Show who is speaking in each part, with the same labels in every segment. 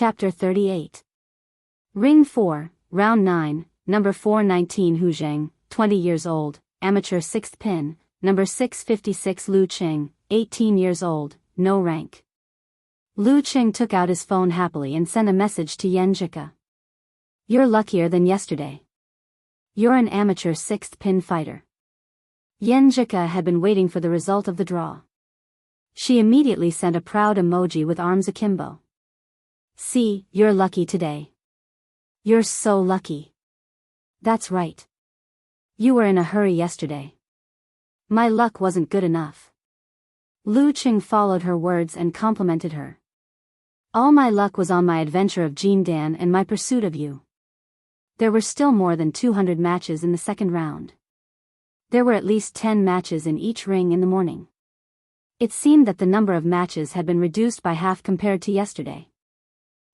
Speaker 1: Chapter 38. Ring 4, Round 9, Number 419 Hu Zheng, 20 years old, amateur 6th pin, Number 656 Lu Qing, 18 years old, no rank. Lu Qing took out his phone happily and sent a message to Yan Jika. You're luckier than yesterday. You're an amateur 6th pin fighter. Yan Jika had been waiting for the result of the draw. She immediately sent a proud emoji with arms akimbo. See, you're lucky today. You're so lucky. That's right. You were in a hurry yesterday. My luck wasn't good enough. Lu Qing followed her words and complimented her. All my luck was on my adventure of Jin Dan and my pursuit of you. There were still more than 200 matches in the second round. There were at least 10 matches in each ring in the morning. It seemed that the number of matches had been reduced by half compared to yesterday.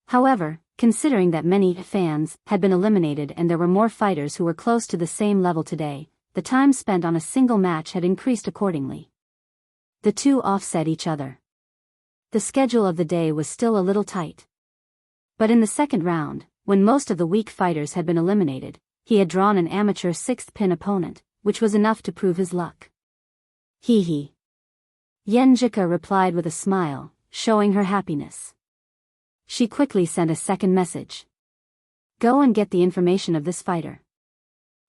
Speaker 1: However, considering that many fans had been eliminated and there were more fighters who were close to the same level today, the time spent on a single match had increased accordingly. The two offset each other. The schedule of the day was still a little tight. But in the second round, when most of the weak fighters had been eliminated, he had drawn an amateur 6th pin opponent, which was enough to prove his luck. Hee hee. Yan Jika replied with a smile, showing her happiness. She quickly sent a second message. Go and get the information of this fighter.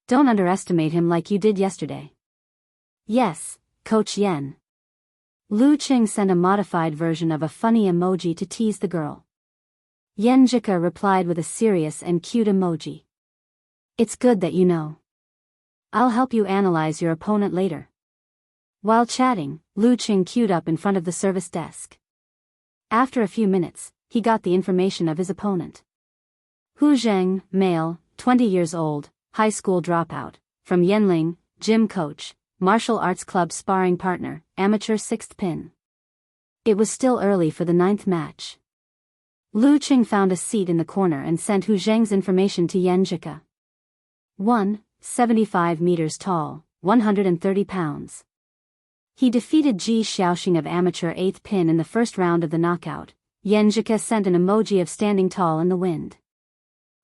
Speaker 1: Don't underestimate him like you did yesterday. Yes, Coach Yan. Lu Qing sent a modified version of a funny emoji to tease the girl. Yan Jika replied with a serious and cute emoji. It's good that you know. I'll help you analyze your opponent later. While chatting, Lu Qing queued up in front of the service desk. After a few minutes, he got the information of his opponent. Hu Zheng, male, 20 years old, high school dropout, from Yanling, gym coach, martial arts club sparring partner, amateur 6th pin. It was still early for the 9th match. Lu Qing found a seat in the corner and sent Hu Zheng's information to Yan Jika. 1, 75 meters tall, 130 pounds. He defeated Ji Xiaoxing of amateur 8th pin in the first round of the knockout. Yan Jika sent an emoji of standing tall in the wind.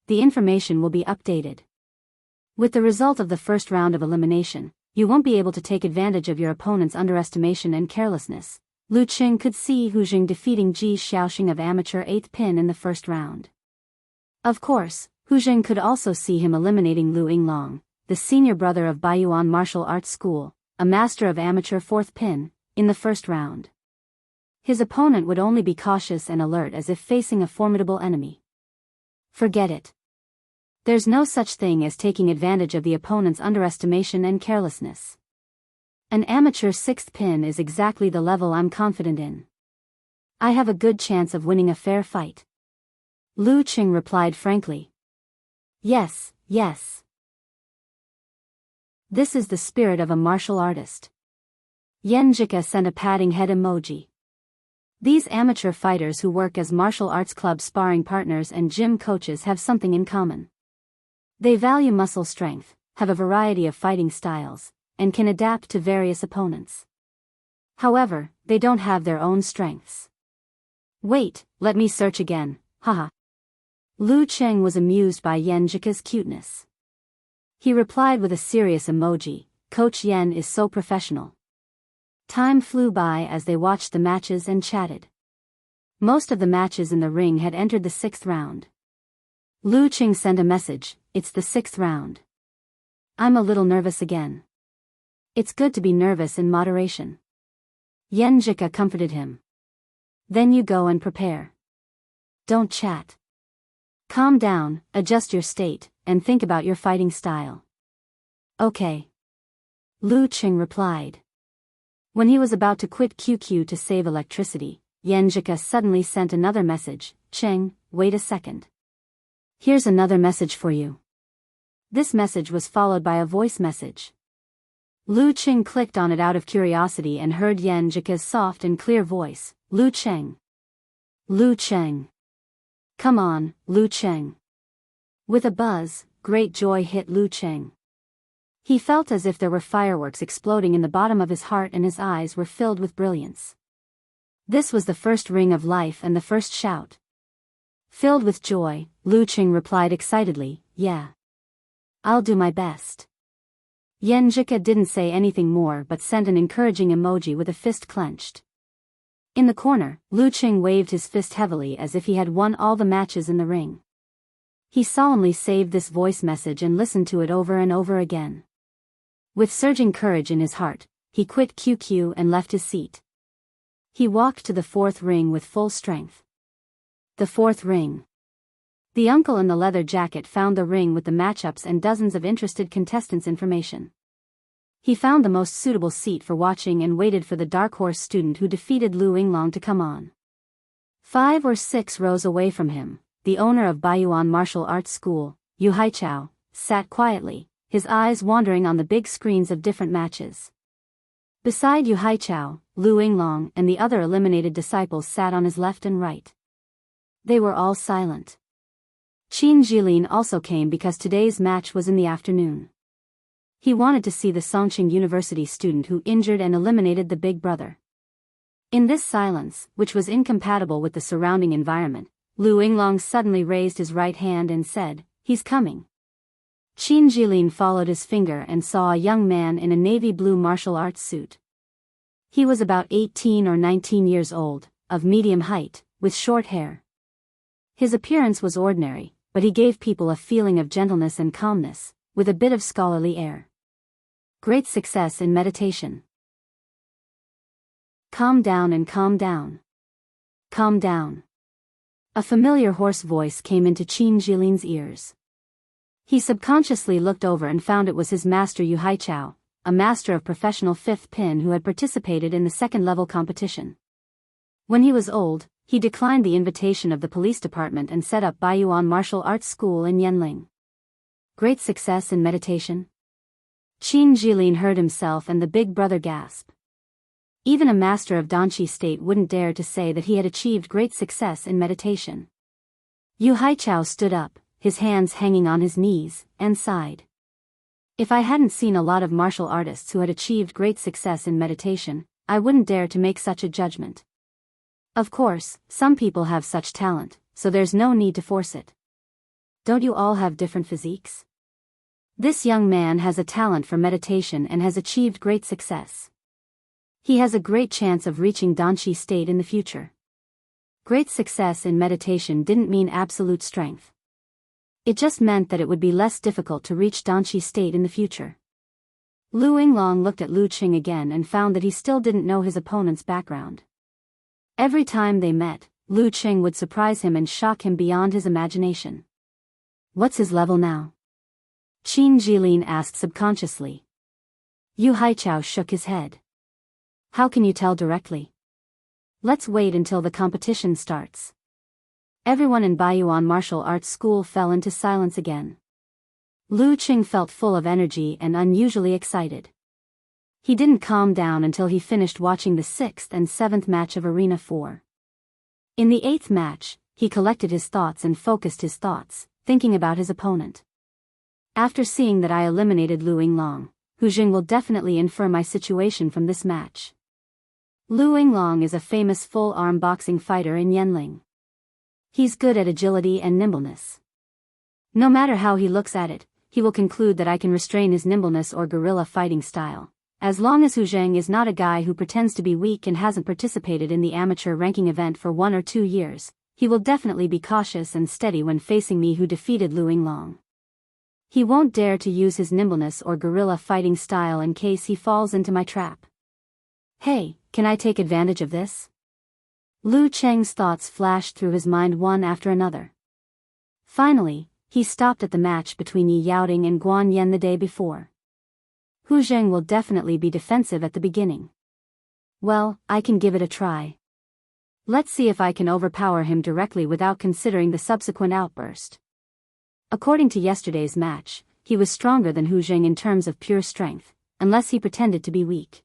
Speaker 1: The information will be updated. With the result of the first round of elimination, you won't be able to take advantage of your opponent's underestimation and carelessness. Lu Qing could see Hu Zheng defeating Ji Xiaoxing of amateur 8th pin in the first round. Of course, Hu Zheng could also see him eliminating Lu Yinglong, the senior brother of Baiyuan Martial Arts School, a master of amateur 4th pin, in the first round. His opponent would only be cautious and alert as if facing a formidable enemy. Forget it. There's no such thing as taking advantage of the opponent's underestimation and carelessness. An amateur 6th pin is exactly the level I'm confident in. I have a good chance of winning a fair fight. Lu Qing replied frankly. Yes, yes. This is the spirit of a martial artist. Yan Jika sent a patting head emoji. These amateur fighters who work as martial arts club sparring partners and gym coaches have something in common. They value muscle strength, have a variety of fighting styles, and can adapt to various opponents. However, they don't have their own strengths. Wait, let me search again, haha. Lu Qing was amused by Yan Jika's cuteness. He replied with a serious emoji, Coach Yan is so professional. Time flew by as they watched the matches and chatted. Most of the matches in the ring had entered the 6th round. Lu Qing sent a message, it's the 6th round. I'm a little nervous again. It's good to be nervous in moderation. Yan Jika comforted him. Then you go and prepare. Don't chat. Calm down, adjust your state, and think about your fighting style. Okay. Lu Qing replied. When he was about to quit QQ to save electricity, Yan Jika suddenly sent another message, Qing, wait a second. Here's another message for you. This message was followed by a voice message. Lu Qing clicked on it out of curiosity and heard Yan Jika's soft and clear voice, Lu Qing. Lu Qing. Come on, Lu Qing. With a buzz, great joy hit Lu Qing. He felt as if there were fireworks exploding in the bottom of his heart and his eyes were filled with brilliance. This was the first ring of life and the first shout. Filled with joy, Lu Qing replied excitedly, "Yeah. I'll do my best." Yan Zhika didn't say anything more but sent an encouraging emoji with a fist clenched. In the corner, Lu Qing waved his fist heavily as if he had won all the matches in the ring. He solemnly saved this voice message and listened to it over and over again. With surging courage in his heart, he quit QQ and left his seat. He walked to the fourth ring with full strength. The fourth ring. The uncle in the leather jacket found the ring with the matchups and dozens of interested contestants' information. He found the most suitable seat for watching and waited for the dark horse student who defeated Lu Yinglong to come on. 5 or 6 rows away from him, the owner of Baiyuan Martial Arts School, Yu Haichao, sat quietly, his eyes wandering on the big screens of different matches. Beside Yu Haichao, Lu Yinglong and the other eliminated disciples sat on his left and right. They were all silent. Qin Jilin also came because today's match was in the afternoon. He wanted to see the Songqing University student who injured and eliminated the big brother. In this silence, which was incompatible with the surrounding environment, Lu Yinglong suddenly raised his right hand and said, "He's coming." Qin Jilin followed his finger and saw a young man in a navy blue martial arts suit. He was about 18 or 19 years old, of medium height, with short hair. His appearance was ordinary, but he gave people a feeling of gentleness and calmness, with a bit of scholarly air. Great success in meditation. Calm down and calm down. Calm down. A familiar hoarse voice came into Qin Jilin's ears. He subconsciously looked over and found it was his master Yu Haichao, a master of professional fifth pin who had participated in the second-level competition. When he was old, he declined the invitation of the police department and set up Baiyuan Martial Arts School in Yanling. Great success in meditation? Qin Jilin heard himself and the big brother gasp. Even a master of Danqi State wouldn't dare to say that he had achieved great success in meditation. Yu Haichao stood up, his hands hanging on his knees, and sighed. If I hadn't seen a lot of martial artists who had achieved great success in meditation, I wouldn't dare to make such a judgment. Of course, some people have such talent, so there's no need to force it. Don't you all have different physiques? This young man has a talent for meditation and has achieved great success. He has a great chance of reaching Danqi State in the future. Great success in meditation didn't mean absolute strength. It just meant that it would be less difficult to reach Danqi State in the future. Lu Yinglong looked at Lu Qing again and found that he still didn't know his opponent's background. Every time they met, Lu Qing would surprise him and shock him beyond his imagination. What's his level now? Qin Jilin asked subconsciously. Yu Haichao shook his head. How can you tell directly? Let's wait until the competition starts. Everyone in Baiyuan Martial Arts School fell into silence again. Lu Qing felt full of energy and unusually excited. He didn't calm down until he finished watching the 6th and 7th match of Arena 4. In the 8th match, he collected his thoughts and focused his thoughts, thinking about his opponent. After seeing that I eliminated Lu Yinglong, Hu Jing will definitely infer my situation from this match. Lu Yinglong is a famous full-arm boxing fighter in Yanling. He's good at agility and nimbleness. No matter how he looks at it, he will conclude that I can restrain his nimbleness or guerrilla fighting style. As long as Hu Zheng is not a guy who pretends to be weak and hasn't participated in the amateur ranking event for 1 or 2 years, he will definitely be cautious and steady when facing me who defeated Lu Yinglong. He won't dare to use his nimbleness or guerrilla fighting style in case he falls into my trap. Hey, can I take advantage of this? Lu Cheng's thoughts flashed through his mind one after another. Finally, he stopped at the match between Yi Yaoding and Guan Yan the day before. Hu Zheng will definitely be defensive at the beginning. Well, I can give it a try. Let's see if I can overpower him directly without considering the subsequent outburst. According to yesterday's match, he was stronger than Hu Zheng in terms of pure strength, unless he pretended to be weak.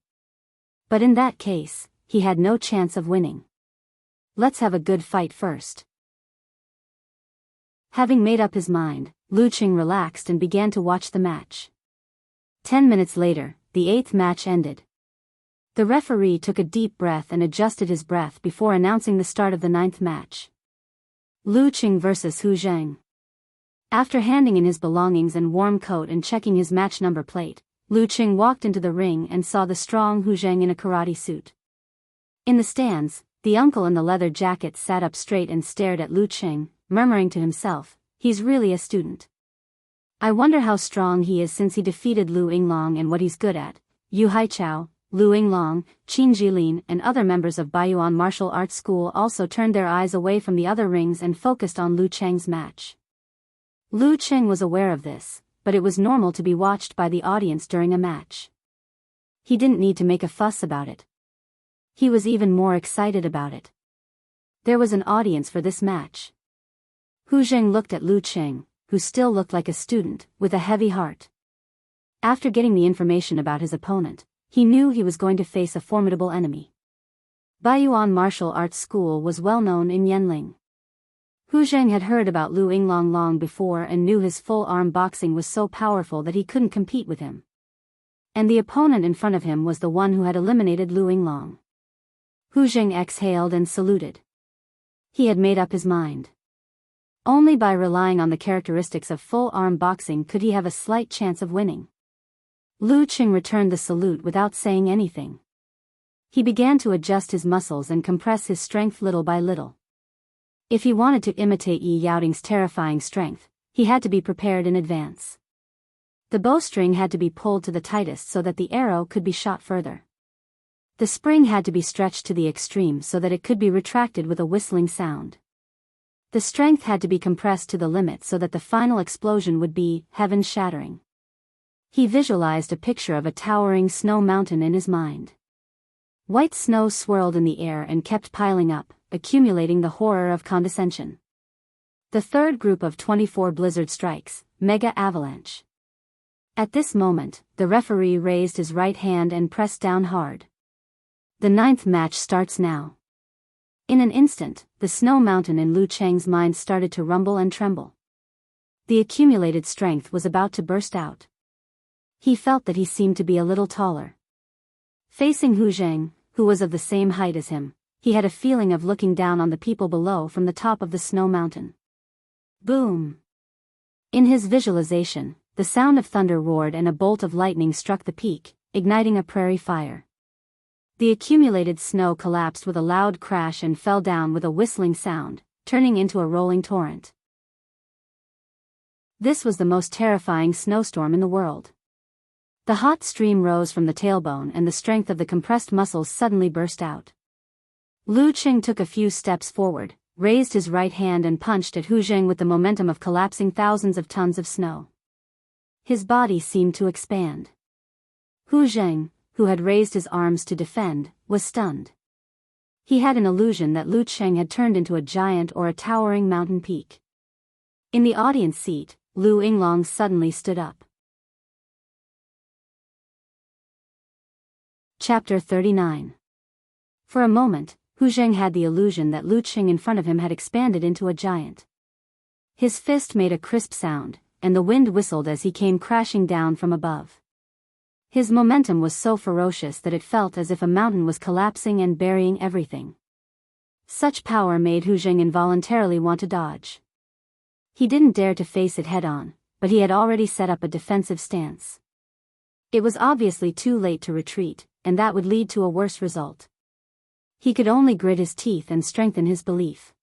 Speaker 1: But in that case, he had no chance of winning. Let's have a good fight first. Having made up his mind, Lu Qing relaxed and began to watch the match. 10 minutes later, the 8th match ended. The referee took a deep breath and adjusted his breath before announcing the start of the 9th match. Lu Qing vs. Hu Zheng. After handing in his belongings and warm coat and checking his match number plate, Lu Qing walked into the ring and saw the strong Hu Zheng in a karate suit. In the stands, the uncle in the leather jacket sat up straight and stared at Lu Qing, murmuring to himself, "He's really a student. I wonder how strong he is since he defeated Lu Yinglong and what he's good at." Yu Haichao, Lu Yinglong, Qin Jilin and other members of Baiyuan martial arts school also turned their eyes away from the other rings and focused on Lu Cheng's match. Lu Qing was aware of this, but it was normal to be watched by the audience during a match. He didn't need to make a fuss about it. He was even more excited about it. There was an audience for this match. Hu Zheng looked at Lu Qing, who still looked like a student, with a heavy heart. After getting the information about his opponent, he knew he was going to face a formidable enemy. Baiyuan Martial Arts School was well known in Yanling. Hu Zheng had heard about Lu Yinglong long before and knew his full-arm boxing was so powerful that he couldn't compete with him. And the opponent in front of him was the one who had eliminated Lu Yinglong. Hu Zheng exhaled and saluted. He had made up his mind. Only by relying on the characteristics of full-arm boxing could he have a slight chance of winning. Lu Qing returned the salute without saying anything. He began to adjust his muscles and compress his strength little by little. If he wanted to imitate Yi Yaoting's terrifying strength, he had to be prepared in advance. The bowstring had to be pulled to the tightest so that the arrow could be shot further. The spring had to be stretched to the extreme so that it could be retracted with a whistling sound. The strength had to be compressed to the limit so that the final explosion would be heaven-shattering. He visualized a picture of a towering snow mountain in his mind. White snow swirled in the air and kept piling up, accumulating the horror of condensation. The third group of 24 blizzard strikes, Mega Avalanche. At this moment, the referee raised his right hand and pressed down hard. The 9th match starts now. In an instant, the snow mountain in Lu Cheng's mind started to rumble and tremble. The accumulated strength was about to burst out. He felt that he seemed to be a little taller. Facing Hu Zheng, who was of the same height as him, he had a feeling of looking down on the people below from the top of the snow mountain. Boom! In his visualization, the sound of thunder roared and a bolt of lightning struck the peak, igniting a prairie fire. The accumulated snow collapsed with a loud crash and fell down with a whistling sound, turning into a rolling torrent. This was the most terrifying snowstorm in the world. The hot stream rose from the tailbone and the strength of the compressed muscles suddenly burst out. Lu Qing took a few steps forward, raised his right hand and punched at Hu Zheng with the momentum of collapsing thousands of tons of snow. His body seemed to expand. Hu Zheng, who had raised his arms to defend, was stunned. He had an illusion that Lu Qing had turned into a giant or a towering mountain peak. In the audience seat, Lu Yinglong suddenly stood up. Chapter 39. For a moment, Hu Zheng had the illusion that Lu Qing in front of him had expanded into a giant. His fist made a crisp sound, and the wind whistled as he came crashing down from above. His momentum was so ferocious that it felt as if a mountain was collapsing and burying everything. Such power made Hu Zheng involuntarily want to dodge. He didn't dare to face it head-on, but he had already set up a defensive stance. It was obviously too late to retreat, and that would lead to a worse result. He could only grit his teeth and strengthen his belief.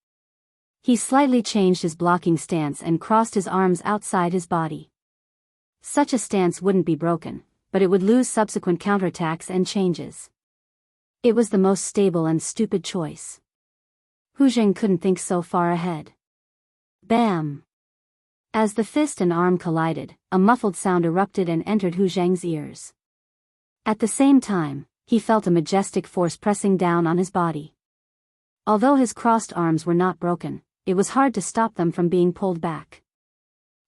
Speaker 1: He slightly changed his blocking stance and crossed his arms outside his body. Such a stance wouldn't be broken, but it would lose subsequent counterattacks and changes. It was the most stable and stupid choice. Hu Zheng couldn't think so far ahead. Bam! As the fist and arm collided, a muffled sound erupted and entered Hu Zheng's ears. At the same time, he felt a majestic force pressing down on his body. Although his crossed arms were not broken, it was hard to stop them from being pulled back.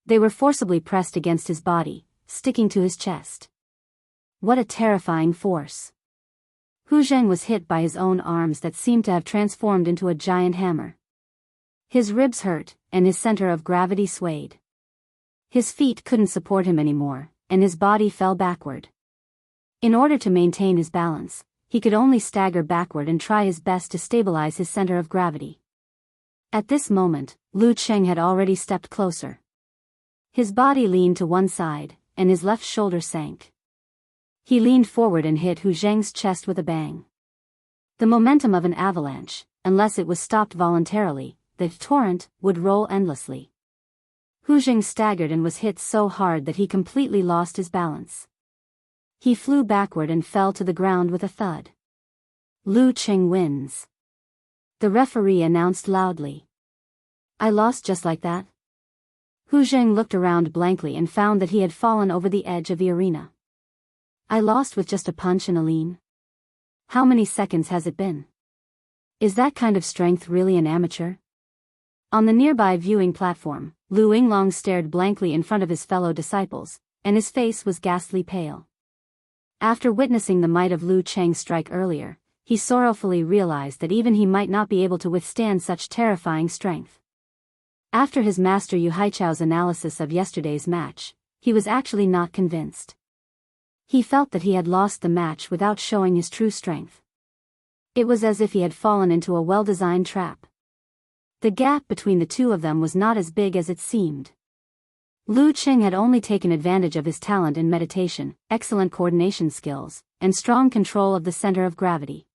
Speaker 1: They were forcibly pressed against his body, sticking to his chest. What a terrifying force! Hu Zheng was hit by his own arms that seemed to have transformed into a giant hammer. His ribs hurt, and his center of gravity swayed. His feet couldn't support him anymore, and his body fell backward. In order to maintain his balance, he could only stagger backward and try his best to stabilize his center of gravity. At this moment, Lu Cheng had already stepped closer. His body leaned to one side, and his left shoulder sank. He leaned forward and hit Hu Zheng's chest with a bang. The momentum of an avalanche, unless it was stopped voluntarily, the torrent would roll endlessly. Hu Zheng staggered and was hit so hard that he completely lost his balance. He flew backward and fell to the ground with a thud. Lu Cheng wins. The referee announced loudly. I lost just like that? Hu Zheng looked around blankly and found that he had fallen over the edge of the arena. I lost with just a punch and a lean? How many seconds has it been? Is that kind of strength really an amateur? On the nearby viewing platform, Lu Yinglong stared blankly in front of his fellow disciples, and his face was ghastly pale. After witnessing the might of Lu Cheng's strike earlier, he sorrowfully realized that even he might not be able to withstand such terrifying strength. After his master Yu Haichao's analysis of yesterday's match, he was actually not convinced. He felt that he had lost the match without showing his true strength. It was as if he had fallen into a well-designed trap. The gap between the two of them was not as big as it seemed. Lu Cheng had only taken advantage of his talent in meditation, excellent coordination skills, and strong control of the center of gravity.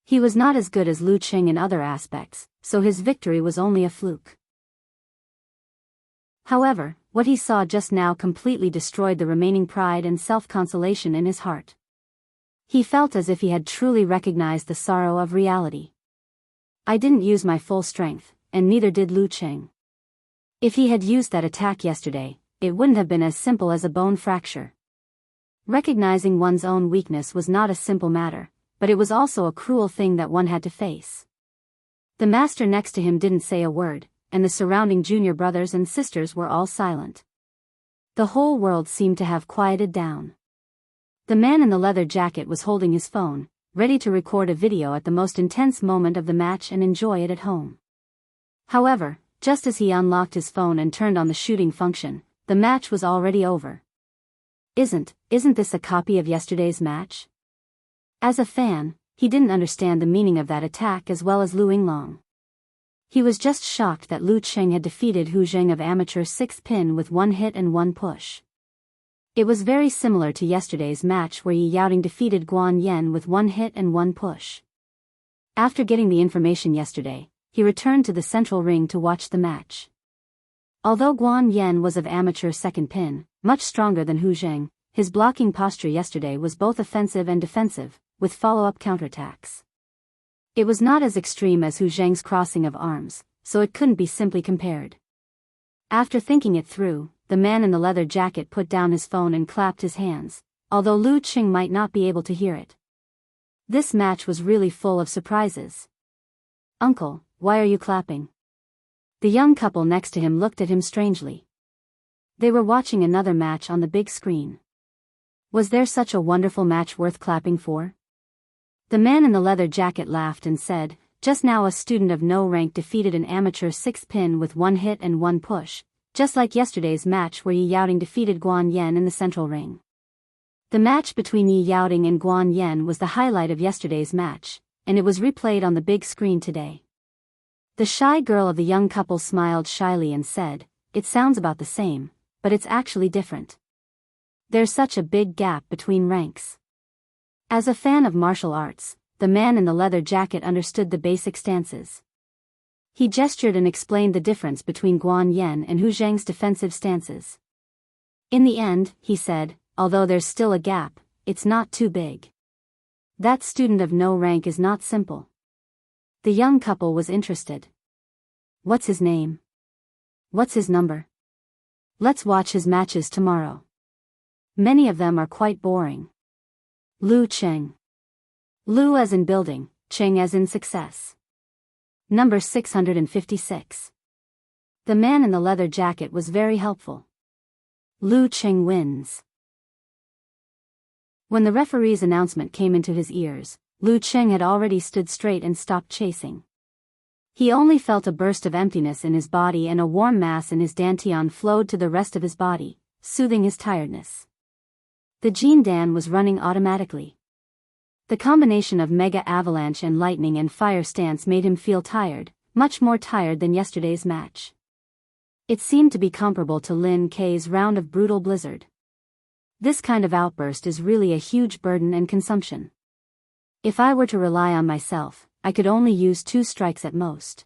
Speaker 1: He was not as good as Lu Cheng in other aspects, so his victory was only a fluke. However, what he saw just now completely destroyed the remaining pride and self-consolation in his heart. He felt as if he had truly recognized the sorrow of reality. I didn't use my full strength, and neither did Lu Cheng. If he had used that attack yesterday, it wouldn't have been as simple as a bone fracture. Recognizing one's own weakness was not a simple matter, but it was also a cruel thing that one had to face. The master next to him didn't say a word, and the surrounding junior brothers and sisters were all silent. The whole world seemed to have quieted down. The man in the leather jacket was holding his phone, ready to record a video at the most intense moment of the match and enjoy it at home. However, just as he unlocked his phone and turned on the shooting function, the match was already over. Isn't this a copy of yesterday's match? As a fan, he didn't understand the meaning of that attack as well as Lu Yinglong. He was just shocked that Lu Cheng had defeated Hu Zheng of amateur 6th pin with one hit and one push. It was very similar to yesterday's match where Yi Yaoting defeated Guan Yen with one hit and one push. After getting the information yesterday, he returned to the central ring to watch the match. Although Guan Yen was of amateur 2nd pin, much stronger than Hu Zheng, his blocking posture yesterday was both offensive and defensive, with follow-up counterattacks. It was not as extreme as Hu Zheng's crossing of arms, so it couldn't be simply compared. After thinking it through, the man in the leather jacket put down his phone and clapped his hands, although Lu Cheng might not be able to hear it. This match was really full of surprises. Uncle, why are you clapping? The young couple next to him looked at him strangely. They were watching another match on the big screen. Was there such a wonderful match worth clapping for? The man in the leather jacket laughed and said, just now a student of no rank defeated an amateur 6th pin with one hit and one push, just like yesterday's match where Yi Yaoting defeated Guan Yen in the central ring. The match between Yi Yaoting and Guan Yen was the highlight of yesterday's match, and it was replayed on the big screen today. The shy girl of the young couple smiled shyly and said, it sounds about the same, but it's actually different. There's such a big gap between ranks. As a fan of martial arts, the man in the leather jacket understood the basic stances. He gestured and explained the difference between Guan Yen and Hu Zheng's defensive stances. In the end, he said, although there's still a gap, it's not too big. That student of no rank is not simple. The young couple was interested. What's his name? What's his number? Let's watch his matches tomorrow. Many of them are quite boring. Lu Cheng. Lu as in building, Cheng as in success. Number 656. The man in the leather jacket was very helpful. Lu Cheng wins. When the referee's announcement came into his ears, Lu Cheng had already stood straight and stopped chasing. He only felt a burst of emptiness in his body and a warm mass in his dantian flowed to the rest of his body, soothing his tiredness. The Jin Dan was running automatically. The combination of mega avalanche and lightning and fire stance made him feel tired, much more tired than yesterday's match. It seemed to be comparable to Lin K's round of brutal blizzard. This kind of outburst is really a huge burden and consumption. If I were to rely on myself, I could only use 2 strikes at most.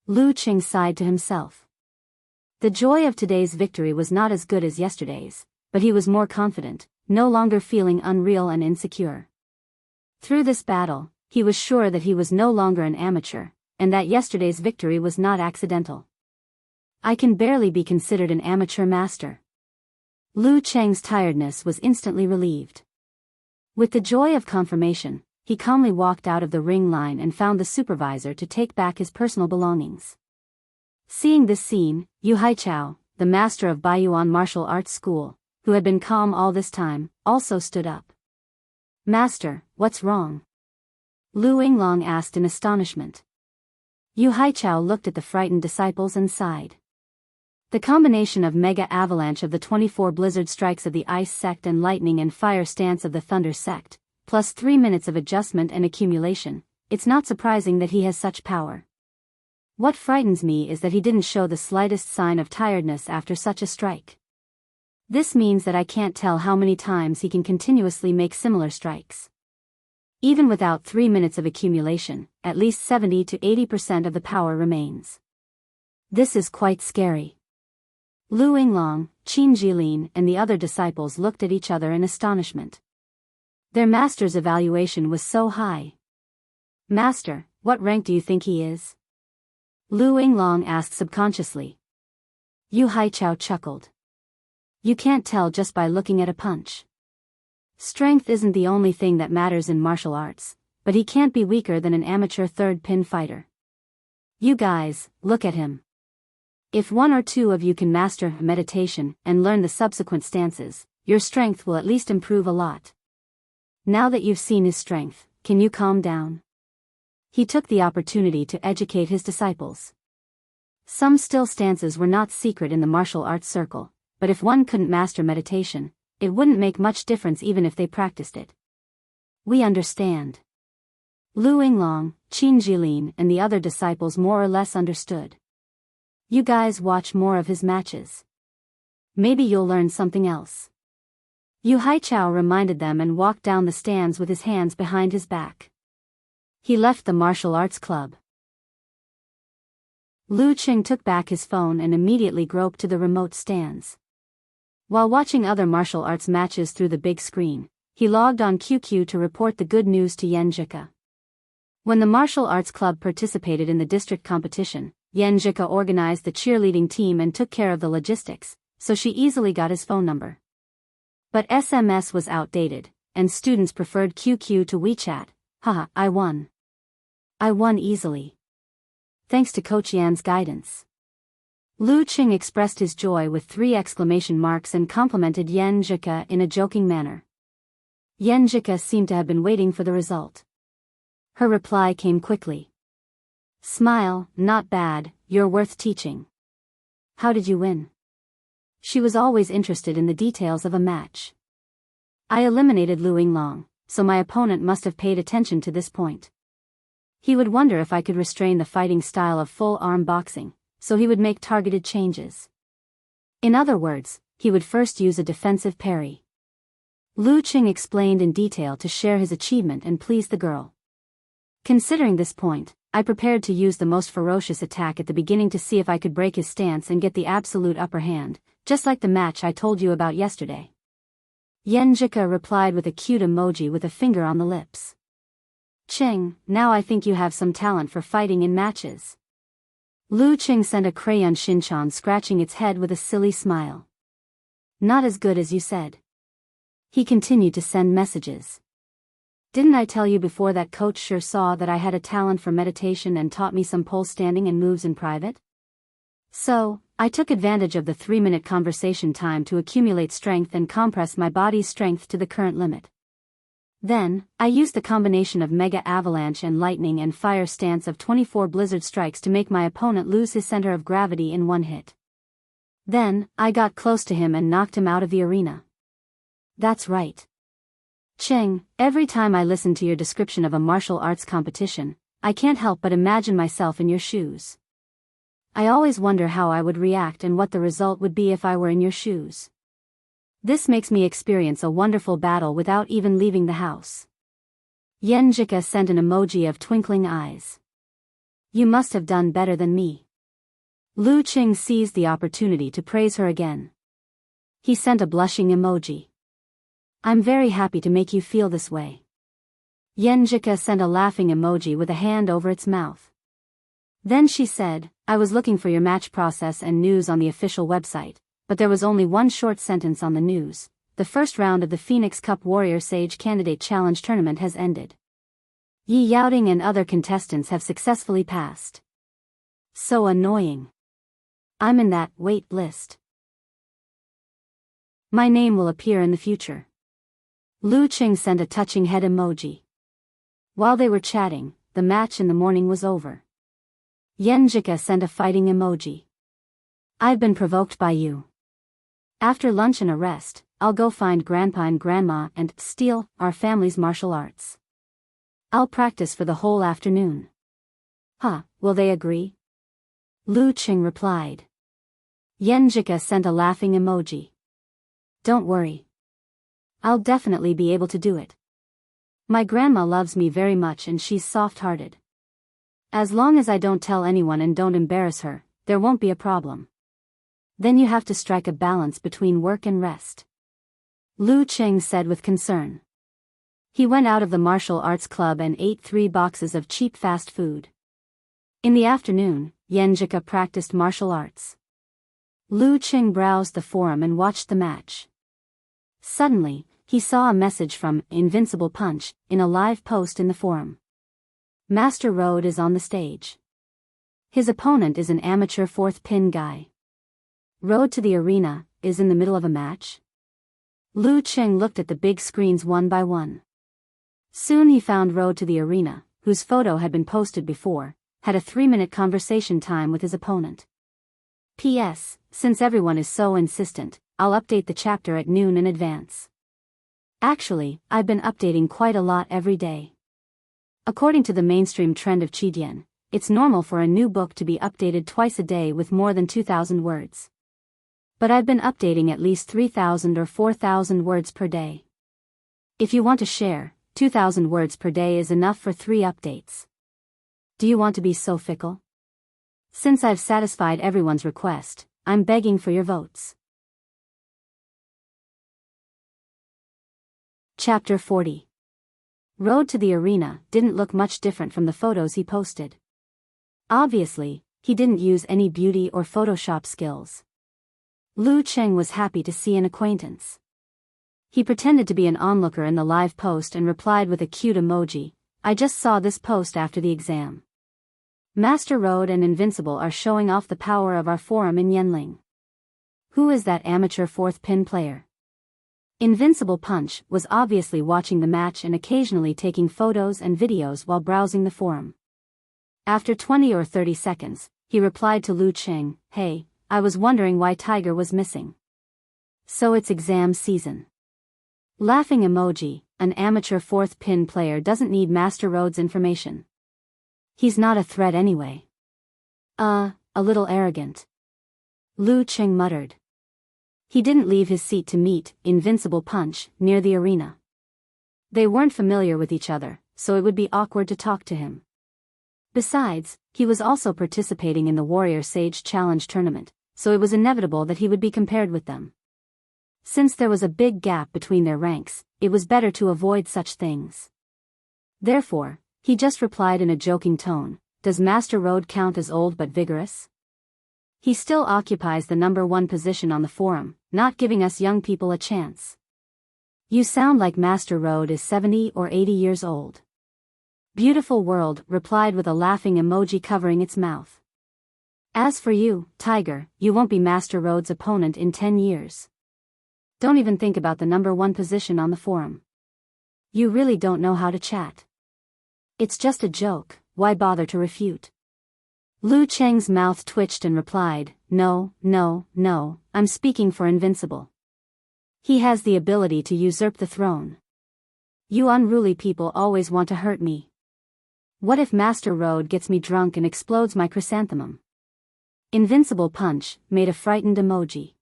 Speaker 1: Lu Qing sighed to himself. The joy of today's victory was not as good as yesterday's, but he was more confident, no longer feeling unreal and insecure. Through this battle, he was sure that he was no longer an amateur, and that yesterday's victory was not accidental. I can barely be considered an amateur master. Lu Cheng's tiredness was instantly relieved. With the joy of confirmation, he calmly walked out of the ring line and found the supervisor to take back his personal belongings. Seeing this scene, Yu Haichao, the master of Baiyuan Martial Arts School, who had been calm all this time, also stood up. "Master, what's wrong?" Lu Yinglong asked in astonishment. Yu Haichao looked at the frightened disciples and sighed. The combination of mega avalanche of the 24 blizzard strikes of the ice sect and lightning and fire stance of the thunder sect, plus 3 minutes of adjustment and accumulation, it's not surprising that he has such power. What frightens me is that he didn't show the slightest sign of tiredness after such a strike. This means that I can't tell how many times he can continuously make similar strikes. Even without 3 minutes of accumulation, at least 70 to 80% of the power remains. This is quite scary. Lu Yinglong, Qin Jilin and the other disciples looked at each other in astonishment. Their master's evaluation was so high. "Master, what rank do you think he is?" Lu Yinglong asked subconsciously. Yu Haichao chuckled. "You can't tell just by looking at a punch. Strength isn't the only thing that matters in martial arts, but he can't be weaker than an amateur third pin fighter. You guys, look at him. If 1 or 2 of you can master meditation and learn the subsequent stances, your strength will at least improve a lot. Now that you've seen his strength, can you calm down?" He took the opportunity to educate his disciples. Some still stances were not secret in the martial arts circle, but if one couldn't master meditation, it wouldn't make much difference even if they practiced it. "We understand." Lu Yinglong, Qin Jilin and the other disciples more or less understood. "You guys watch more of his matches. Maybe you'll learn something else." Yu Haichao reminded them and walked down the stands with his hands behind his back. He left the martial arts club. Lu Qing took back his phone and immediately groped to the remote stands. While watching other martial arts matches through the big screen, he logged on QQ to report the good news to Yan Jika. When the martial arts club participated in the district competition, Yan Jika organized the cheerleading team and took care of the logistics, so she easily got his phone number. But SMS was outdated, and students preferred QQ to WeChat. "Haha, I won. I won easily. Thanks to Coach Yan's guidance." Lu Qing expressed his joy with 3 exclamation marks and complimented Yan Jika in a joking manner. Yan Jika seemed to have been waiting for the result. Her reply came quickly. "Smile, not bad, you're worth teaching. How did you win?" She was always interested in the details of a match. "I eliminated Lu Yinglong, so my opponent must have paid attention to this point. He would wonder if I could restrain the fighting style of full-arm boxing, so he would make targeted changes. In other words, he would first use a defensive parry." Lu Qing explained in detail to share his achievement and please the girl. Considering this point, I prepared to use the most ferocious attack at the beginning to see if I could break his stance and get the absolute upper hand, just like the match I told you about yesterday. Yan Jika replied with a cute emoji with a finger on the lips. "Qing, now I think you have some talent for fighting in matches." Lu Qing sent a crayon Shinchan scratching its head with a silly smile. "Not as good as you said." He continued to send messages. "Didn't I tell you before that coach sure saw that I had a talent for meditation and taught me some pole standing and moves in private? So, I took advantage of the 3-minute conversation time to accumulate strength and compress my body's strength to the current limit. Then, I used the combination of mega avalanche and lightning and fire stance of 24 blizzard strikes to make my opponent lose his center of gravity in one hit. Then, I got close to him and knocked him out of the arena." "That's right. Qing, every time I listen to your description of a martial arts competition, I can't help but imagine myself in your shoes. I always wonder how I would react and what the result would be if I were in your shoes. This makes me experience a wonderful battle without even leaving the house. Yenjika sent an emoji of twinkling eyes. You must have done better than me. Lu Qing seized the opportunity to praise her again. He sent a blushing emoji. I'm very happy to make you feel this way. Yenjika sent a laughing emoji with a hand over its mouth. Then she said, I was looking for your match process and news on the official website, but there was only one short sentence on the news. The first round of the Phoenix Cup Warrior Sage Candidate Challenge Tournament has ended. Yi Yaoting and other contestants have successfully passed. So annoying. I'm in that wait list. My name will appear in the future. Lu Qing sent a touching head emoji. While they were chatting, the match in the morning was over. Yenjika sent a fighting emoji. I've been provoked by you. After lunch and a rest, I'll go find Grandpa and Grandma and steal our family's martial arts. I'll practice for the whole afternoon. Huh, will they agree? Lu Qing replied. Yenjika sent a laughing emoji. Don't worry. I'll definitely be able to do it. My grandma loves me very much and she's soft-hearted. As long as I don't tell anyone and don't embarrass her, there won't be a problem. Then you have to strike a balance between work and rest. Lu Qing said with concern. He went out of the martial arts club and ate 3 boxes of cheap fast food. In the afternoon, Yenjika practiced martial arts. Lu Qing browsed the forum and watched the match. Suddenly, he saw a message from Invincible Punch in a live post in the forum. Master Road is on the stage. His opponent is an amateur 4th pin guy. Road to the arena is in the middle of a match. Lu Qing looked at the big screens one by one. Soon he found Road to the arena, whose photo had been posted before, had a 3-minute conversation time with his opponent. P.S. Since everyone is so insistent, I'll update the chapter at noon in advance. Actually, I've been updating quite a lot every day. According to the mainstream trend of Qidian, it's normal for a new book to be updated twice a day with more than 2,000 words. But I've been updating at least 3,000 or 4,000 words per day. If you want to share, 2,000 words per day is enough for 3 updates. Do you want to be so fickle? Since I've satisfied everyone's request, I'm begging for your votes. Chapter 40. Road to the arena didn't look much different from the photos he posted. Obviously, he didn't use any beauty or Photoshop skills. Lu Qing was happy to see an acquaintance. He pretended to be an onlooker in the live post and replied with a cute emoji, I just saw this post after the exam. Master Road and Invincible are showing off the power of our forum in Yenling. Who is that amateur 4th pin player? Invincible Punch was obviously watching the match and occasionally taking photos and videos while browsing the forum. After 20 or 30 seconds, he replied to Lu Qing, Hey, I was wondering why Tiger was missing. So it's exam season. Laughing emoji, an amateur 4th pin player doesn't need Master Road's information. He's not a threat anyway. A little arrogant. Lu Qing muttered. He didn't leave his seat to meet Invincible Punch near the arena. They weren't familiar with each other, so it would be awkward to talk to him. Besides, he was also participating in the Warrior Sage Challenge Tournament, so it was inevitable that he would be compared with them. Since there was a big gap between their ranks, it was better to avoid such things. Therefore, he just replied in a joking tone, Does Master Road count as old but vigorous? He still occupies the number 1 position on the forum, not giving us young people a chance. You sound like Master Road is 70 or 80 years old. Beautiful World replied with a laughing emoji covering its mouth. As for you, Tiger, you won't be Master Road's opponent in 10 years. Don't even think about the number 1 position on the forum. You really don't know how to chat. It's just a joke, why bother to refute? Lu Qing's mouth twitched and replied, No, I'm speaking for Invincible. He has the ability to usurp the throne. You unruly people always want to hurt me. What if Master Road gets me drunk and explodes my chrysanthemum? Invincible Punch made a frightened emoji.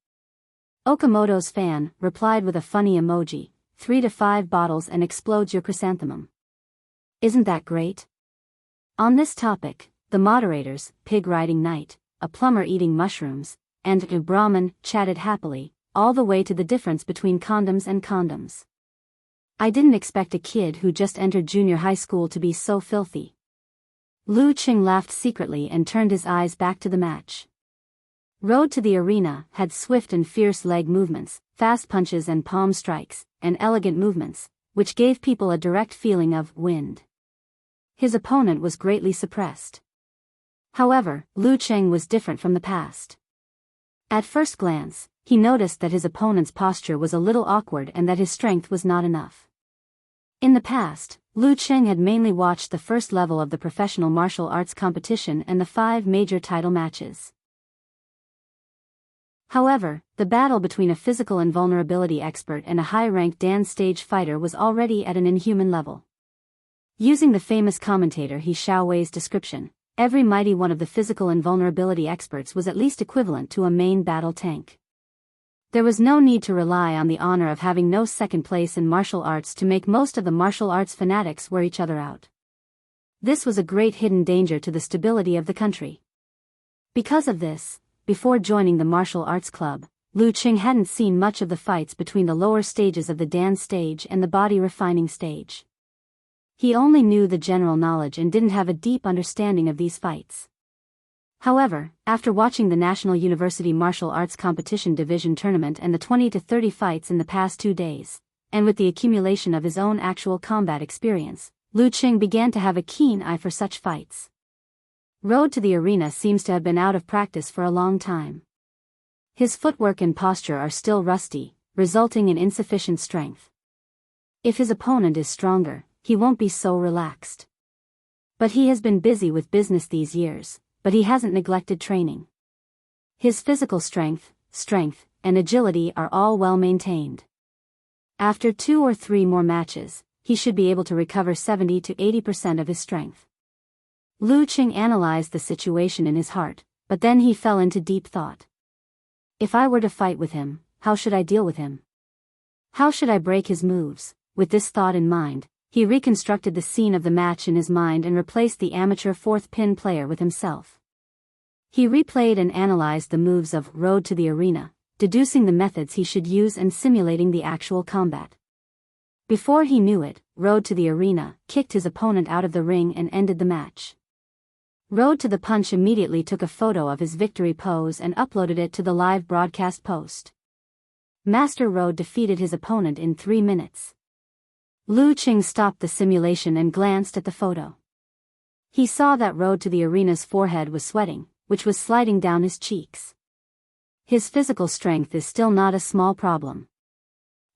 Speaker 1: Okamoto's fan replied with a funny emoji, 3 to 5 bottles and explodes your chrysanthemum. Isn't that great? On this topic, the moderators, Pig Riding Night, a plumber eating mushrooms, and a Brahmin chatted happily, all the way to the difference between condoms and condoms. I didn't expect a kid who just entered junior high school to be so filthy. Lu Qing laughed secretly and turned his eyes back to the match. Road to the Arena had swift and fierce leg movements, fast punches and palm strikes, and elegant movements, which gave people a direct feeling of wind. His opponent was greatly suppressed. However, Lu Qing was different from the past. At first glance, he noticed that his opponent's posture was a little awkward and that his strength was not enough. In the past, Lu Qing had mainly watched the first level of the professional martial arts competition and the 5 major title matches. However, the battle between a physical invulnerability expert and a high-ranked dance stage fighter was already at an inhuman level. Using the famous commentator He Xiaowei's description, every mighty one of the physical invulnerability experts was at least equivalent to a main battle tank. There was no need to rely on the honor of having no second place in martial arts to make most of the martial arts fanatics wear each other out. This was a great hidden danger to the stability of the country. Because of this, before joining the martial arts club, Lu Qing hadn't seen much of the fights between the lower stages of the dance stage and the body refining stage. He only knew the general knowledge and didn't have a deep understanding of these fights. However, after watching the National University Martial Arts Competition Division Tournament and the 20 to 30 fights in the past 2 days, and with the accumulation of his own actual combat experience, Lu Qing began to have a keen eye for such fights. Road to the Arena seems to have been out of practice for a long time. His footwork and posture are still rusty, resulting in insufficient strength. If his opponent is stronger, he won't be so relaxed. But he has been busy with business these years, but he hasn't neglected training. His physical strength, and agility are all well maintained. After 2 or 3 more matches, he should be able to recover 70 to 80% of his strength. Lu Qing analyzed the situation in his heart, but then he fell into deep thought. If I were to fight with him, how should I deal with him? How should I break his moves? With this thought in mind, he reconstructed the scene of the match in his mind and replaced the amateur 4th pin player with himself. He replayed and analyzed the moves of Road to the Arena, deducing the methods he should use and simulating the actual combat. Before he knew it, Road to the Arena kicked his opponent out of the ring and ended the match. Road to the Punch immediately took a photo of his victory pose and uploaded it to the live broadcast post. Master Road defeated his opponent in 3 minutes. Lu Qing stopped the simulation and glanced at the photo. He saw that Road to the Arena's forehead was sweating, which was sliding down his cheeks. His physical strength is still not a small problem.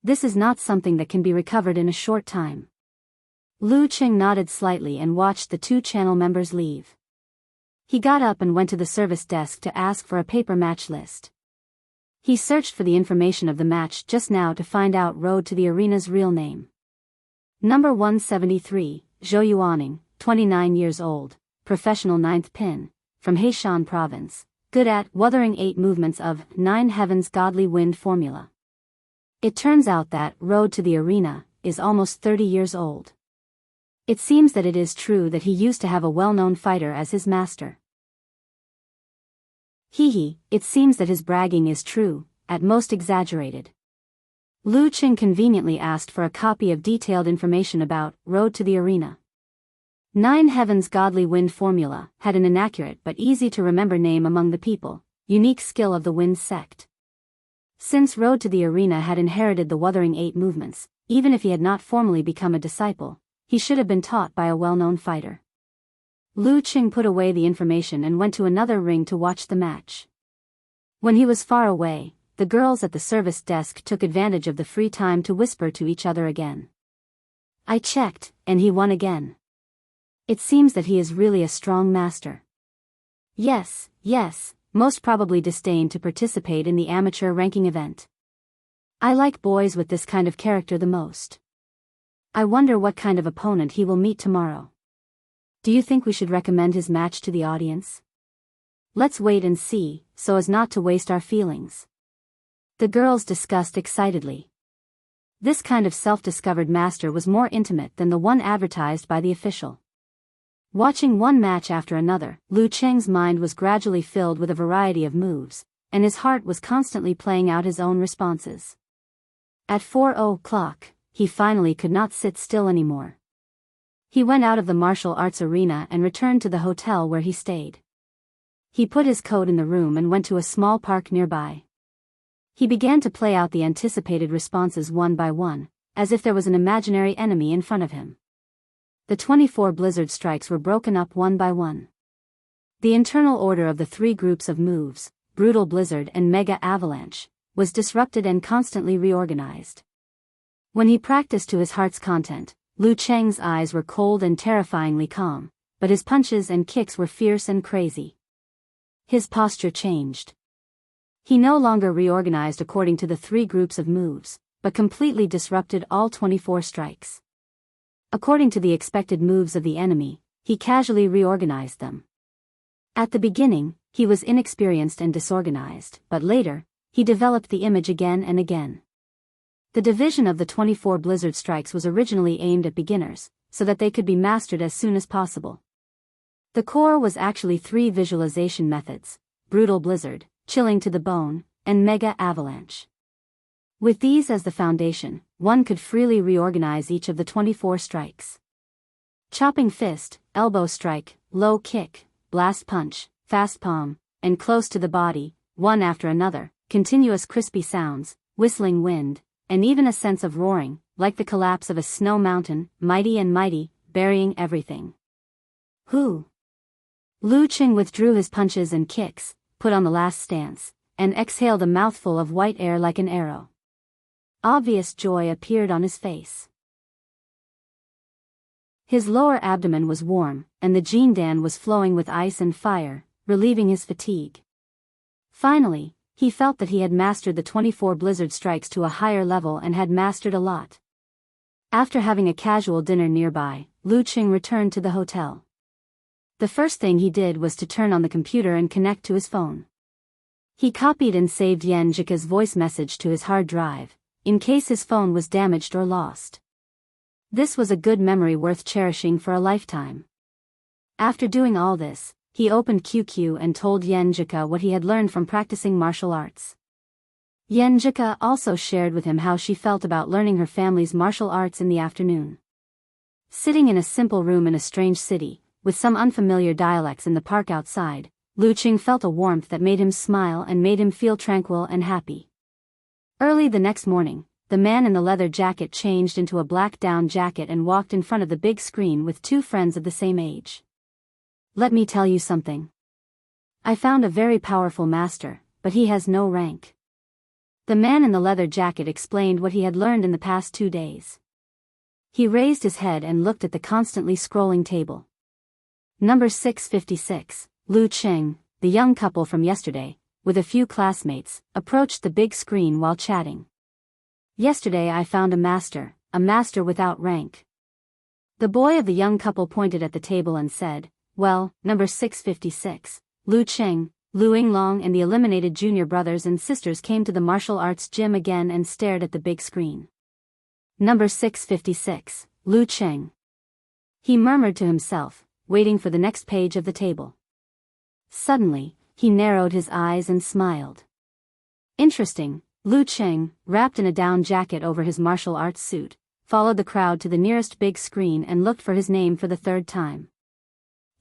Speaker 1: This is not something that can be recovered in a short time. Lu Qing nodded slightly and watched the 2 channel members leave. He got up and went to the service desk to ask for a paper match list. He searched for the information of the match just now to find out Road to the Arena's real name. Number 173, Zhou Yuaning, 29 years old, professional 9th pin, from Heishan Province, good at Wuthering 8 movements of 9 Heaven's Godly Wind formula. It turns out that Road to the Arena is almost 30 years old. It seems that it is true that he used to have a well-known fighter as his master. It seems that his bragging is true, at most exaggerated. Lu Qing conveniently asked for a copy of detailed information about Road to the Arena. 9 Heaven's Godly Wind formula had an inaccurate but easy-to-remember name among the people, unique skill of the Wind sect. Since Road to the Arena had inherited the Wuthering 8 movements, even if he had not formally become a disciple, he should have been taught by a well-known fighter. Lu Qing put away the information and went to another ring to watch the match. When he was far away, the girls at the service desk took advantage of the free time to whisper to each other again. I checked, and he won again. It seems that he is really a strong master. Yes, most probably disdained to participate in the amateur ranking event. I like boys with this kind of character the most. I wonder what kind of opponent he will meet tomorrow. Do you think we should recommend his match to the audience? Let's wait and see, so as not to waste our feelings. The girls discussed excitedly. This kind of self-discovered master was more intimate than the one advertised by the official. Watching one match after another, Lu Cheng's mind was gradually filled with a variety of moves, and his heart was constantly playing out his own responses. At 4:00, he finally could not sit still anymore. He went out of the martial arts arena and returned to the hotel where he stayed. He put his coat in the room and went to a small park nearby. He began to play out the anticipated responses one by one, as if there was an imaginary enemy in front of him. The 24 blizzard strikes were broken up one by one. The internal order of the three groups of moves, brutal blizzard and mega avalanche, was disrupted and constantly reorganized. When he practiced to his heart's content, Lu Cheng's eyes were cold and terrifyingly calm, but his punches and kicks were fierce and crazy. His posture changed. He no longer reorganized according to the three groups of moves, but completely disrupted all 24 strikes. According to the expected moves of the enemy, he casually reorganized them. At the beginning, he was inexperienced and disorganized, but later, he developed the image again and again. The division of the 24 blizzard strikes was originally aimed at beginners, so that they could be mastered as soon as possible. The core was actually three visualization methods: brutal blizzard, chilling to the bone, and mega avalanche. With these as the foundation, one could freely reorganize each of the 24 strikes. Chopping fist, elbow strike, low kick, blast punch, fast palm, and close to the body, one after another, continuous crispy sounds, whistling wind, and even a sense of roaring, like the collapse of a snow mountain, mighty and mighty, burying everything. Who? Lu Cheng withdrew his punches and kicks, put on the last stance, and exhaled a mouthful of white air like an arrow. Obvious joy appeared on his face. His lower abdomen was warm, and the Jindan was flowing with ice and fire, relieving his fatigue. Finally, he felt that he had mastered the 24 blizzard strikes to a higher level and had mastered a lot. After having a casual dinner nearby, Lu Cheng returned to the hotel. The first thing he did was to turn on the computer and connect to his phone. He copied and saved Yan Jika's voice message to his hard drive, in case his phone was damaged or lost. This was a good memory worth cherishing for a lifetime. After doing all this, he opened QQ and told Yan Jika what he had learned from practicing martial arts. Yan Jika also shared with him how she felt about learning her family's martial arts in the afternoon. Sitting in a simple room in a strange city, with some unfamiliar dialects in the park outside, Lu Cheng felt a warmth that made him smile and made him feel tranquil and happy. Early the next morning, the man in the leather jacket changed into a black down jacket and walked in front of the big screen with two friends of the same age. Let me tell you something. I found a very powerful master, but he has no rank. The man in the leather jacket explained what he had learned in the past 2 days. He raised his head and looked at the constantly scrolling table. Number 656, Lu Cheng, the young couple from yesterday, with a few classmates, approached the big screen while chatting. Yesterday I found a master without rank. The boy of the young couple pointed at the table and said, well, number 656, Lu Cheng, Lu Yinglong and the eliminated junior brothers and sisters came to the martial arts gym again and stared at the big screen. Number 656, Lu Cheng. He murmured to himself, waiting for the next page of the table. Suddenly, he narrowed his eyes and smiled. Interesting, Lu Cheng, wrapped in a down jacket over his martial arts suit, followed the crowd to the nearest big screen and looked for his name for the third time.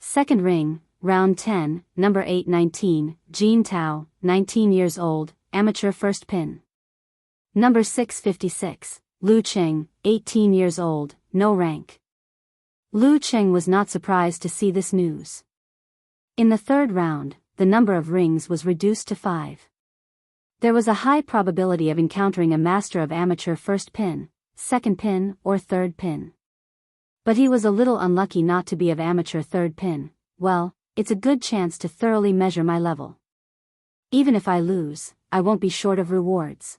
Speaker 1: Second ring, round 10, number 819, Jean Tao, 19 years old, amateur first pin. Number 656, Lu Cheng, 18 years old, no rank. Lu Cheng was not surprised to see this news. In the third round, the number of rings was reduced to 5. There was a high probability of encountering a master of amateur first pin, second pin, or third pin. But he was a little unlucky not to be of amateur third pin. Well, it's a good chance to thoroughly measure my level. Even if I lose, I won't be short of rewards.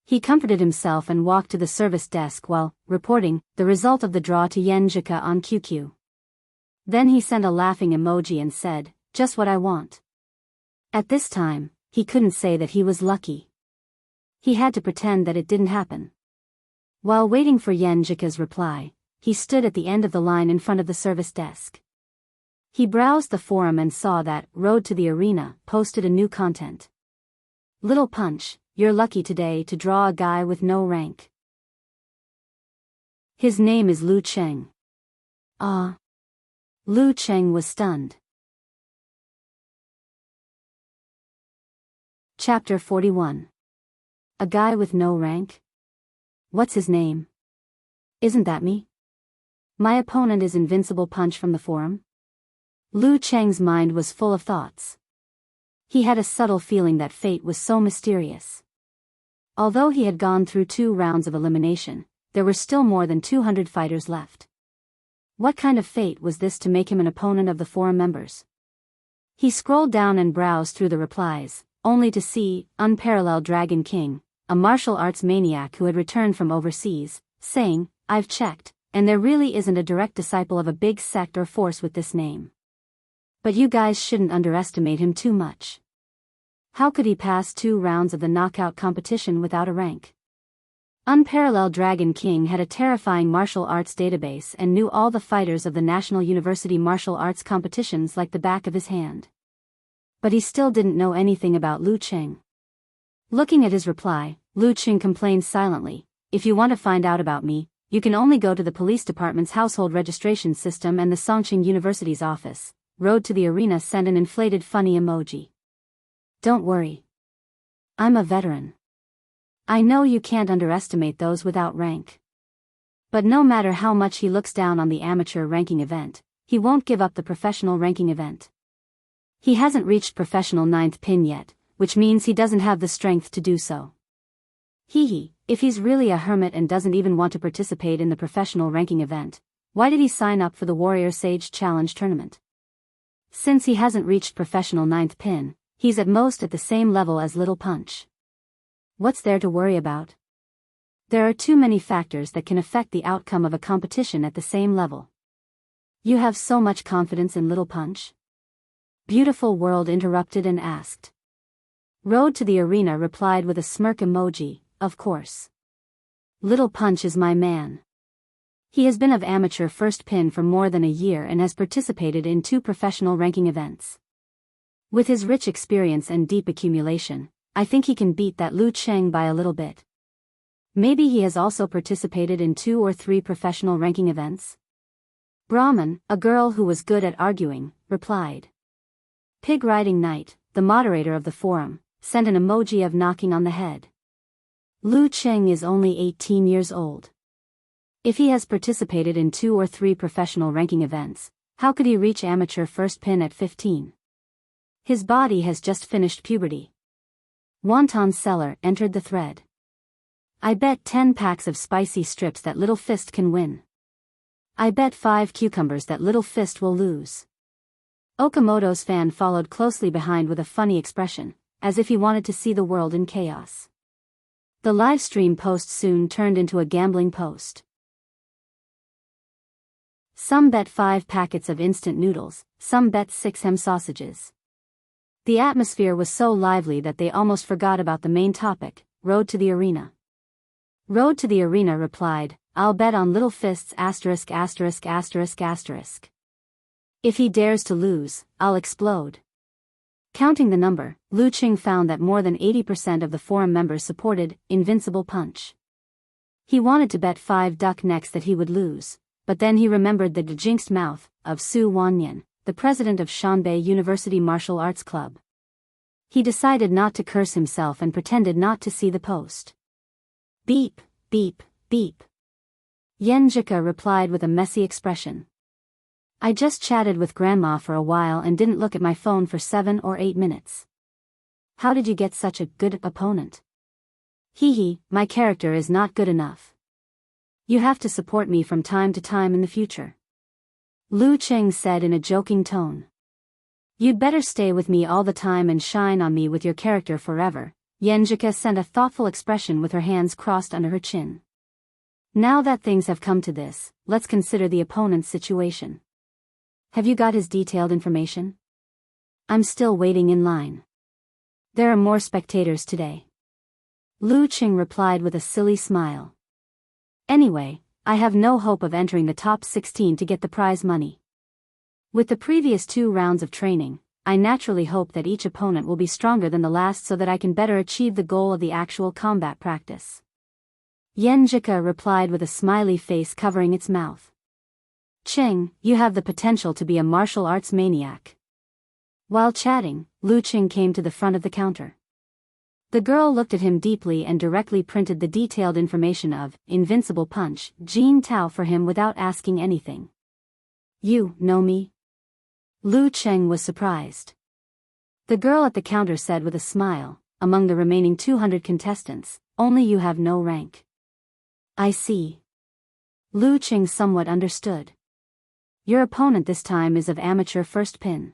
Speaker 1: He comforted himself and walked to the service desk while reporting the result of the draw to Yan Jika on QQ. Then he sent a laughing emoji and said, "Just what I want." At this time, he couldn't say that he was lucky. He had to pretend that it didn't happen. While waiting for Yenjika's reply, he stood at the end of the line in front of the service desk. He browsed the forum and saw that Road to the Arena posted a new content. "Little Punch, you're lucky today to draw a guy with no rank. His name is Lu Cheng." Ah. Lu Cheng was stunned. Chapter 41. A guy with no rank? What's his name? Isn't that me? My opponent is Invincible Punch from the forum? Lu Cheng's mind was full of thoughts. He had a subtle feeling that fate was so mysterious. Although he had gone through 2 rounds of elimination, there were still more than 200 fighters left. What kind of fate was this to make him an opponent of the forum members? He scrolled down and browsed through the replies, only to see Unparalleled Dragon King, a martial arts maniac who had returned from overseas, saying, "I've checked, and there really isn't a direct disciple of a big sect or force with this name. But you guys shouldn't underestimate him too much. How could he pass 2 rounds of the knockout competition without a rank?" Unparalleled Dragon King had a terrifying martial arts database and knew all the fighters of the National University martial arts competitions like the back of his hand. But he still didn't know anything about Lu Cheng. Looking at his reply, Lu Cheng complained silently, "If you want to find out about me, you can only go to the police department's household registration system and the Songqing University's office." Road to the Arena sent an inflated funny emoji. "Don't worry. I'm a veteran. I know you can't underestimate those without rank. But no matter how much he looks down on the amateur ranking event, he won't give up the professional ranking event. He hasn't reached professional 9th pin yet, which means he doesn't have the strength to do so. If he's really a hermit and doesn't even want to participate in the professional ranking event, why did he sign up for the Warrior Sage Challenge tournament? Since he hasn't reached professional 9th pin, he's at most at the same level as Little Punch. What's there to worry about? There are too many factors that can affect the outcome of a competition at the same level. You have so much confidence in Little Punch?" Beautiful World interrupted and asked. Road to the Arena replied with a smirk emoji, "Of course. Little Punch is my man. He has been of amateur first pin for more than a year and has participated in 2 professional ranking events. With his rich experience and deep accumulation, I think he can beat that Lu Cheng by a little bit. Maybe he has also participated in 2 or 3 professional ranking events." Brahman, a girl who was good at arguing, replied. Pig Riding Knight, the moderator of the forum, sent an emoji of knocking on the head. Lu Cheng is only 18 years old. If he has participated in 2 or 3 professional ranking events, how could he reach amateur first pin at 15? His body has just finished puberty. Wonton Seller entered the thread. "I bet 10 packs of spicy strips that Little Fist can win. I bet 5 cucumbers that Little Fist will lose." Okamoto's fan followed closely behind with a funny expression, as if he wanted to see the world in chaos. The live stream post soon turned into a gambling post. Some bet 5 packets of instant noodles, some bet 6 ham sausages. The atmosphere was so lively that they almost forgot about the main topic, Road to the Arena. Road to the Arena replied, "I'll bet on Little Fist's asterisk asterisk asterisk asterisk. If he dares to lose, I'll explode." Counting the number, Lu Cheng found that more than 80% of the forum members supported Invincible Punch. He wanted to bet 5 duck necks that he would lose, but then he remembered the jinxed mouth of Su Wanyan, the president of Shanbei University Martial Arts Club. He decided not to curse himself and pretended not to see the post. Beep, beep, beep. Yenjika replied with a messy expression. "I just chatted with Grandma for a while and didn't look at my phone for 7 or 8 minutes. How did you get such a good opponent?" My character is not good enough. You have to support me from time to time in the future," Lu Cheng said in a joking tone. "You'd better stay with me all the time and shine on me with your character forever." Yenjika sent a thoughtful expression with her hands crossed under her chin. "Now that things have come to this, let's consider the opponent's situation. Have you got his detailed information? I'm still waiting in line. There are more spectators today. Lu Qing replied with a silly smile. Anyway, I have no hope of entering the top 16 to get the prize money. With the previous 2 rounds of training, I naturally hope that each opponent will be stronger than the last so that I can better achieve the goal of the actual combat practice. Yan Jika replied with a smiley face covering its mouth. Qing, you have the potential to be a martial arts maniac. While chatting, Lu Qing came to the front of the counter. The girl looked at him deeply and directly printed the detailed information of Invincible Punch, Jin Tao for him without asking anything. You know me? Lu Qing was surprised. The girl at the counter said with a smile, among the remaining 200 contestants, only you have no rank. I see. Lu Qing somewhat understood. Your opponent this time is of amateur first pin.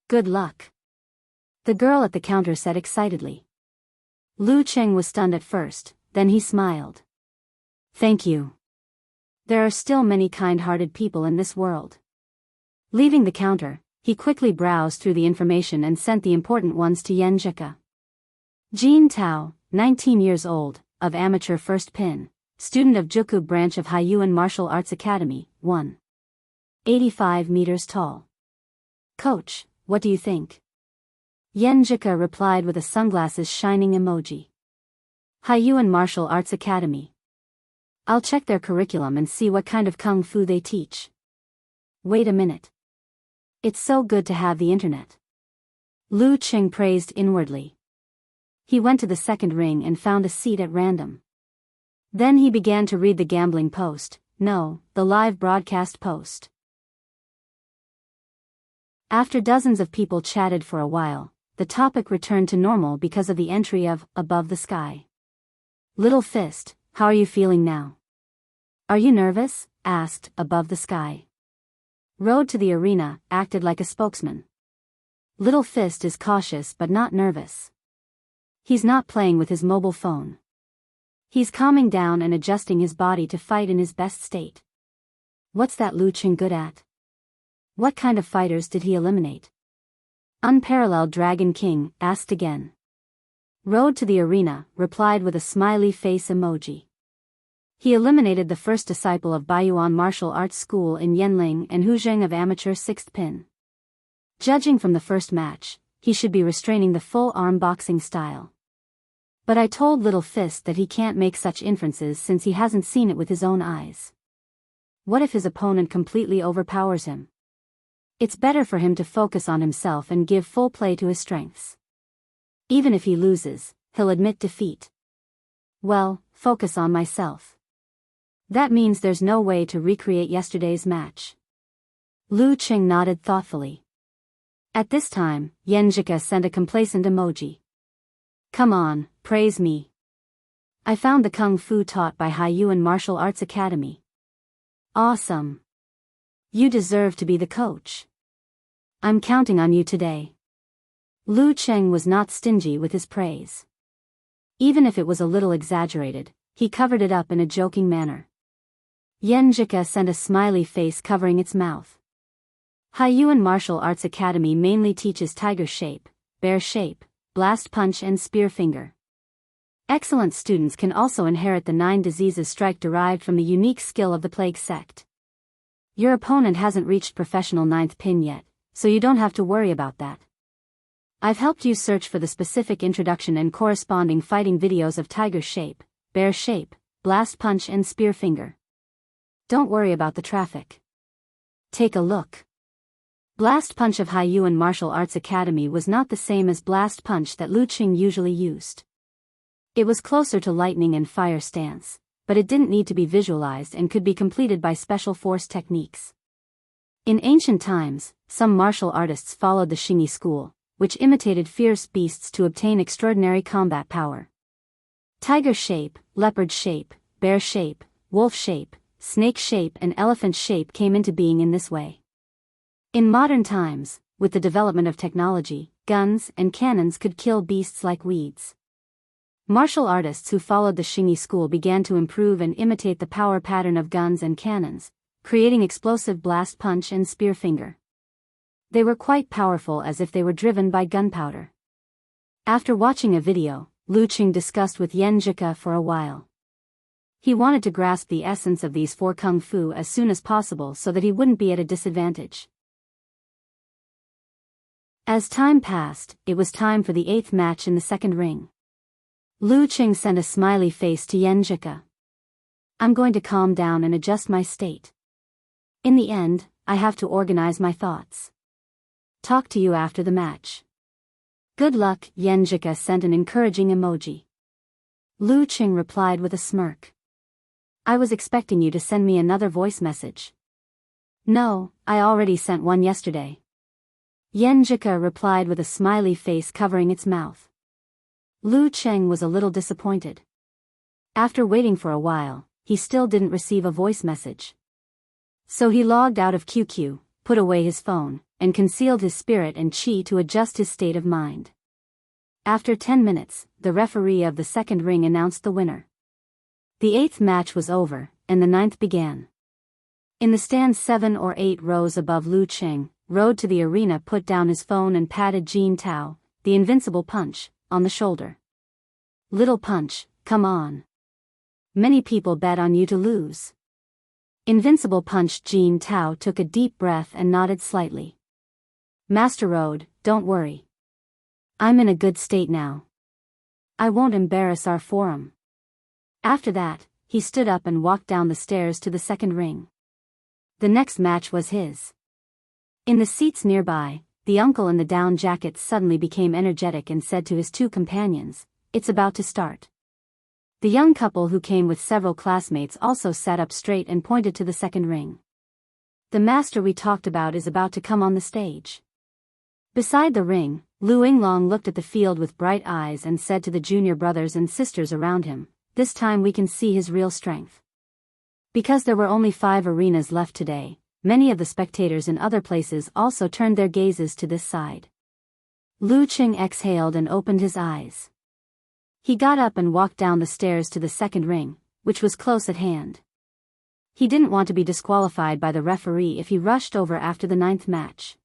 Speaker 1: Good luck. The girl at the counter said excitedly. Lu Qing was stunned at first, then he smiled. Thank you. There are still many kind-hearted people in this world. Leaving the counter, he quickly browsed through the information and sent the important ones to Yan Jika. Jin Tao, 19 years old, of amateur first pin, student of Juku branch of Haiyuan Martial Arts Academy, 1. 85 meters tall. Coach, what do you think? Yan Jika replied with a sunglasses shining emoji. Haiyuan Martial Arts Academy. I'll check their curriculum and see what kind of kung fu they teach. Wait a minute. It's so good to have the internet. Lu Qing praised inwardly. He went to the second ring and found a seat at random. Then he began to read the gambling post, no, the live broadcast post. After dozens of people chatted for a while, the topic returned to normal because of the entry of Above the Sky. Little Fist, how are you feeling now? Are you nervous? Asked Above the Sky. Road to the Arena acted like a spokesman. Little Fist is cautious but not nervous. He's not playing with his mobile phone. He's calming down and adjusting his body to fight in his best state. What's that Lu Qing good at? What kind of fighters did he eliminate? Unparalleled Dragon King asked again. Road to the Arena replied with a smiley face emoji. He eliminated the first disciple of Baiyuan Martial Arts School in Yanling and Hu Zheng of amateur 6th pin. Judging from the first match, he should be restraining the full arm boxing style. But I told Little Fist that he can't make such inferences since he hasn't seen it with his own eyes. What if his opponent completely overpowers him? It's better for him to focus on himself and give full play to his strengths. Even if he loses, he'll admit defeat. Well, focus on myself. That means there's no way to recreate yesterday's match. Lu Qing nodded thoughtfully. At this time, Yan Jika sent a complacent emoji. Come on, praise me. I found the kung fu taught by Haiyuan Martial Arts Academy. Awesome. You deserve to be the coach. I'm counting on you today. Lu Qing was not stingy with his praise. Even if it was a little exaggerated, he covered it up in a joking manner. Yan Jika sent a smiley face covering its mouth. Haiyuan Martial Arts Academy mainly teaches tiger shape, bear shape, blast punch and spear finger. Excellent students can also inherit the 9 diseases strike derived from the unique skill of the plague sect. Your opponent hasn't reached professional 9th pin yet, so you don't have to worry about that. I've helped you search for the specific introduction and corresponding fighting videos of tiger shape, bear shape, blast punch and spear finger. Don't worry about the traffic. Take a look. Blast punch of Haiyuan Martial Arts Academy was not the same as blast punch that Lu Qing usually used. It was closer to lightning and fire stance, but it didn't need to be visualized and could be completed by special force techniques. In ancient times, some martial artists followed the Xingyi school, which imitated fierce beasts to obtain extraordinary combat power. Tiger shape, leopard shape, bear shape, wolf shape, snake shape and elephant shape came into being in this way. In modern times, with the development of technology, guns and cannons could kill beasts like weeds. Martial artists who followed the Xingyi school began to improve and imitate the power pattern of guns and cannons, creating explosive blast punch and spear finger. They were quite powerful, as if they were driven by gunpowder. After watching a video, Lu Qing discussed with Yan Zhika for a while. He wanted to grasp the essence of these four kung fu as soon as possible so that he wouldn't be at a disadvantage. As time passed, it was time for the 8th match in the second ring. Lu Qing sent a smiley face to Yan Zhika. I'm going to calm down and adjust my state. In the end, I have to organize my thoughts. Talk to you after the match. Good luck. Yan Zhika sent an encouraging emoji. Lu Qing replied with a smirk. I was expecting you to send me another voice message. No, I already sent one yesterday. Yan Zhika replied with a smiley face covering its mouth. Lu Qing was a little disappointed. After waiting for a while, he still didn't receive a voice message. So he logged out of QQ, put away his phone, and concealed his spirit and chi to adjust his state of mind. After 10 minutes, the referee of the second ring announced the winner. The 8th match was over, and the 9th began. In the stand 7 or 8 rows above Lu Qing, rode to the arena, put down his phone and patted Jin Tao, the invincible punch, on the shoulder. Little punch, come on. Many people bet on you to lose. Invincible punch. Jin Tao took a deep breath and nodded slightly. Master Road, don't worry. I'm in a good state now. I won't embarrass our forum. After that, he stood up and walked down the stairs to the second ring. The next match was his. In the seats nearby, the uncle in the down jacket suddenly became energetic and said to his 2 companions, "It's about to start." The young couple who came with several classmates also sat up straight and pointed to the second ring. The master we talked about is about to come on the stage. Beside the ring, Lu Yinglong looked at the field with bright eyes and said to the junior brothers and sisters around him, "This time we can see his real strength." Because there were only 5 arenas left today, many of the spectators in other places also turned their gazes to this side. Lu Qing exhaled and opened his eyes. He got up and walked down the stairs to the second ring, which was close at hand. He didn't want to be disqualified by the referee if he rushed over after the 9th match.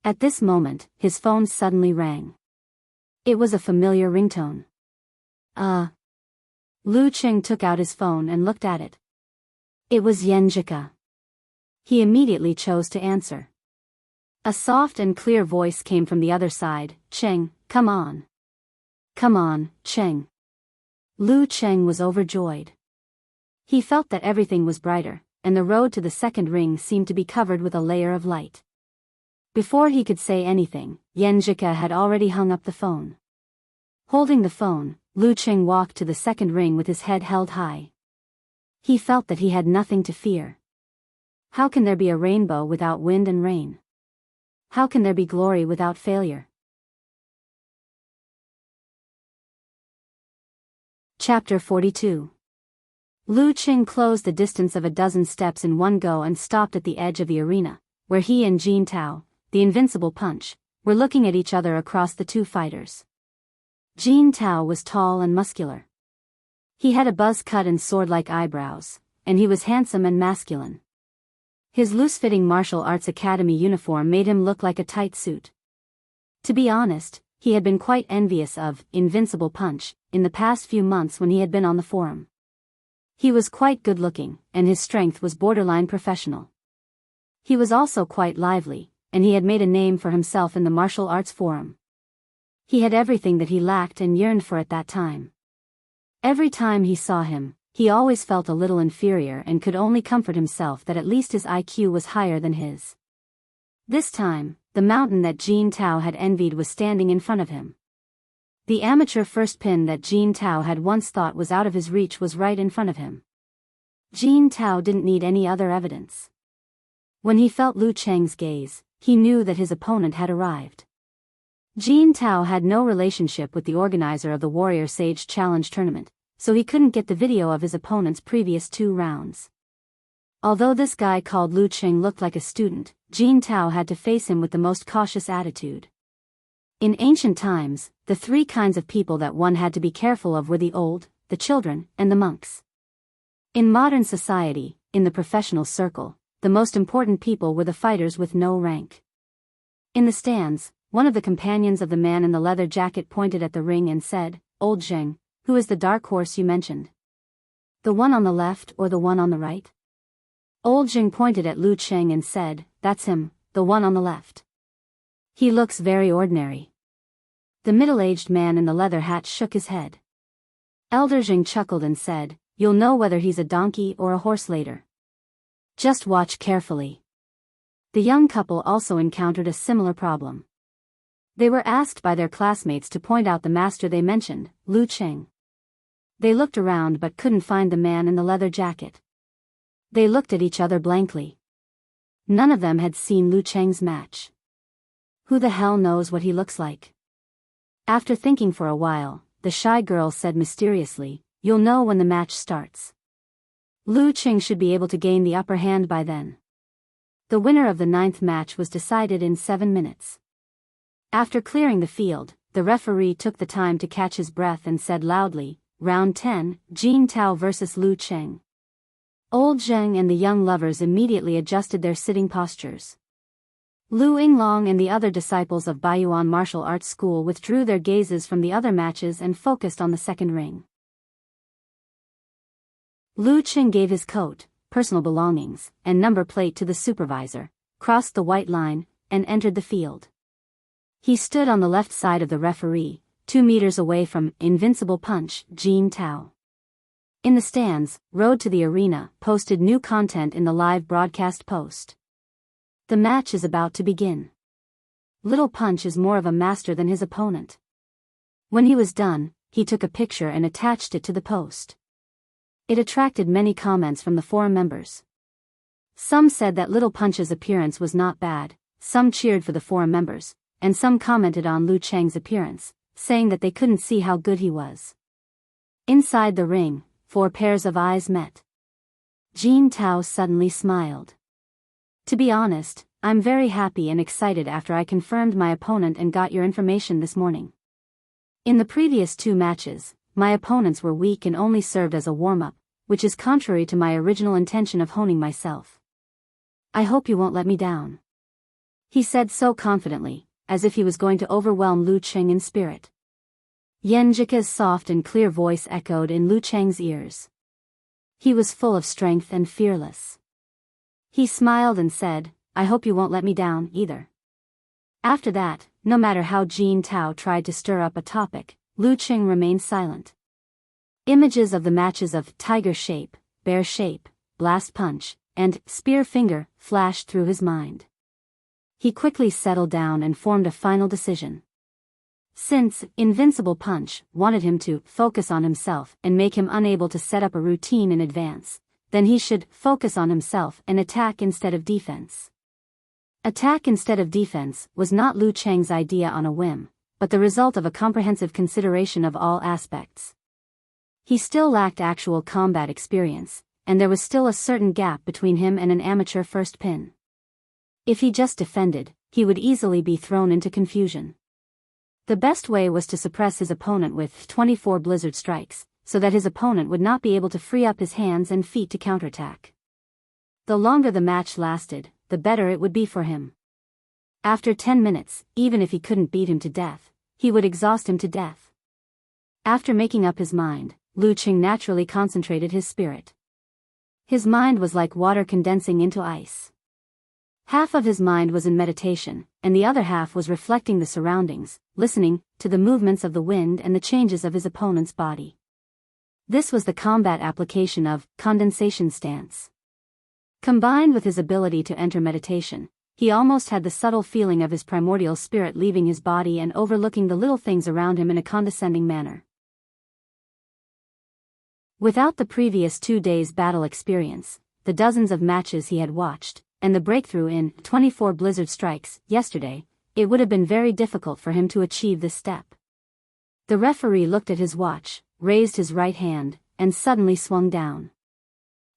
Speaker 1: At this moment, his phone suddenly rang. It was a familiar ringtone. Lu Qing took out his phone and looked at it. It was Yan Zhika. He immediately chose to answer. A soft and clear voice came from the other side, "Qing, come on. Come on, Qing." Lu Qing was overjoyed. He felt that everything was brighter, and the road to the second ring seemed to be covered with a layer of light. Before he could say anything, Yan Zhika had already hung up the phone. Holding the phone, Lu Qing walked to the second ring with his head held high. He felt that he had nothing to fear. How can there be a rainbow without wind and rain? How can there be glory without failure? Chapter 42. Lu Qing closed the distance of a dozen steps in one go and stopped at the edge of the arena, where he and Jin Tao, the invincible punch, were looking at each other across the 2 fighters. Jin Tao was tall and muscular. He had a buzz cut and sword-like eyebrows, and he was handsome and masculine. His loose-fitting martial arts academy uniform made him look like a tight suit. To be honest, he had been quite envious of Invincible Punch in the past few months when he had been on the forum. He was quite good-looking, and his strength was borderline professional. He was also quite lively, and he had made a name for himself in the martial arts forum. He had everything that he lacked and yearned for at that time. Every time he saw him, he always felt a little inferior and could only comfort himself that at least his IQ was higher than his. This time, the mountain that Jin Tao had envied was standing in front of him. The amateur first pin that Jin Tao had once thought was out of his reach was right in front of him. Jin Tao didn't need any other evidence. When he felt Lu Qing's gaze, he knew that his opponent had arrived. Jin Tao had no relationship with the organizer of the Warrior Sage Challenge tournament, so he couldn't get the video of his opponent's previous 2 rounds. Although this guy called Lu Qing looked like a student, Jin Tao had to face him with the most cautious attitude. In ancient times, the 3 kinds of people that one had to be careful of were the old, the children, and the monks. In modern society, in the professional circle, the most important people were the fighters with no rank. In the stands, one of the companions of the man in the leather jacket pointed at the ring and said, "Old Zheng, who is the dark horse you mentioned? The one on the left or the one on the right?" Old Zheng pointed at Lu Cheng and said, "That's him, the one on the left. He looks very ordinary." The middle-aged man in the leather hat shook his head. Elder Zheng chuckled and said, "You'll know whether he's a donkey or a horse later. Just watch carefully." The young couple also encountered a similar problem. They were asked by their classmates to point out the master they mentioned, Lu Cheng. They looked around but couldn't find the man in the leather jacket. They looked at each other blankly. None of them had seen Lu Cheng's match. Who the hell knows what he looks like? After thinking for a while, the shy girl said mysteriously, "You'll know when the match starts. Lu Cheng should be able to gain the upper hand by then." The winner of the 9th match was decided in 7 minutes. After clearing the field, the referee took the time to catch his breath and said loudly, "Round 10, Jin Tao vs. Lu Cheng." Old Zheng and the young lovers immediately adjusted their sitting postures. Lu Yinglong and the other disciples of Baiyuan Martial Arts School withdrew their gazes from the other matches and focused on the second ring. Lu Cheng gave his coat, personal belongings, and number plate to the supervisor, crossed the white line, and entered the field. He stood on the left side of the referee, 2 meters away from Invincible Punch, Jin Tao. In the stands, Road to the Arena posted new content in the live broadcast post. The match is about to begin. Little Punch is more of a master than his opponent. When he was done, he took a picture and attached it to the post. It attracted many comments from the forum members. Some said that Little Punch's appearance was not bad, some cheered for the forum members, and some commented on Lu Cheng's appearance, saying that they couldn't see how good he was. Inside the ring, 4 pairs of eyes met. Jin Tao suddenly smiled. "To be honest, I'm very happy and excited after I confirmed my opponent and got your information this morning. In the previous 2 matches, my opponents were weak and only served as a warm-up, which is contrary to my original intention of honing myself. I hope you won't let me down." He said so confidently, as if he was going to overwhelm Lu Cheng in spirit. Yan Jika's soft and clear voice echoed in Lu Cheng's ears. He was full of strength and fearless. He smiled and said, "I hope you won't let me down, either." After that, no matter how Jin Tao tried to stir up a topic, Lu Cheng remained silent. Images of the matches of Tiger Shape, Bear Shape, Blast Punch, and Spear Finger flashed through his mind. He quickly settled down and formed a final decision. Since Invincible Punch wanted him to focus on himself and make him unable to set up a routine in advance, then he should focus on himself and attack instead of defense. Attack instead of defense was not Lu Cheng's idea on a whim, but the result of a comprehensive consideration of all aspects. He still lacked actual combat experience, and there was still a certain gap between him and an amateur first pin. If he just defended, he would easily be thrown into confusion. The best way was to suppress his opponent with 24 blizzard strikes, so that his opponent would not be able to free up his hands and feet to counterattack. The longer the match lasted, the better it would be for him. After 10 minutes, even if he couldn't beat him to death, he would exhaust him to death. After making up his mind, Lu Cheng naturally concentrated his spirit. His mind was like water condensing into ice. Half of his mind was in meditation, and the other half was reflecting the surroundings, listening to the movements of the wind and the changes of his opponent's body. This was the combat application of condensation stance. Combined with his ability to enter meditation, he almost had the subtle feeling of his primordial spirit leaving his body and overlooking the little things around him in a condescending manner. Without the previous 2 days' battle experience, the dozens of matches he had watched, and the breakthrough in 24 blizzard strikes yesterday, it would have been very difficult for him to achieve this step. The referee looked at his watch, raised his right hand, and suddenly swung down.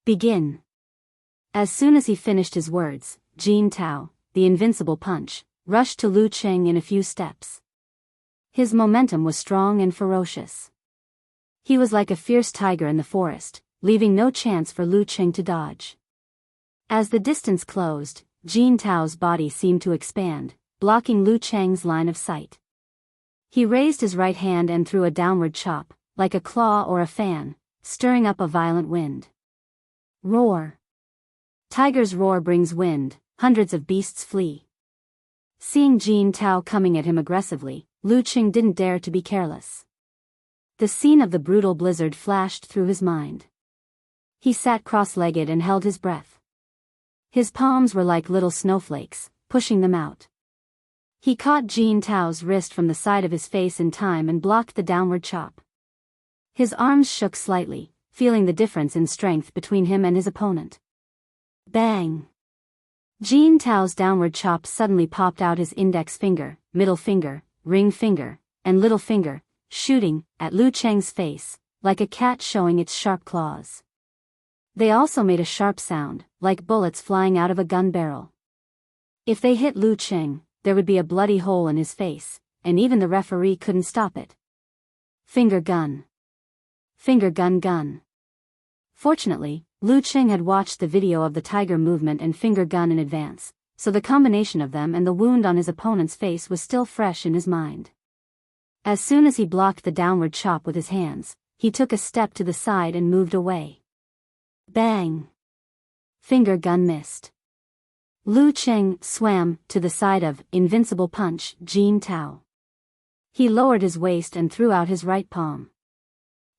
Speaker 1: "Begin." As soon as he finished his words, Jin Tao, the Invincible Punch, rushed to Lu Cheng in a few steps. His momentum was strong and ferocious. He was like a fierce tiger in the forest, leaving no chance for Lu Cheng to dodge. As the distance closed, Jin Tao's body seemed to expand, blocking Lu Cheng's line of sight. He raised his right hand and threw a downward chop, like a claw or a fan, stirring up a violent wind. Roar. Tiger's roar brings wind, hundreds of beasts flee. Seeing Jin Tao coming at him aggressively, Lu Cheng didn't dare to be careless. The scene of the brutal blizzard flashed through his mind. He sat cross-legged and held his breath. His palms were like little snowflakes, pushing them out. He caught Jin Tao's wrist from the side of his face in time and blocked the downward chop. His arms shook slightly, feeling the difference in strength between him and his opponent. Bang! Jin Tao's downward chop suddenly popped out his index finger, middle finger, ring finger, and little finger, shooting at Lu Cheng's face, like a cat showing its sharp claws. They also made a sharp sound, like bullets flying out of a gun barrel. If they hit Lu Cheng, there would be a bloody hole in his face, and even the referee couldn't stop it. Finger gun. Finger gun gun. Fortunately, Lu Cheng had watched the video of the tiger movement and finger gun in advance, so the combination of them and the wound on his opponent's face was still fresh in his mind. As soon as he blocked the downward chop with his hands, he took a step to the side and moved away. Bang! Finger gun missed. Lu Cheng swam to the side of invincible punch Jin Tao. He lowered his waist and threw out his right palm.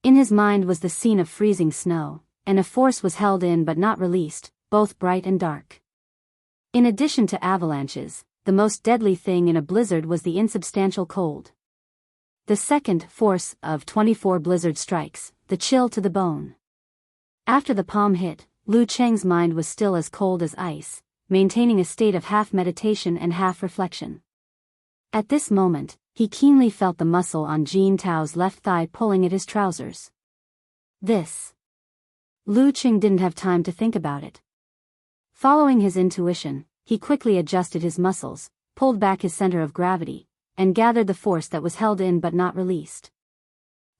Speaker 1: In his mind was the scene of freezing snow, and a force was held in but not released, both bright and dark. In addition to avalanches, the most deadly thing in a blizzard was the insubstantial cold. The second force of 24 blizzard strikes, the chill to the bone. After the palm hit, Lu Cheng's mind was still as cold as ice, maintaining a state of half meditation and half reflection. At this moment, he keenly felt the muscle on Jin Tao's left thigh pulling at his trousers. This. Lu Cheng didn't have time to think about it. Following his intuition, he quickly adjusted his muscles, pulled back his center of gravity, and gathered the force that was held in but not released.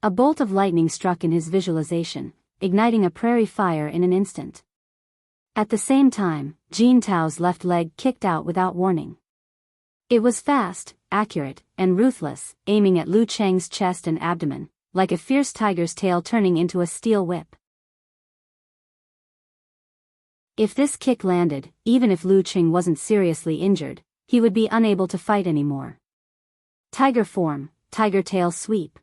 Speaker 1: A bolt of lightning struck in his visualization, igniting a prairie fire in an instant. At the same time, Jin Tao's left leg kicked out without warning. It was fast, accurate, and ruthless, aiming at Lu Cheng's chest and abdomen, like a fierce tiger's tail turning into a steel whip. If this kick landed, even if Lu Cheng wasn't seriously injured, he would be unable to fight anymore. Tiger form, tiger tail sweep.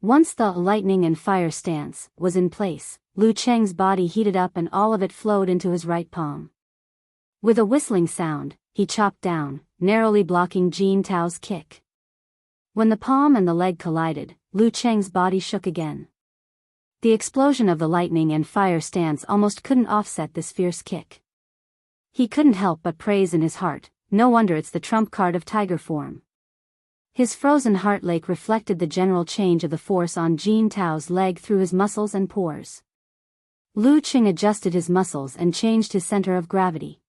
Speaker 1: Once the lightning and fire stance was in place, Lu Cheng's body heated up and all of it flowed into his right palm. With a whistling sound, he chopped down, narrowly blocking Jin Tao's kick. When the palm and the leg collided, Lu Cheng's body shook again. The explosion of the lightning and fire stance almost couldn't offset this fierce kick. He couldn't help but praise in his heart, no wonder it's the trump card of tiger form. His frozen heart lake reflected the general change of the force on Jin Tao's leg through his muscles and pores. Lu Cheng adjusted his muscles and changed his center of gravity.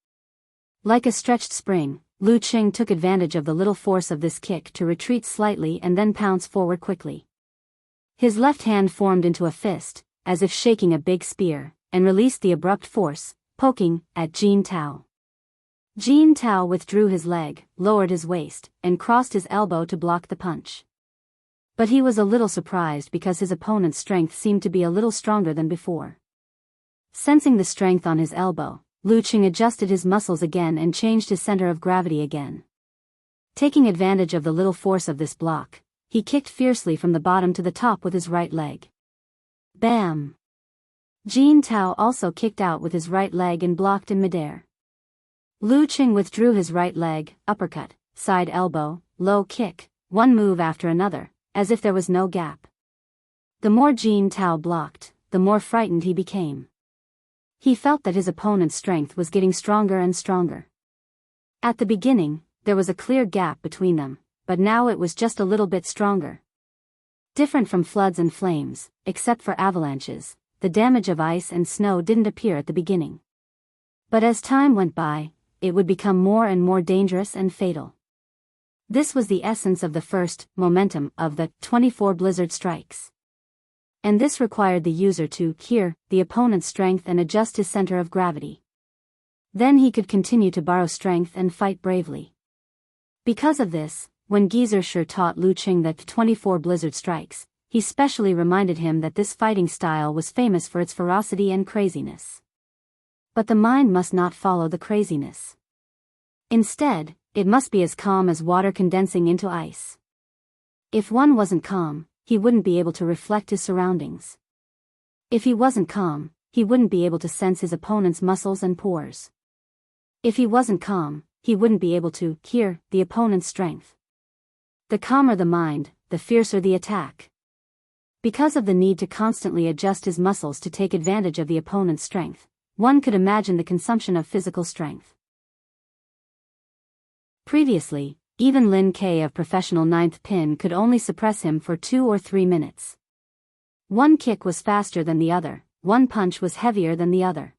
Speaker 1: Like a stretched spring, Lu Cheng took advantage of the little force of this kick to retreat slightly and then pounce forward quickly. His left hand formed into a fist, as if shaking a big spear, and released the abrupt force, poking at Jin Tao. Jin Tao withdrew his leg, lowered his waist, and crossed his elbow to block the punch. But he was a little surprised because his opponent's strength seemed to be a little stronger than before. Sensing the strength on his elbow, Lu Cheng adjusted his muscles again and changed his center of gravity again. Taking advantage of the little force of this block, he kicked fiercely from the bottom to the top with his right leg. Bam! Jin Tao also kicked out with his right leg and blocked in midair. Lu Cheng withdrew his right leg, uppercut, side elbow, low kick, one move after another, as if there was no gap. The more Jin Tao blocked, the more frightened he became. He felt that his opponent's strength was getting stronger and stronger. At the beginning, there was a clear gap between them, but now it was just a little bit stronger. Different from floods and flames, except for avalanches, the damage of ice and snow didn't appear at the beginning. But as time went by, it would become more and more dangerous and fatal. This was the essence of the first momentum of the 24 blizzard strikes. And this required the user to hear the opponent's strength and adjust his center of gravity. Then he could continue to borrow strength and fight bravely. Because of this, when Geyser taught Lu Qing the 24 blizzard strikes, he specially reminded him that this fighting style was famous for its ferocity and craziness. But the mind must not follow the craziness. Instead, it must be as calm as water condensing into ice. If one wasn't calm, he wouldn't be able to reflect his surroundings. If he wasn't calm, he wouldn't be able to sense his opponent's muscles and pores. If he wasn't calm, he wouldn't be able to hear the opponent's strength. The calmer the mind, the fiercer the attack. Because of the need to constantly adjust his muscles to take advantage of the opponent's strength, one could imagine the consumption of physical strength. Previously, even Lin K of professional ninth pin could only suppress him for 2 or 3 minutes. One kick was faster than the other, one punch was heavier than the other.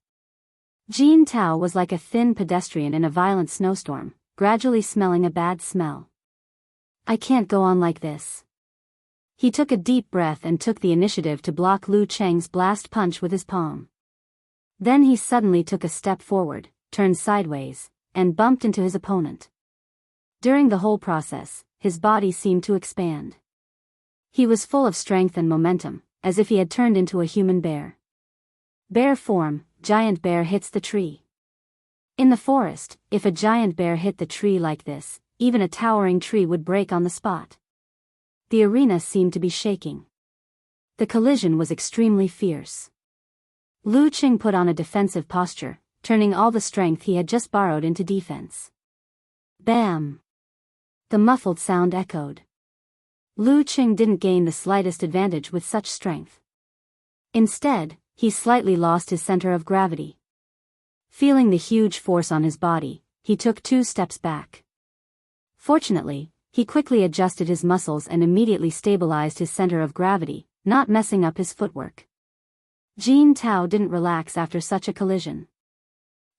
Speaker 1: Jin Tao was like a thin pedestrian in a violent snowstorm, gradually smelling a bad smell. I can't go on like this. He took a deep breath and took the initiative to block Lu Cheng's blast punch with his palm. Then he suddenly took a step forward, turned sideways, and bumped into his opponent. During the whole process, his body seemed to expand. He was full of strength and momentum, as if he had turned into a human bear. Bear form, giant bear hits the tree. In the forest, if a giant bear hit the tree like this, even a towering tree would break on the spot. The arena seemed to be shaking. The collision was extremely fierce. Lu Qing put on a defensive posture, turning all the strength he had just borrowed into defense. Bam! The muffled sound echoed. Lu Qing didn't gain the slightest advantage with such strength. Instead, he slightly lost his center of gravity. Feeling the huge force on his body, he took 2 steps back. Fortunately, he quickly adjusted his muscles and immediately stabilized his center of gravity, not messing up his footwork. Jin Tao didn't relax after such a collision.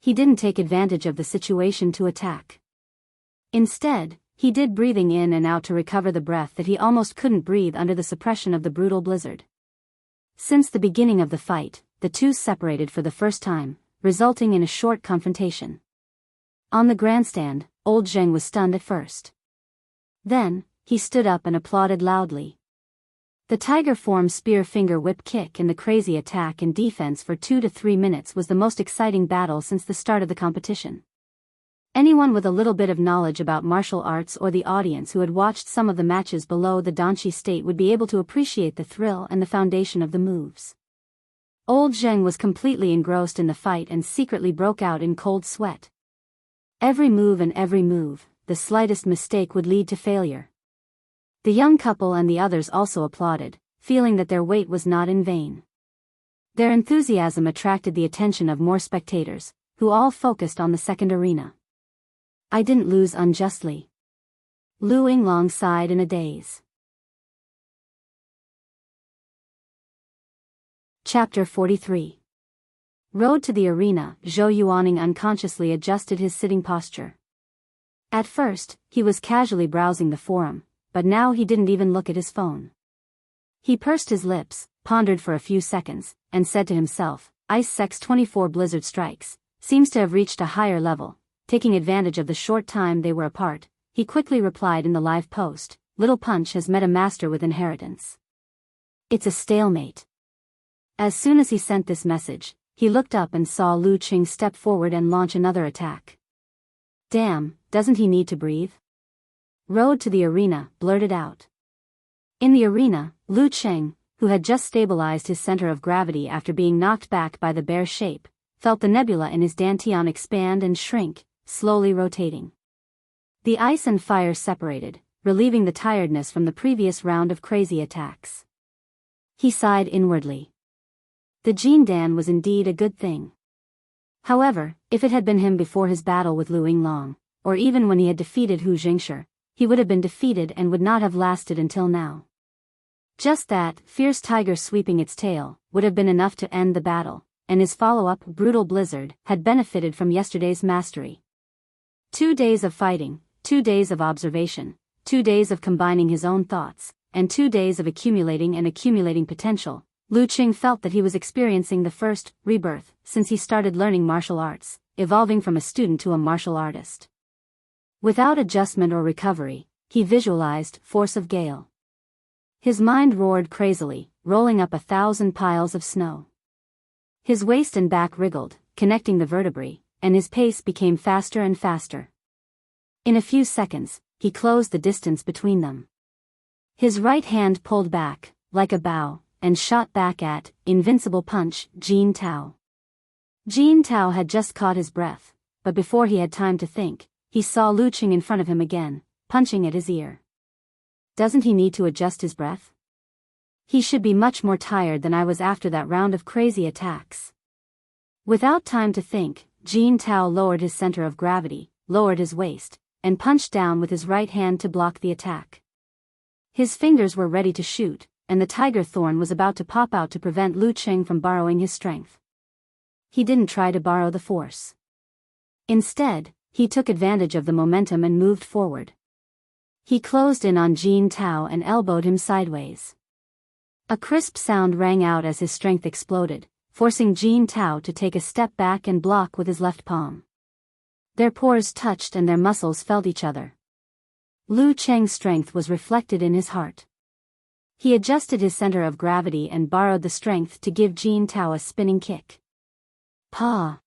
Speaker 1: He didn't take advantage of the situation to attack. Instead, he did breathing in and out to recover the breath that he almost couldn't breathe under the suppression of the brutal blizzard. Since the beginning of the fight, the two separated for the first time, resulting in a short confrontation. On the grandstand, old Zheng was stunned at first. Then, he stood up and applauded loudly. The tiger form spear finger whip kick and the crazy attack and defense for 2 to 3 minutes was the most exciting battle since the start of the competition. Anyone with a little bit of knowledge about martial arts or the audience who had watched some of the matches below the Danchi state would be able to appreciate the thrill and the foundation of the moves. Old Zheng was completely engrossed in the fight and secretly broke out in cold sweat. Every move, the slightest mistake would lead to failure. The young couple and the others also applauded, feeling that their wait was not in vain. Their enthusiasm attracted the attention of more spectators, who all focused on the second arena. I didn't lose unjustly. Lu Yinglong sighed in a daze. Chapter 43. Road to the arena. Zhou Yuaning unconsciously adjusted his sitting posture. At first, he was casually browsing the forum, but now he didn't even look at his phone. He pursed his lips, pondered for a few seconds, and said to himself, Ice Sex 24 Blizzard Strikes seems to have reached a higher level. Taking advantage of the short time they were apart, he quickly replied in the live post, Little Punch has met a master with inheritance. It's a stalemate. As soon as he sent this message, he looked up and saw Lu Qing step forward and launch another attack. Damn, doesn't he need to breathe? Road to the arena, blurted out. In the arena, Lu Qing, who had just stabilized his center of gravity after being knocked back by the bear shape, felt the nebula in his dantian expand and shrink, slowly rotating. The ice and fire separated, relieving the tiredness from the previous round of crazy attacks. He sighed inwardly. The Jin Dan was indeed a good thing. However, if it had been him before his battle with Lu Yinglong, or even when he had defeated Hu Jingshi, he would have been defeated and would not have lasted until now. Just that fierce tiger sweeping its tail would have been enough to end the battle, and his follow-up, brutal blizzard, had benefited from yesterday's mastery. 2 days of fighting, 2 days of observation, 2 days of combining his own thoughts, and 2 days of accumulating potential. Lu Qing felt that he was experiencing the first rebirth since he started learning martial arts, evolving from a student to a martial artist. Without adjustment or recovery, he visualized force of gale. His mind roared crazily, rolling up 1,000 piles of snow. His waist and back wriggled, connecting the vertebrae, and his pace became faster and faster. In a few seconds, he closed the distance between them. His right hand pulled back, like a bow, and shot back at invincible punch, Jin Tao. Jin Tao had just caught his breath, but before he had time to think, he saw Lu Qing in front of him again, punching at his ear. Doesn't he need to adjust his breath? He should be much more tired than I was after that round of crazy attacks. Without time to think, Jin Tao lowered his center of gravity, lowered his waist, and punched down with his right hand to block the attack. His fingers were ready to shoot, and the tiger thorn was about to pop out to prevent Lu Qing from borrowing his strength. He didn't try to borrow the force. Instead, he took advantage of the momentum and moved forward. He closed in on Jin Tao and elbowed him sideways. A crisp sound rang out as his strength exploded, forcing Jin Tao to take a step back and block with his left palm. Their pores touched and their muscles felt each other. Lu Qing's strength was reflected in his heart. He adjusted his center of gravity and borrowed the strength to give Jin Tao a spinning kick. Pa!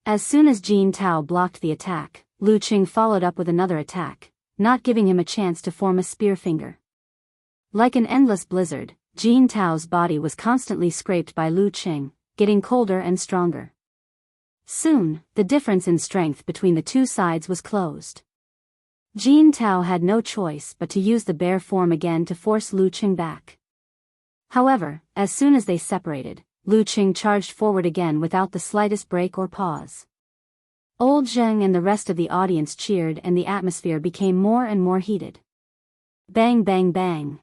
Speaker 1: As soon as Jin Tao blocked the attack, Lu Qing followed up with another attack, not giving him a chance to form a spear finger. Like an endless blizzard, Jin Tao's body was constantly scraped by Lu Qing, getting colder and stronger. Soon, the difference in strength between the two sides was closed. Jin Tao had no choice but to use the bear form again to force Lu Qing back. However, as soon as they separated, Lu Qing charged forward again without the slightest break or pause. Old Zheng and the rest of the audience cheered and the atmosphere became more and more heated. Bang bang bang.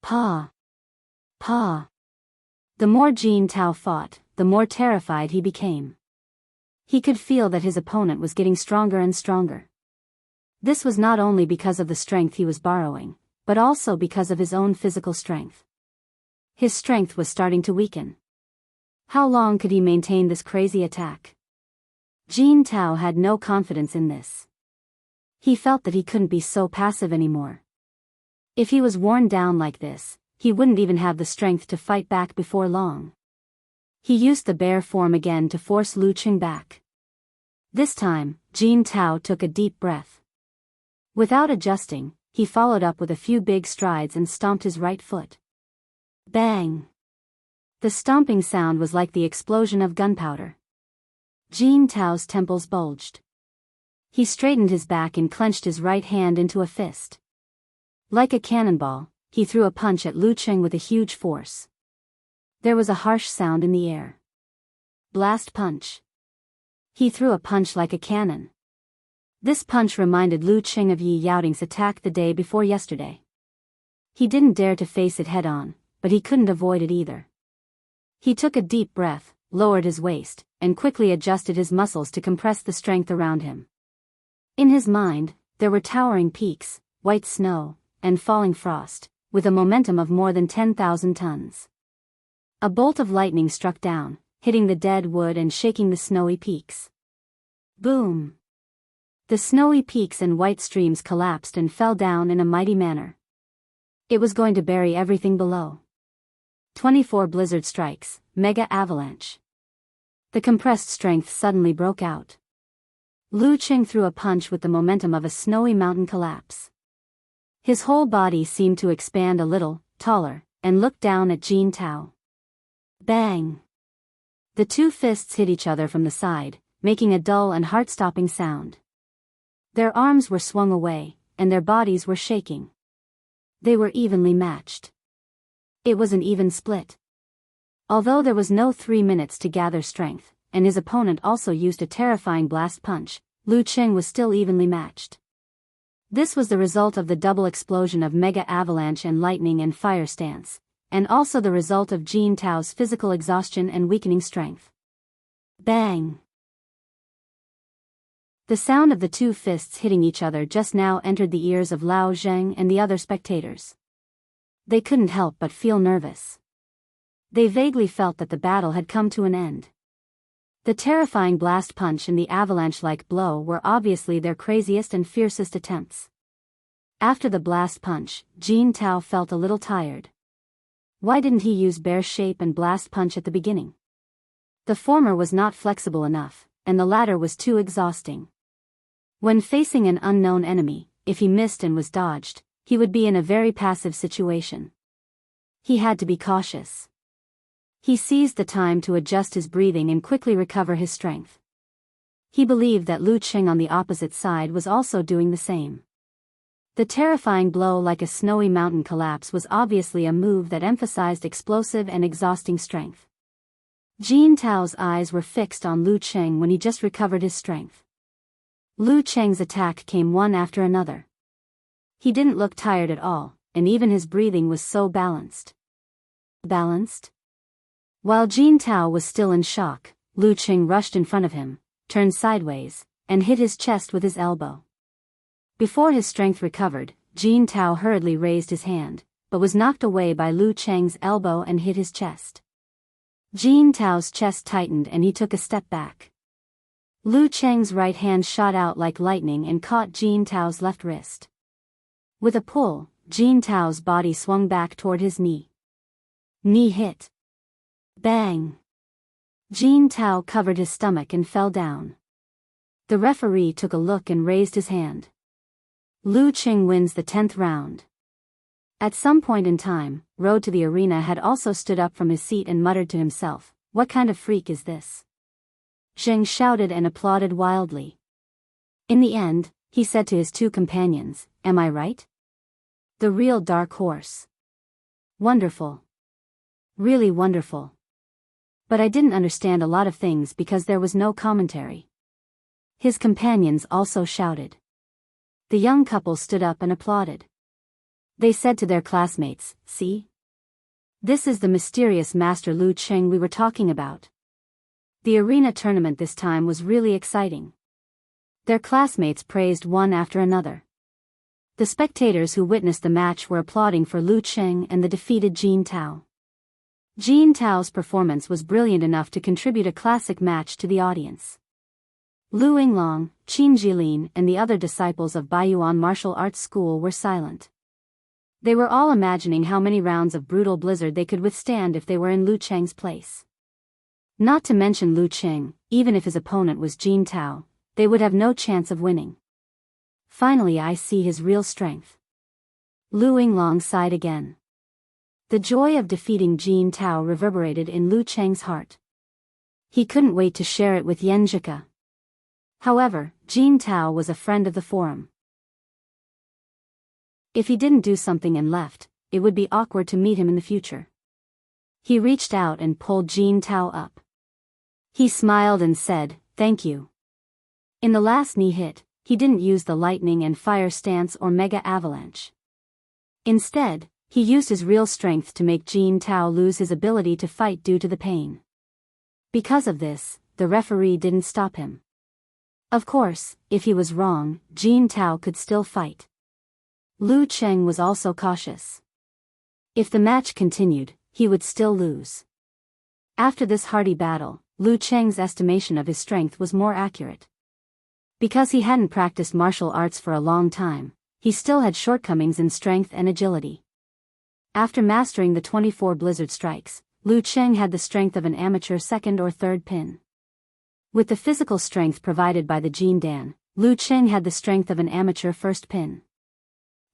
Speaker 1: Pa! Pa! The more Jin Tao fought, the more terrified he became. He could feel that his opponent was getting stronger and stronger. This was not only because of the strength he was borrowing, but also because of his own physical strength. His strength was starting to weaken. How long could he maintain this crazy attack? Jin Tao had no confidence in this. He felt that he couldn't be so passive anymore. If he was worn down like this, he wouldn't even have the strength to fight back before long. He used the bear form again to force Lu Qing back. This time, Jin Tao took a deep breath. Without adjusting, he followed up with a few big strides and stomped his right foot. Bang! The stomping sound was like the explosion of gunpowder. Jin Tao's temples bulged. He straightened his back and clenched his right hand into a fist. Like a cannonball, he threw a punch at Lu Qing with a huge force. There was a harsh sound in the air. Blast punch. He threw a punch like a cannon. This punch reminded Lu Qing of Yi Yaoting's attack the day before yesterday. He didn't dare to face it head-on, but he couldn't avoid it either. He took a deep breath, lowered his waist, and quickly adjusted his muscles to compress the strength around him. In his mind, there were towering peaks, white snow, and falling frost, with a momentum of more than 10,000 tons. A bolt of lightning struck down, hitting the dead wood and shaking the snowy peaks. Boom! The snowy peaks and white streams collapsed and fell down in a mighty manner. It was going to bury everything below. 24 blizzard strikes, mega avalanche. The compressed strength suddenly broke out. Lu Qing threw a punch with the momentum of a snowy mountain collapse. His whole body seemed to expand a little, taller, and looked down at Jin Tao. Bang! The two fists hit each other from the side, making a dull and heart-stopping sound. Their arms were swung away, and their bodies were shaking. They were evenly matched. It was an even split. Although there was no 3 minutes to gather strength, and his opponent also used a terrifying blast punch, Lu Qing was still evenly matched. This was the result of the double explosion of mega avalanche and lightning and fire stance, and also the result of Jin Tao's physical exhaustion and weakening strength. Bang! The sound of the two fists hitting each other just now entered the ears of Lao Zheng and the other spectators. They couldn't help but feel nervous. They vaguely felt that the battle had come to an end. The terrifying blast punch and the avalanche-like blow were obviously their craziest and fiercest attempts. After the blast punch, Jin Tao felt a little tired. Why didn't he use bear shape and blast punch at the beginning? The former was not flexible enough, and the latter was too exhausting. When facing an unknown enemy, if he missed and was dodged, he would be in a very passive situation. He had to be cautious. He seized the time to adjust his breathing and quickly recover his strength. He believed that Lu Qing on the opposite side was also doing the same. The terrifying blow like a snowy mountain collapse was obviously a move that emphasized explosive and exhausting strength. Jin Tao's eyes were fixed on Lu Qing when he just recovered his strength. Lu Qing's attack came one after another. He didn't look tired at all, and even his breathing was so balanced. Balanced? While Jin Tao was still in shock, Lu Qing rushed in front of him, turned sideways, and hit his chest with his elbow. Before his strength recovered, Jin Tao hurriedly raised his hand, but was knocked away by Lu Qing's elbow and hit his chest. Jin Tao's chest tightened and he took a step back. Lu Qing's right hand shot out like lightning and caught Jin Tao's left wrist. With a pull, Jin Tao's body swung back toward his knee. Knee hit. Bang! Jin Tao covered his stomach and fell down. The referee took a look and raised his hand. Lu Qing wins the 10th round. At some point in time, Road to the Arena had also stood up from his seat and muttered to himself, "What kind of freak is this?" Zheng shouted and applauded wildly. In the end, he said to his two companions, "Am I right? The real dark horse. Wonderful. Really wonderful. But I didn't understand a lot of things because there was no commentary." His companions also shouted. The young couple stood up and applauded. They said to their classmates, "See? This is the mysterious Master Lu Qing we were talking about." The arena tournament this time was really exciting. Their classmates praised one after another. The spectators who witnessed the match were applauding for Lu Qing and the defeated Jin Tao. Jin Tao's performance was brilliant enough to contribute a classic match to the audience. Lu Yinglong, Qin Jilin and the other disciples of Baiyuan Martial Arts School were silent. They were all imagining how many rounds of brutal blizzard they could withstand if they were in Lu Qing's place. Not to mention Lu Qing, even if his opponent was Jin Tao, they would have no chance of winning. Finally I see his real strength. Lu Yinglong sighed again. The joy of defeating Jin Tao reverberated in Lu Qing's heart. He couldn't wait to share it with Yan Zhika. However, Jin Tao was a friend of the forum. If he didn't do something and left, it would be awkward to meet him in the future. He reached out and pulled Jin Tao up. He smiled and said, "Thank you." In the last knee hit, he didn't use the lightning and fire stance or mega avalanche. Instead, he used his real strength to make Jin Tao lose his ability to fight due to the pain. Because of this, the referee didn't stop him. Of course, if he was wrong, Jin Tao could still fight. Lu Qing was also cautious. If the match continued, he would still lose. After this hearty battle, Lu Qing's estimation of his strength was more accurate. Because he hadn't practiced martial arts for a long time, he still had shortcomings in strength and agility. After mastering the 24 blizzard strikes, Lu Qing had the strength of an amateur second or third pin. With the physical strength provided by the Jin Dan, Lu Qing had the strength of an amateur first pin.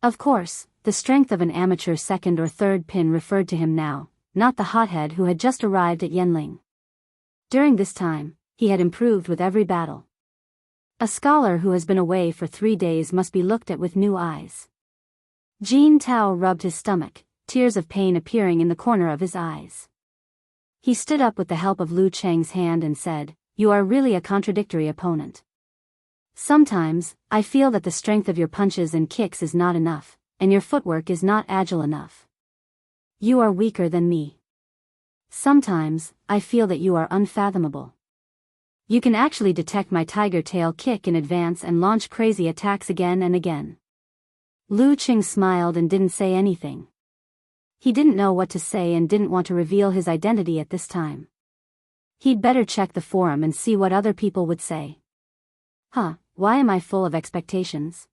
Speaker 1: Of course, the strength of an amateur second or third pin referred to him now, not the hothead who had just arrived at Yanling. During this time, he had improved with every battle. A scholar who has been away for 3 days must be looked at with new eyes. Jin Tao rubbed his stomach, tears of pain appearing in the corner of his eyes. He stood up with the help of Lu Qing's hand and said, "You are really a contradictory opponent. Sometimes, I feel that the strength of your punches and kicks is not enough, and your footwork is not agile enough. You are weaker than me. Sometimes, I feel that you are unfathomable. You can actually detect my tiger tail kick in advance and launch crazy attacks again and again." Lu Qing smiled and didn't say anything. He didn't know what to say and didn't want to reveal his identity at this time. He'd better check the forum and see what other people would say. Why am I full of expectations?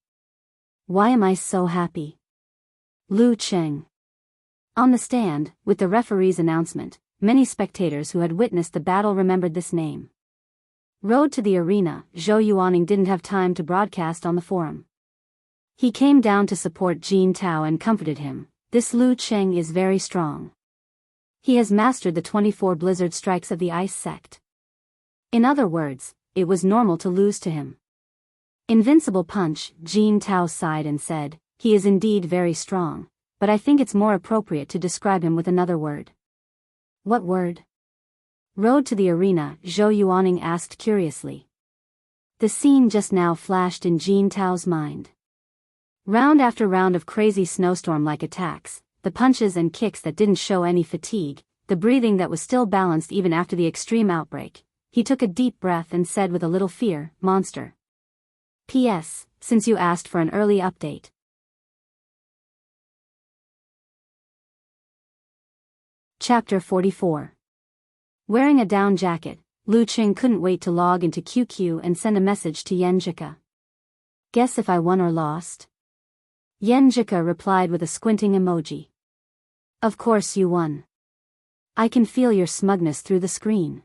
Speaker 1: Why am I so happy? Lu Cheng. On the stand, with the referee's announcement, many spectators who had witnessed the battle remembered this name. Road to the arena, Zhou Yuaning didn't have time to broadcast on the forum. He came down to support Jin Tao and comforted him. This Lu Cheng is very strong. He has mastered the 24 blizzard strikes of the ice sect. In other words, it was normal to lose to him. Invincible punch, Jin Tao sighed and said, he is indeed very strong, but I think it's more appropriate to describe him with another word. What word? Road to the arena, Zhou Yuaning asked curiously. The scene just now flashed in Jin Tao's mind. Round after round of crazy snowstorm-like attacks, the punches and kicks that didn't show any fatigue, the breathing that was still balanced even after the extreme outbreak. He took a deep breath and said with a little fear, monster. P.S. Since you asked for an early update. Chapter 44. Wearing a down jacket, Lu Cheng couldn't wait to log into QQ and send a message to Yan Zhika. Guess if I won or lost? Yan Zhika replied with a squinting emoji. Of course you won. I can feel your smugness through the screen.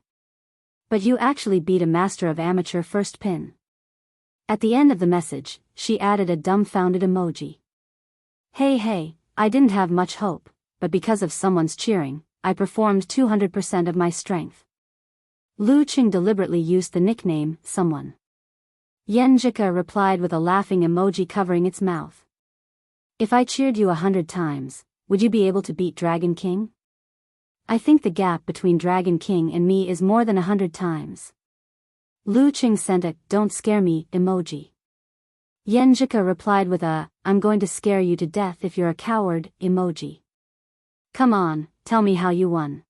Speaker 1: But you actually beat a master of amateur first pin. At the end of the message, she added a dumbfounded emoji. Hey, I didn't have much hope, but because of someone's cheering, I performed 200% of my strength. Lu Cheng deliberately used the nickname, someone. Yan Zhika replied with a laughing emoji covering its mouth. If I cheered you 100 times, would you be able to beat Dragon King? I think the gap between Dragon King and me is more than 100 times. Lu Cheng sent a, don't scare me, emoji. Yan Zhika replied with a, I'm going to scare you to death if you're a coward, emoji. Come on, tell me how you won.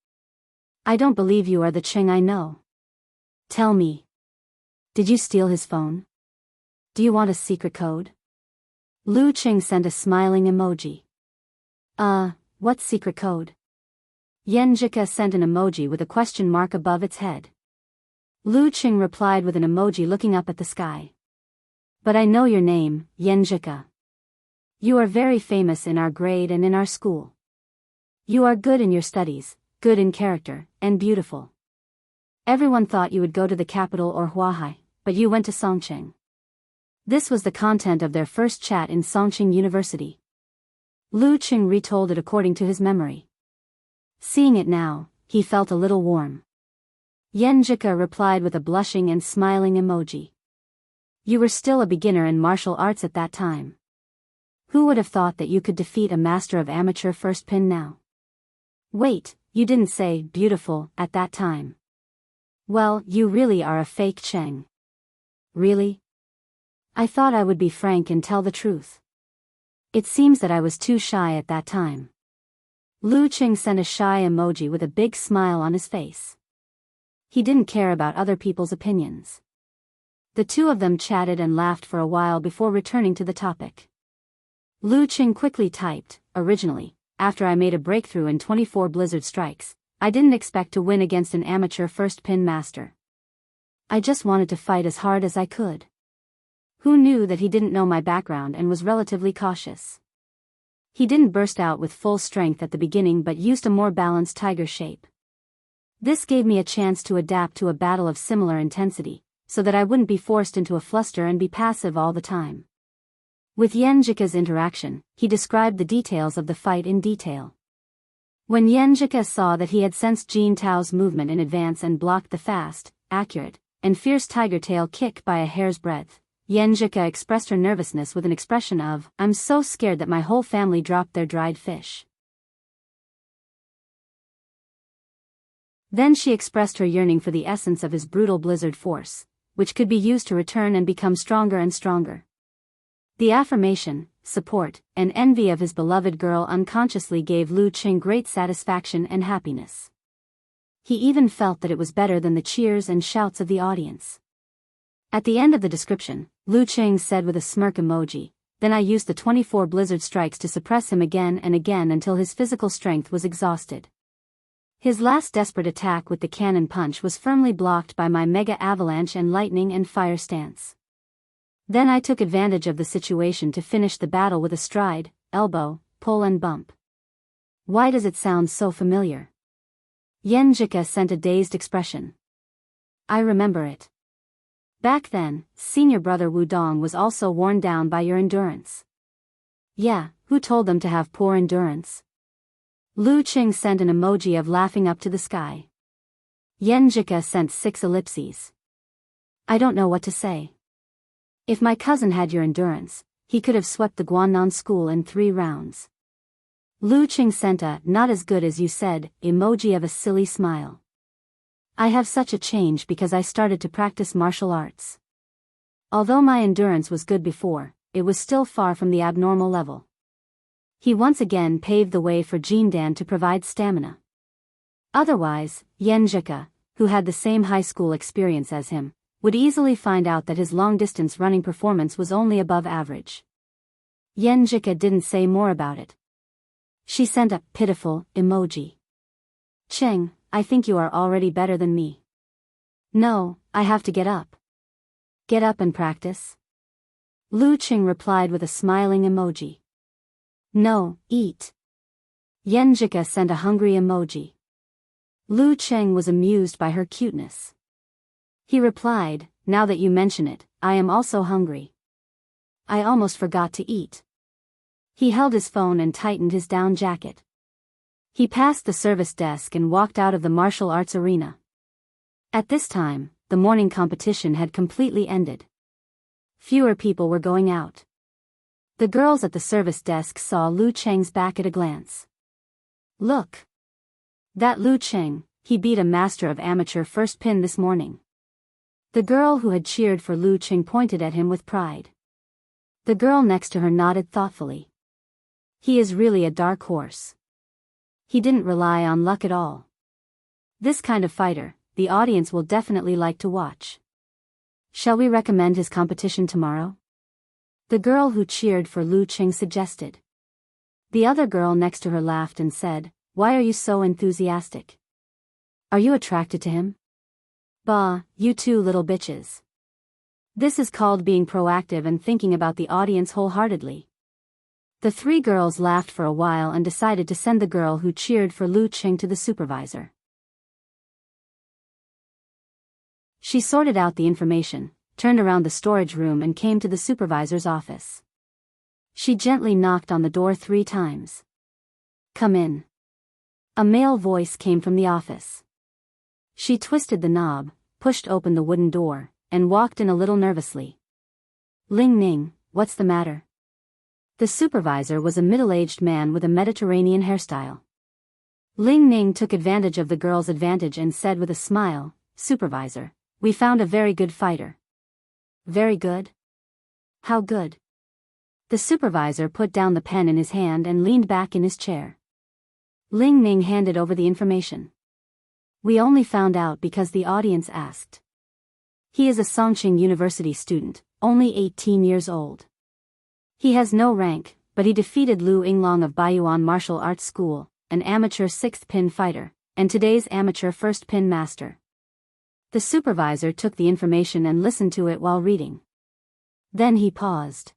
Speaker 1: I don't believe you are the Cheng I know. Tell me. Did you steal his phone? Do you want a secret code? Lu Cheng sent a smiling emoji. What secret code? Yan Zhika sent an emoji with a question mark above its head. Lu Cheng replied with an emoji looking up at the sky. But I know your name, Yan Zhika. You are very famous in our grade and in our school. You are good in your studies, good in character, and beautiful. Everyone thought you would go to the capital or Huahai, but you went to Songcheng. This was the content of their first chat in Songcheng University. Lu Cheng retold it according to his memory. Seeing it now, he felt a little warm. Yan Zhika replied with a blushing and smiling emoji. You were still a beginner in martial arts at that time. Who would have thought that you could defeat a master of amateur first pin now? Wait, you didn't say beautiful at that time. Well, you really are a fake Cheng. Really? I thought I would be frank and tell the truth. It seems that I was too shy at that time. Lu Cheng sent a shy emoji with a big smile on his face. He didn't care about other people's opinions. The two of them chatted and laughed for a while before returning to the topic. Lu Cheng quickly typed, originally, after I made a breakthrough in 24 blizzard strikes, I didn't expect to win against an amateur first pin master. I just wanted to fight as hard as I could. Who knew that he didn't know my background and was relatively cautious? He didn't burst out with full strength at the beginning but used a more balanced tiger shape. This gave me a chance to adapt to a battle of similar intensity, so that I wouldn't be forced into a fluster and be passive all the time. With Yan Zhika's interaction, he described the details of the fight in detail. When Yan Zhika saw that he had sensed Jin Tao's movement in advance and blocked the fast, accurate, and fierce tiger tail kick by a hair's breadth, Yan Zhika expressed her nervousness with an expression of, I'm so scared that my whole family dropped their dried fish. Then she expressed her yearning for the essence of his brutal blizzard force, which could be used to return and become stronger and stronger. The affirmation, support, and envy of his beloved girl unconsciously gave Lu Cheng great satisfaction and happiness. He even felt that it was better than the cheers and shouts of the audience. At the end of the description, Lu Cheng said with a smirk emoji, then I used the 24 blizzard strikes to suppress him again and again until his physical strength was exhausted. His last desperate attack with the cannon punch was firmly blocked by my mega avalanche and lightning and fire stance. Then I took advantage of the situation to finish the battle with a stride, elbow, pull and bump. Why does it sound so familiar? Yenjika sent a dazed expression. I remember it. Back then, senior brother Wudong was also worn down by your endurance. Yeah, who told them to have poor endurance? Lu Qing sent an emoji of laughing up to the sky. Yenjika sent 6 ellipses. I don't know what to say. If my cousin had your endurance, he could have swept the Guanan school in 3 rounds. Lu Qing sent a not as good as you said emoji of a silly smile. I have such a change because I started to practice martial arts. Although my endurance was good before, it was still far from the abnormal level. He once again paved the way for Jindan to provide stamina. Otherwise, Yenjika, who had the same high school experience as him, would easily find out that his long-distance running performance was only above average. Yenjika didn't say more about it. She sent a pitiful emoji. Cheng, I think you are already better than me. No, I have to get up. Get up and practice? Lu Qing replied with a smiling emoji. No, eat. Yenjika sent a hungry emoji. Lu Qing was amused by her cuteness. He replied, now that you mention it, I am also hungry. I almost forgot to eat. He held his phone and tightened his down jacket. He passed the service desk and walked out of the martial arts arena. At this time, the morning competition had completely ended. Fewer people were going out. The girls at the service desk saw Lu Cheng's back at a glance. Look! That Lu Cheng, he beat a master of amateur first pin this morning. The girl who had cheered for Lu Cheng pointed at him with pride. The girl next to her nodded thoughtfully. He is really a dark horse. He didn't rely on luck at all. This kind of fighter, the audience will definitely like to watch. Shall we recommend his competition tomorrow? The girl who cheered for Lu Cheng suggested. The other girl next to her laughed and said, why are you so enthusiastic? Are you attracted to him? Bah, you two little bitches. This is called being proactive and thinking about the audience wholeheartedly. The 3 girls laughed for a while and decided to send the girl who cheered for Lu Cheng to the supervisor. She sorted out the information, turned around the storage room and came to the supervisor's office. She gently knocked on the door 3 times. Come in. A male voice came from the office. She twisted the knob, pushed open the wooden door, and walked in a little nervously. Ling Ning, what's the matter? The supervisor was a middle-aged man with a Mediterranean hairstyle. Ling Ning took advantage of the girl's advantage and said with a smile, Supervisor, we found a very good fighter. Very good? How good? The supervisor put down the pen in his hand and leaned back in his chair. Ling Ning handed over the information. We only found out because the audience asked. He is a Songqing University student, only 18 years old. He has no rank, but he defeated Lu Yinglong of Baiyuan Martial Arts School, an amateur 6th pin fighter, and today's amateur 1st pin master. The supervisor took the information and listened to it while reading. Then he paused.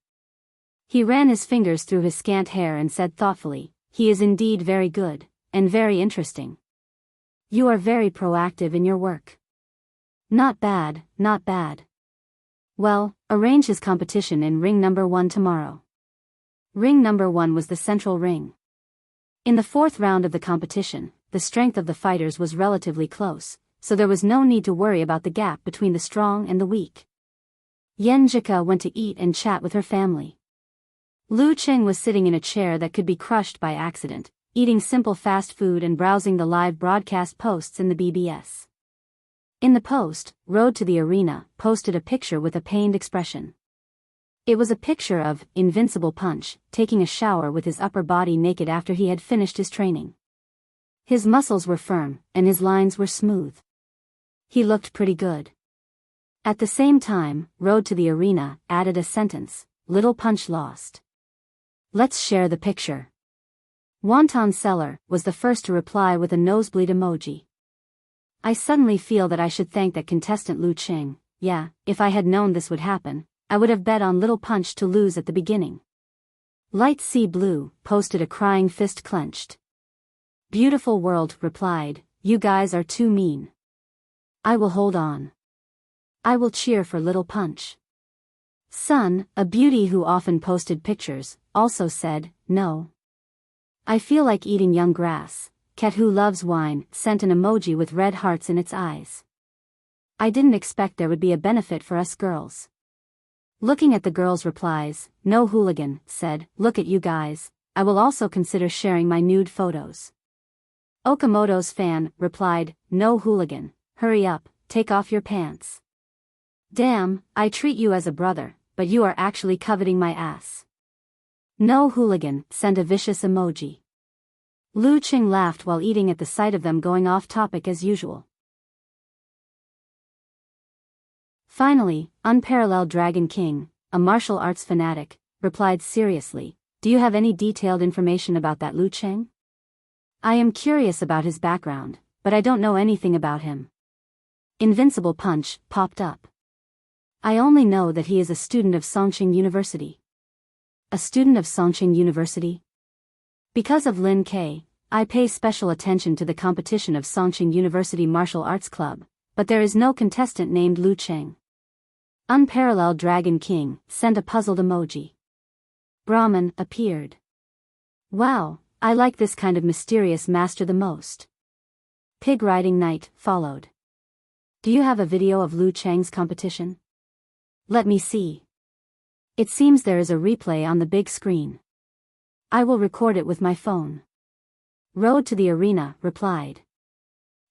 Speaker 1: He ran his fingers through his scant hair and said thoughtfully, he is indeed very good, and very interesting. You are very proactive in your work. Not bad, not bad. Well, arrange his competition in ring number 1 tomorrow. Ring number 1 was the central ring. In the 4th round of the competition, the strength of the fighters was relatively close, so there was no need to worry about the gap between the strong and the weak. Yenjika went to eat and chat with her family. Lu Qing was sitting in a chair that could be crushed by accident, eating simple fast food and browsing the live broadcast posts in the BBS. In the post, Road to the Arena posted a picture with a pained expression. It was a picture of Invincible Punch taking a shower with his upper body naked after he had finished his training. His muscles were firm, and his lines were smooth. He looked pretty good. At the same time, Road to the Arena added a sentence, Little Punch lost. Let's share the picture. Wonton Seller was the first to reply with a nosebleed emoji. I suddenly feel that I should thank that contestant Lu Qing. Yeah, if I had known this would happen, I would have bet on Little Punch to lose at the beginning. Light Sea Blue posted a crying fist clenched. Beautiful World replied, you guys are too mean. I will hold on. I will cheer for Little Punch. Sun, a beauty who often posted pictures, also said, no. I feel like eating young grass. Cat who loves wine sent an emoji with red hearts in its eyes. I didn't expect there would be a benefit for us girls. Looking at the girls' replies, No Hooligan said, look at you guys, I will also consider sharing my nude photos. Okamoto's fan replied, No Hooligan, hurry up, take off your pants. Damn, I treat you as a brother, but you are actually coveting my ass. No Hooligan sent a vicious emoji. Lu Qing laughed while eating at the sight of them going off topic as usual. Finally, Unparalleled Dragon King, a martial arts fanatic, replied seriously, do you have any detailed information about that Lu Qing? I am curious about his background, but I don't know anything about him. Invincible Punch popped up. I only know that he is a student of Songqing University. A student of Songqing University? Because of Lin K, I pay special attention to the competition of Songqing University Martial Arts Club, but there is no contestant named Lu Qing. Unparalleled Dragon King sent a puzzled emoji. Brahman appeared. Wow, I like this kind of mysterious master the most. Pig Riding Night followed. Do you have a video of Lu Qing's competition? Let me see. It seems there is a replay on the big screen. I will record it with my phone. Road to the Arena replied.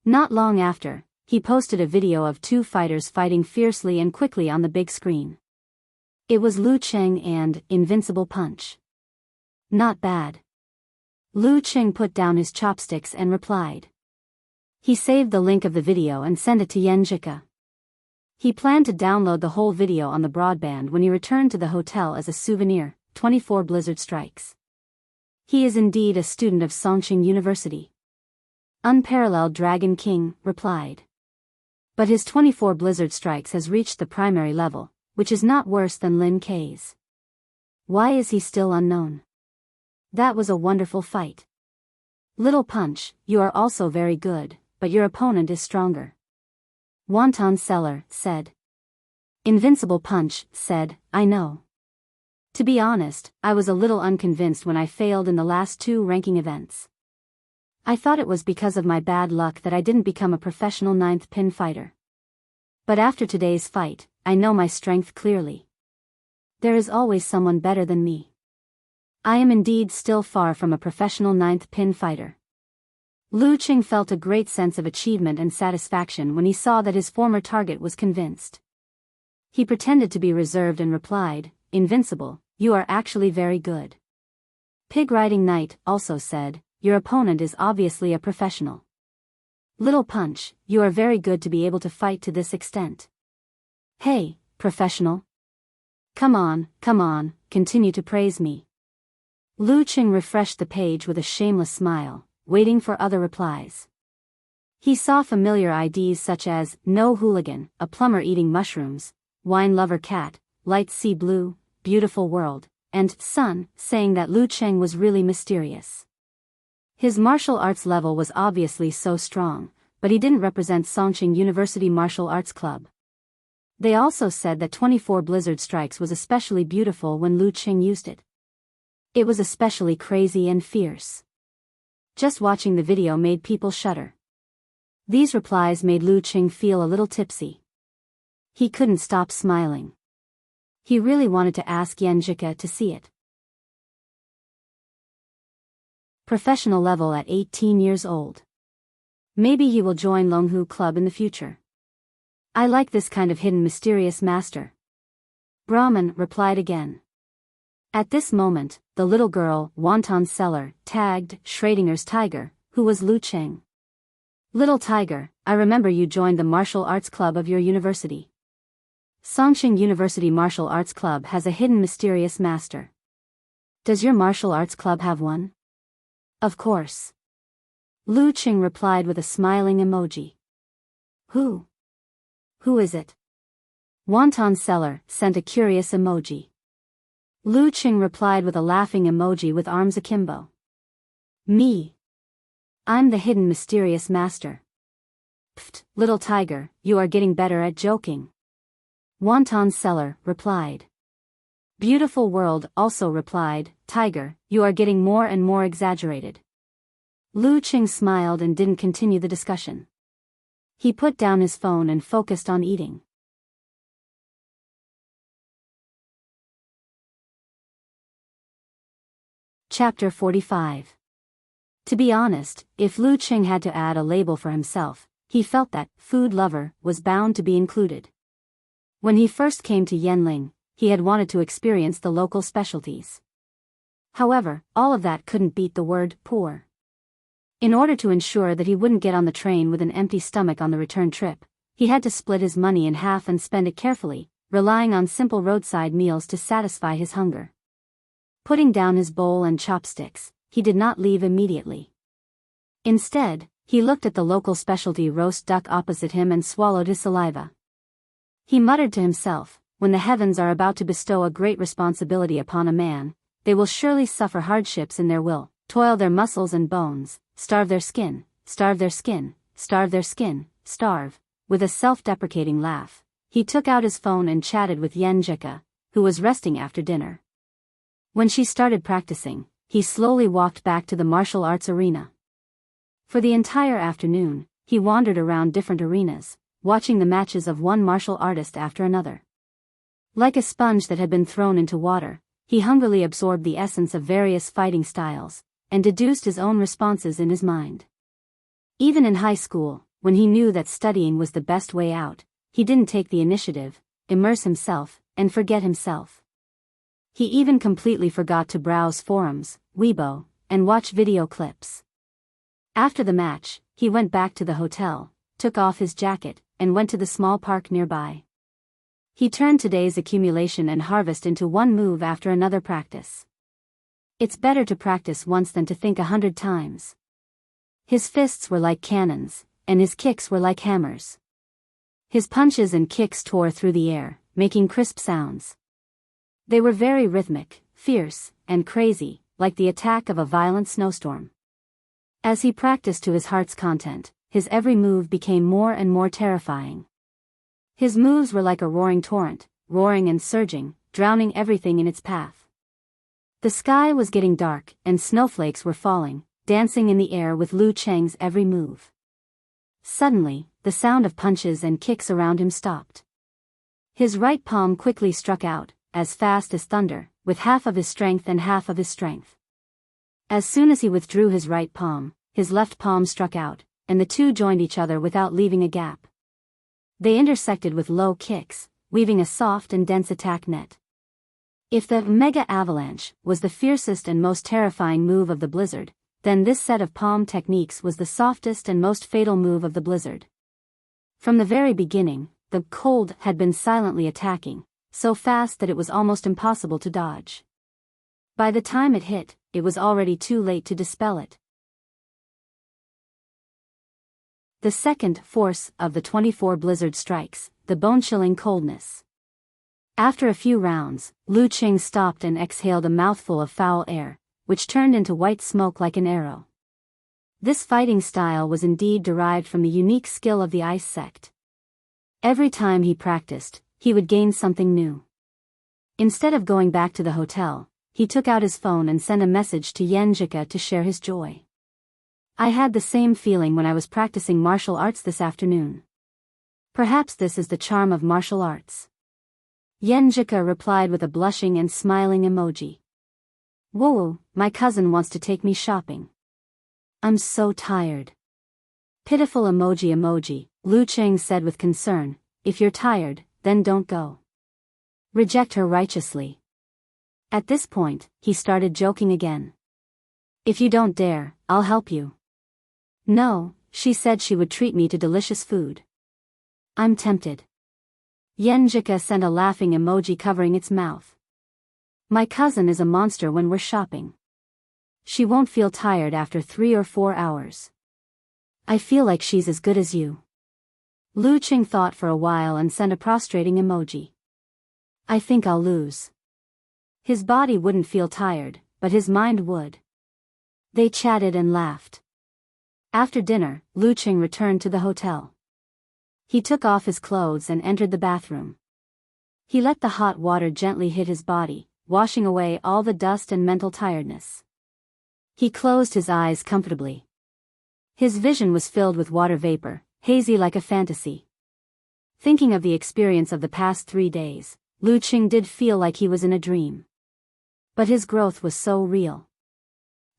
Speaker 1: Not long after, he posted a video of two fighters fighting fiercely and quickly on the big screen. It was Lu Qing and Invincible Punch. Not bad. Lu Qing put down his chopsticks and replied. He saved the link of the video and sent it to Yenjika. He planned to download the whole video on the broadband when he returned to the hotel as a souvenir. 24 Blizzard Strikes. He is indeed a student of Songqing University. Unparalleled Dragon King replied. But his 24 Blizzard Strikes has reached the primary level, which is not worse than Lin K's. Why is he still unknown? That was a wonderful fight. Little Punch, you are also very good, but your opponent is stronger. Wonton Seller said. Invincible Punch said, I know. To be honest, I was a little unconvinced when I failed in the last two ranking events. I thought it was because of my bad luck that I didn't become a professional 9th pin fighter. But after today's fight, I know my strength clearly. There is always someone better than me. I am indeed still far from a professional 9th pin fighter. Lu Qing felt a great sense of achievement and satisfaction when he saw that his former target was convinced. He pretended to be reserved and replied, Invincible, you are actually very good. Pig Riding Knight also said, your opponent is obviously a professional. Little Punch, you are very good to be able to fight to this extent. Hey, professional. Come on, continue to praise me. Lu Qing refreshed the page with a shameless smile, waiting for other replies. He saw familiar IDs such as, No Hooligan, a plumber eating mushrooms, Wine Lover Cat, Light Sea Blue, Beautiful World, and Sun, saying that Lu Qing was really mysterious. His martial arts level was obviously so strong, but he didn't represent Songqing University Martial Arts Club. They also said that 24 Blizzard Strikes was especially beautiful when Lu Qing used it. It was especially crazy and fierce. Just watching the video made people shudder. These replies made Lu Qing feel a little tipsy. He couldn't stop smiling. He really wanted to ask Yenjika to see it. Professional level at 18 years old. Maybe he will join Longhu Club in the future. I like this kind of hidden mysterious master. Brahman replied again. At this moment, the little girl, Wonton Seller, tagged Schrodinger's Tiger, who was Lu Qing. Little Tiger, I remember you joined the martial arts club of your university. Songqing University Martial Arts Club has a hidden mysterious master. Does your martial arts club have one? Of course. Lu Qing replied with a smiling emoji. Who? Who is it? Wonton seller sent a curious emoji. Lu Qing replied with a laughing emoji with arms akimbo. Me. I'm the hidden mysterious master. Pfft, little tiger, you are getting better at joking. Wonton seller replied. Beautiful world also replied, tiger, you are getting more and more exaggerated. Lu Qing smiled and didn't continue the discussion. He put down his phone and focused on eating. Chapter 45. To be honest, if Lu Qing had to add a label for himself, he felt that food lover was bound to be included. When he first came to Yanling, he had wanted to experience the local specialties. However, all of that couldn't beat the word poor. In order to ensure that he wouldn't get on the train with an empty stomach on the return trip, he had to split his money in half and spend it carefully, relying on simple roadside meals to satisfy his hunger. Putting down his bowl and chopsticks, he did not leave immediately. Instead, he looked at the local specialty roast duck opposite him and swallowed his saliva. He muttered to himself, when the heavens are about to bestow a great responsibility upon a man, they will surely suffer hardships in their will, toil their muscles and bones, starve their skin, starve their skin, starve their skin, starve. With a self-deprecating laugh, he took out his phone and chatted with Yen Jika, who was resting after dinner. When she started practicing, he slowly walked back to the martial arts arena. For the entire afternoon, he wandered around different arenas, watching the matches of one martial artist after another. Like a sponge that had been thrown into water, he hungrily absorbed the essence of various fighting styles, and deduced his own responses in his mind. Even in high school, when he knew that studying was the best way out, he didn't take the initiative, immerse himself, and forget himself. He even completely forgot to browse forums, Weibo, and watch video clips. After the match, he went back to the hotel, took off his jacket, and went to the small park nearby. He turned today's accumulation and harvest into one move after another practice. It's better to practice once than to think 100 times. His fists were like cannons, and his kicks were like hammers. His punches and kicks tore through the air, making crisp sounds. They were very rhythmic, fierce, and crazy, like the attack of a violent snowstorm. As he practiced to his heart's content, his every move became more and more terrifying. His moves were like a roaring torrent, roaring and surging, drowning everything in its path. The sky was getting dark, and snowflakes were falling, dancing in the air with Lu Qing's every move. Suddenly, the sound of punches and kicks around him stopped. His right palm quickly struck out, as fast as thunder, with half of his strength and half of his strength. As soon as he withdrew his right palm, his left palm struck out, and the two joined each other without leaving a gap. They intersected with low kicks, weaving a soft and dense attack net. If the Mega Avalanche was the fiercest and most terrifying move of the blizzard, then this set of palm techniques was the softest and most fatal move of the blizzard. From the very beginning, the cold had been silently attacking, so fast that it was almost impossible to dodge. By the time it hit, it was already too late to dispel it. The second force of the 24 blizzard strikes, the bone-chilling coldness. After a few rounds, Lu Qing stopped and exhaled a mouthful of foul air, which turned into white smoke like an arrow. This fighting style was indeed derived from the unique skill of the ice sect. Every time he practiced, he would gain something new. Instead of going back to the hotel, he took out his phone and sent a message to Yen Jika to share his joy. I had the same feeling when I was practicing martial arts this afternoon. Perhaps this is the charm of martial arts. Yen Jika replied with a blushing and smiling emoji. Whoa, my cousin wants to take me shopping. I'm so tired. Pitiful emoji, Lu Qing said with concern, if you're tired, then don't go. Reject her righteously. At this point, he started joking again. If you don't dare, I'll help you. No, she said she would treat me to delicious food. I'm tempted. Yen Jika sent a laughing emoji covering its mouth. My cousin is a monster when we're shopping. She won't feel tired after 3 or 4 hours. I feel like she's as good as you. Lu Qing thought for a while and sent a prostrating emoji. I think I'll lose. His body wouldn't feel tired, but his mind would. They chatted and laughed. After dinner, Lu Qing returned to the hotel. He took off his clothes and entered the bathroom. He let the hot water gently hit his body, washing away all the dust and mental tiredness. He closed his eyes comfortably. His vision was filled with water vapor, hazy like a fantasy. Thinking of the experience of the past 3 days, Lu Qing did feel like he was in a dream. But his growth was so real.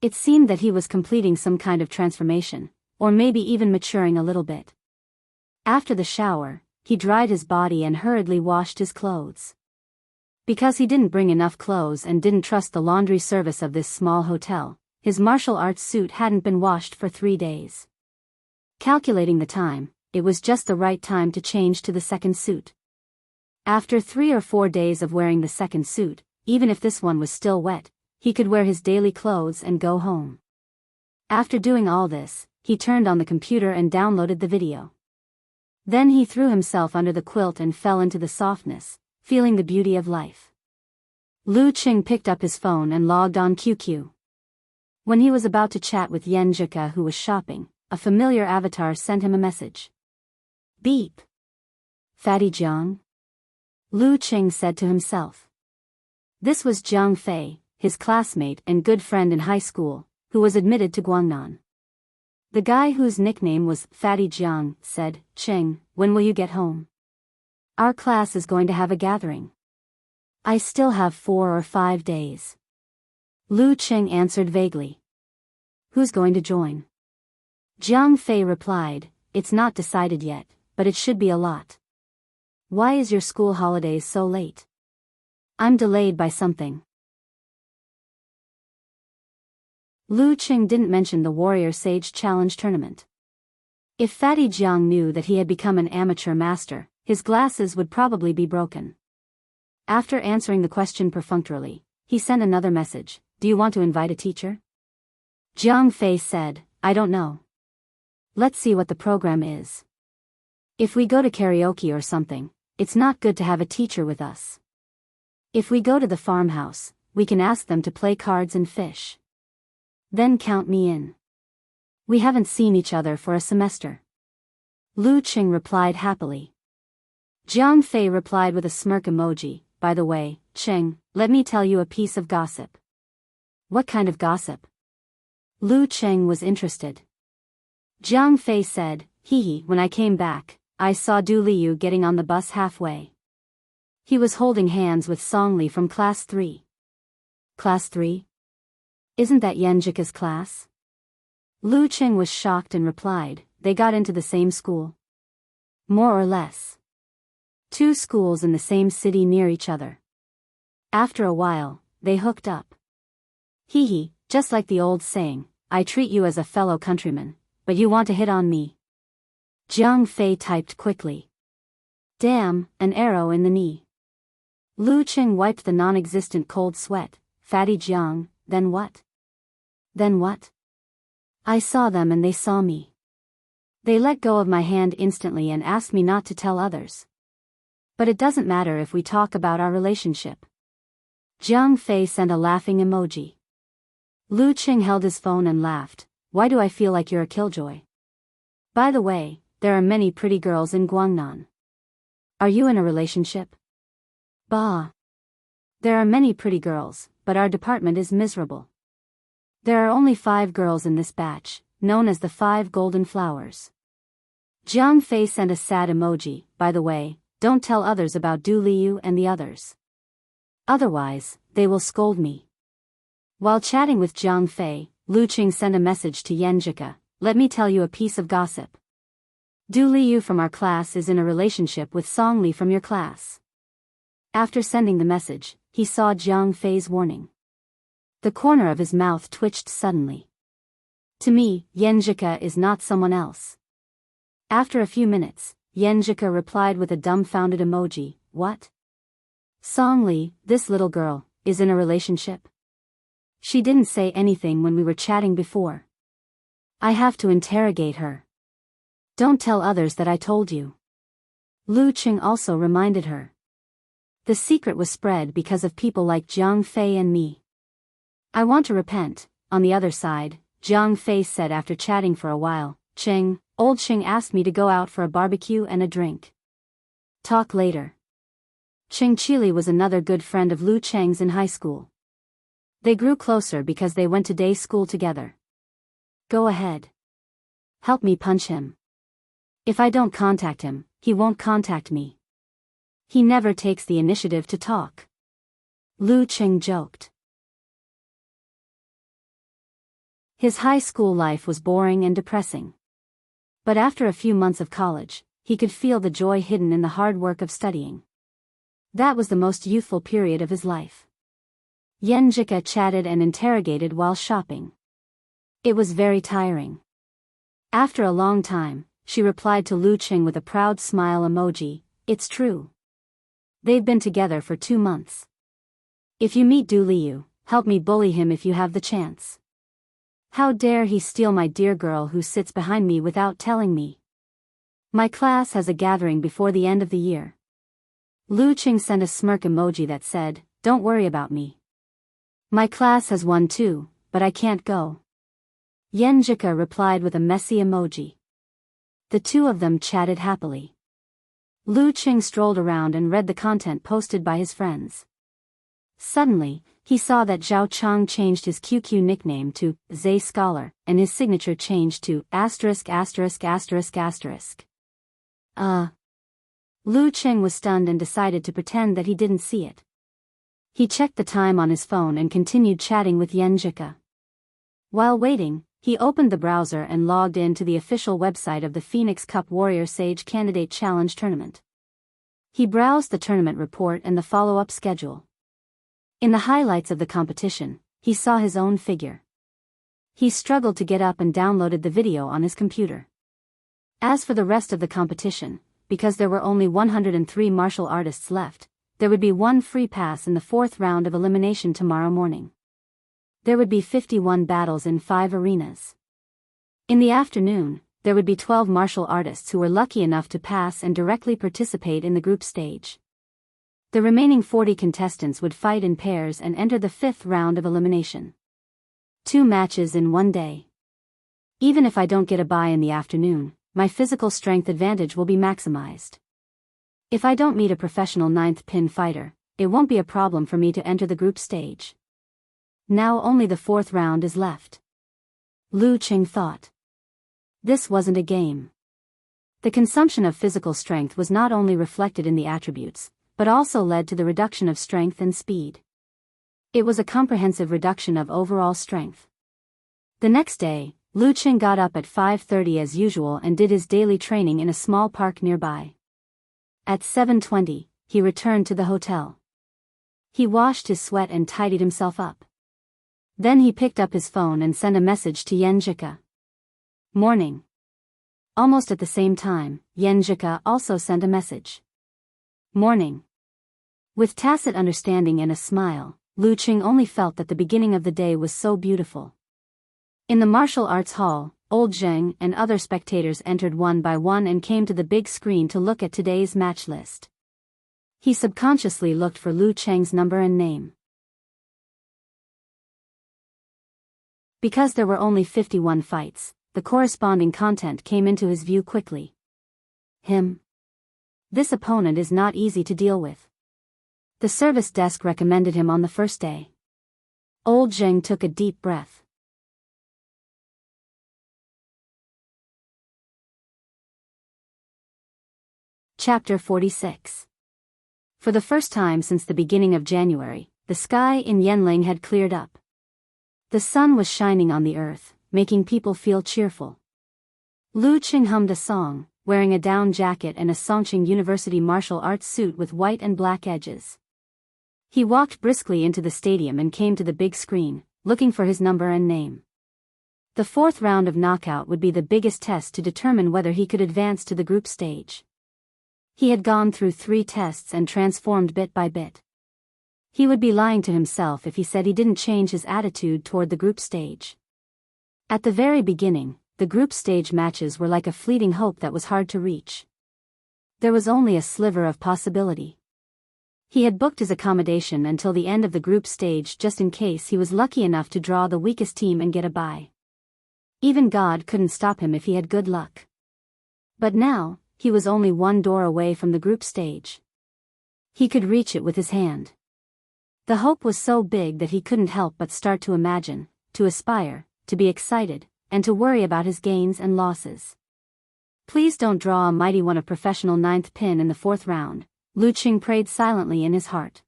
Speaker 1: It seemed that he was completing some kind of transformation, or maybe even maturing a little bit. After the shower, he dried his body and hurriedly washed his clothes. Because he didn't bring enough clothes and didn't trust the laundry service of this small hotel, his martial arts suit hadn't been washed for 3 days. Calculating the time, it was just the right time to change to the second suit. After 3 or 4 days of wearing the second suit, even if this one was still wet, he could wear his daily clothes and go home. After doing all this, he turned on the computer and downloaded the video. Then he threw himself under the quilt and fell into the softness, feeling the beauty of life. Lu Qing picked up his phone and logged on QQ. When he was about to chat with Yan Zhika, who was shopping, a familiar avatar sent him a message. Beep. Fatty Jiang? Lu Qing said to himself. This was Jiang Fei, his classmate and good friend in high school, who was admitted to Guangnan. The guy whose nickname was Fatty Jiang said, Qing, when will you get home? Our class is going to have a gathering. I still have 4 or 5 days. Lu Qing answered vaguely. Who's going to join? Jiang Fei replied, it's not decided yet, but it should be a lot. Why is your school holidays so late? I'm delayed by something. Lu Qing didn't mention the Warrior Sage Challenge tournament. If Fatty Jiang knew that he had become an amateur master, his glasses would probably be broken. After answering the question perfunctorily, he sent another message. Do you want to invite a teacher? Jiang Fei said, I don't know. Let's see what the program is. If we go to karaoke or something, it's not good to have a teacher with us. If we go to the farmhouse, we can ask them to play cards and fish. Then count me in. We haven't seen each other for a semester. Lu Qing replied happily. Jiang Fei replied with a smirk emoji, by the way, Qing, let me tell you a piece of gossip. What kind of gossip? Lu Qing was interested. Jiang Fei said, hee, when I came back, I saw Du Liu getting on the bus halfway. He was holding hands with Song Li from class 3. Class 3? Isn't that Yan Zhika's class? Lu Qing was shocked and replied, they got into the same school. More or less. 2 schools in the same city near each other. After a while, they hooked up. Hee, just like the old saying, I treat you as a fellow countryman, but you want to hit on me. Jiang Fei typed quickly. Damn, an arrow in the knee. Lu Qing wiped the non-existent cold sweat. Fatty Jiang, then what? Then what? I saw them and they saw me. They let go of my hand instantly and asked me not to tell others. But it doesn't matter if we talk about our relationship. Jiang Fei sent a laughing emoji. Lu Qing held his phone and laughed. Why do I feel like you're a killjoy? By the way, there are many pretty girls in Guangnan. Are you in a relationship? Bah. There are many pretty girls, but our department is miserable. There are only 5 girls in this batch, known as the 5 golden flowers. Jiang Fei sent a sad emoji. By the way, don't tell others about Du Liu and the others. Otherwise, they will scold me. While chatting with Jiang Fei, Lu Qing sent a message to Yan Zhika. Let me tell you a piece of gossip. Du Liu from our class is in a relationship with Song Li from your class. After sending the message, he saw Jiang Fei's warning. The corner of his mouth twitched suddenly. To me, Yan Zhika is not someone else. After a few minutes, Yan Zhika replied with a dumbfounded emoji. What? Song Li, this little girl, is in a relationship? She didn't say anything when we were chatting before. I have to interrogate her. Don't tell others that I told you. Lu Qing also reminded her. The secret was spread because of people like Jiang Fei and me. I want to repent. On the other side, Jiang Fei said after chatting for a while, Old Qing asked me to go out for a barbecue and a drink. Talk later. Qing Qili was another good friend of Lu Cheng's in high school. They grew closer because they went to day school together. Go ahead. Help me punch him. If I don't contact him, he won't contact me. He never takes the initiative to talk. Lu Qing joked. His high school life was boring and depressing. But after a few months of college, he could feel the joy hidden in the hard work of studying. That was the most youthful period of his life. Yenjika chatted and interrogated while shopping. It was very tiring. After a long time, she replied to Lu Qing with a proud smile emoji, "It's true. They've been together for 2 months. If you meet Du Liu, help me bully him if you have the chance. How dare he steal my dear girl who sits behind me without telling me. My class has a gathering before the end of the year." Lu Qing sent a smirk emoji that said, "Don't worry about me. My class has one too, but I can't go." Yenjika replied with a messy emoji. The two of them chatted happily. Lu Qing strolled around and read the content posted by his friends. Suddenly, he saw that Zhao Chang changed his QQ nickname to Zay Scholar, and his signature changed to ***********. Lu Qing was stunned and decided to pretend that he didn't see it. He checked the time on his phone and continued chatting with Yenjika. While waiting, he opened the browser and logged in to the official website of the Phoenix Cup Warrior Sage Candidate Challenge Tournament. He browsed the tournament report and the follow-up schedule. In the highlights of the competition, he saw his own figure. He struggled to get up and downloaded the video on his computer. As for the rest of the competition, because there were only 103 martial artists left, there would be one free pass in the 4th round of elimination tomorrow morning. There would be 51 battles in 5 arenas. In the afternoon, there would be 12 martial artists who were lucky enough to pass and directly participate in the group stage. The remaining 40 contestants would fight in pairs and enter the 5th round of elimination. 2 matches in 1 day. Even if I don't get a bye in the afternoon, my physical strength advantage will be maximized. If I don't meet a professional 9th pin fighter, it won't be a problem for me to enter the group stage. Now only the 4th round is left. Lu Qing thought. This wasn't a game. The consumption of physical strength was not only reflected in the attributes, but also led to the reduction of strength and speed. It was a comprehensive reduction of overall strength. The next day, Lu Qing got up at 5:30 as usual and did his daily training in a small park nearby. At 7:20, he returned to the hotel. He washed his sweat and tidied himself up. Then he picked up his phone and sent a message to Yenjika. Morning. Almost at the same time, Yenjika also sent a message. Morning. With tacit understanding and a smile, Lu Qing only felt that the beginning of the day was so beautiful. In the martial arts hall, Old Zheng and other spectators entered one by one and came to the big screen to look at today's match list. He subconsciously looked for Lu Cheng's number and name. Because there were only 51 fights, the corresponding content came into his view quickly. Him. This opponent is not easy to deal with. The service desk recommended him on the first day. Old Zheng took a deep breath. Chapter 46. For the first time since the beginning of January, the sky in Yanling had cleared up. The sun was shining on the earth, making people feel cheerful. Lu Qing hummed a song, wearing a down jacket and a Songqing University martial arts suit with white and black edges. He walked briskly into the stadium and came to the big screen, looking for his number and name. The 4th round of knockout would be the biggest test to determine whether he could advance to the group stage. He had gone through 3 tests and transformed bit by bit. He would be lying to himself if he said he didn't change his attitude toward the group stage. At the very beginning, the group stage matches were like a fleeting hope that was hard to reach. There was only a sliver of possibility. He had booked his accommodation until the end of the group stage just in case he was lucky enough to draw the weakest team and get a bye. Even God couldn't stop him if he had good luck. But now, he was only one door away from the group stage. He could reach it with his hand. The hope was so big that he couldn't help but start to imagine, to aspire, to be excited, and to worry about his gains and losses. Please don't draw a mighty one of professional ninth pin in the fourth round, Lu Qing prayed silently in his heart.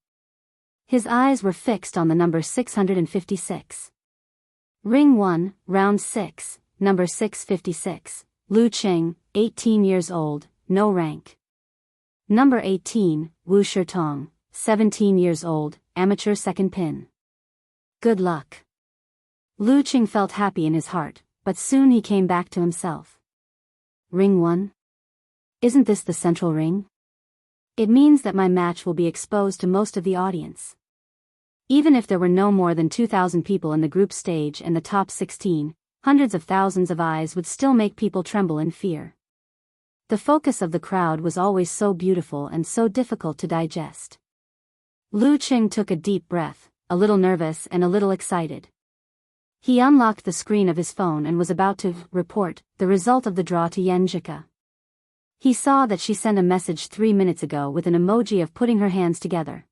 Speaker 1: His eyes were fixed on the number 656. Ring 1, round 6, number 656, Lu Qing, 18 years old, no rank. Number 18, Wu Shitong, 17 years old, amateur second pin. Good luck. Lu Qing felt happy in his heart, but soon he came back to himself. Ring 1? Isn't this the central ring? It means that my match will be exposed to most of the audience. Even if there were no more than 2,000 people in the group stage and the top 16, hundreds of thousands of eyes would still make people tremble in fear. The focus of the crowd was always so beautiful and so difficult to digest. Lu Qing took a deep breath, a little nervous and a little excited. He unlocked the screen of his phone and was about to report the result of the draw to Yenjika. He saw that she sent a message 3 minutes ago with an emoji of putting her hands together.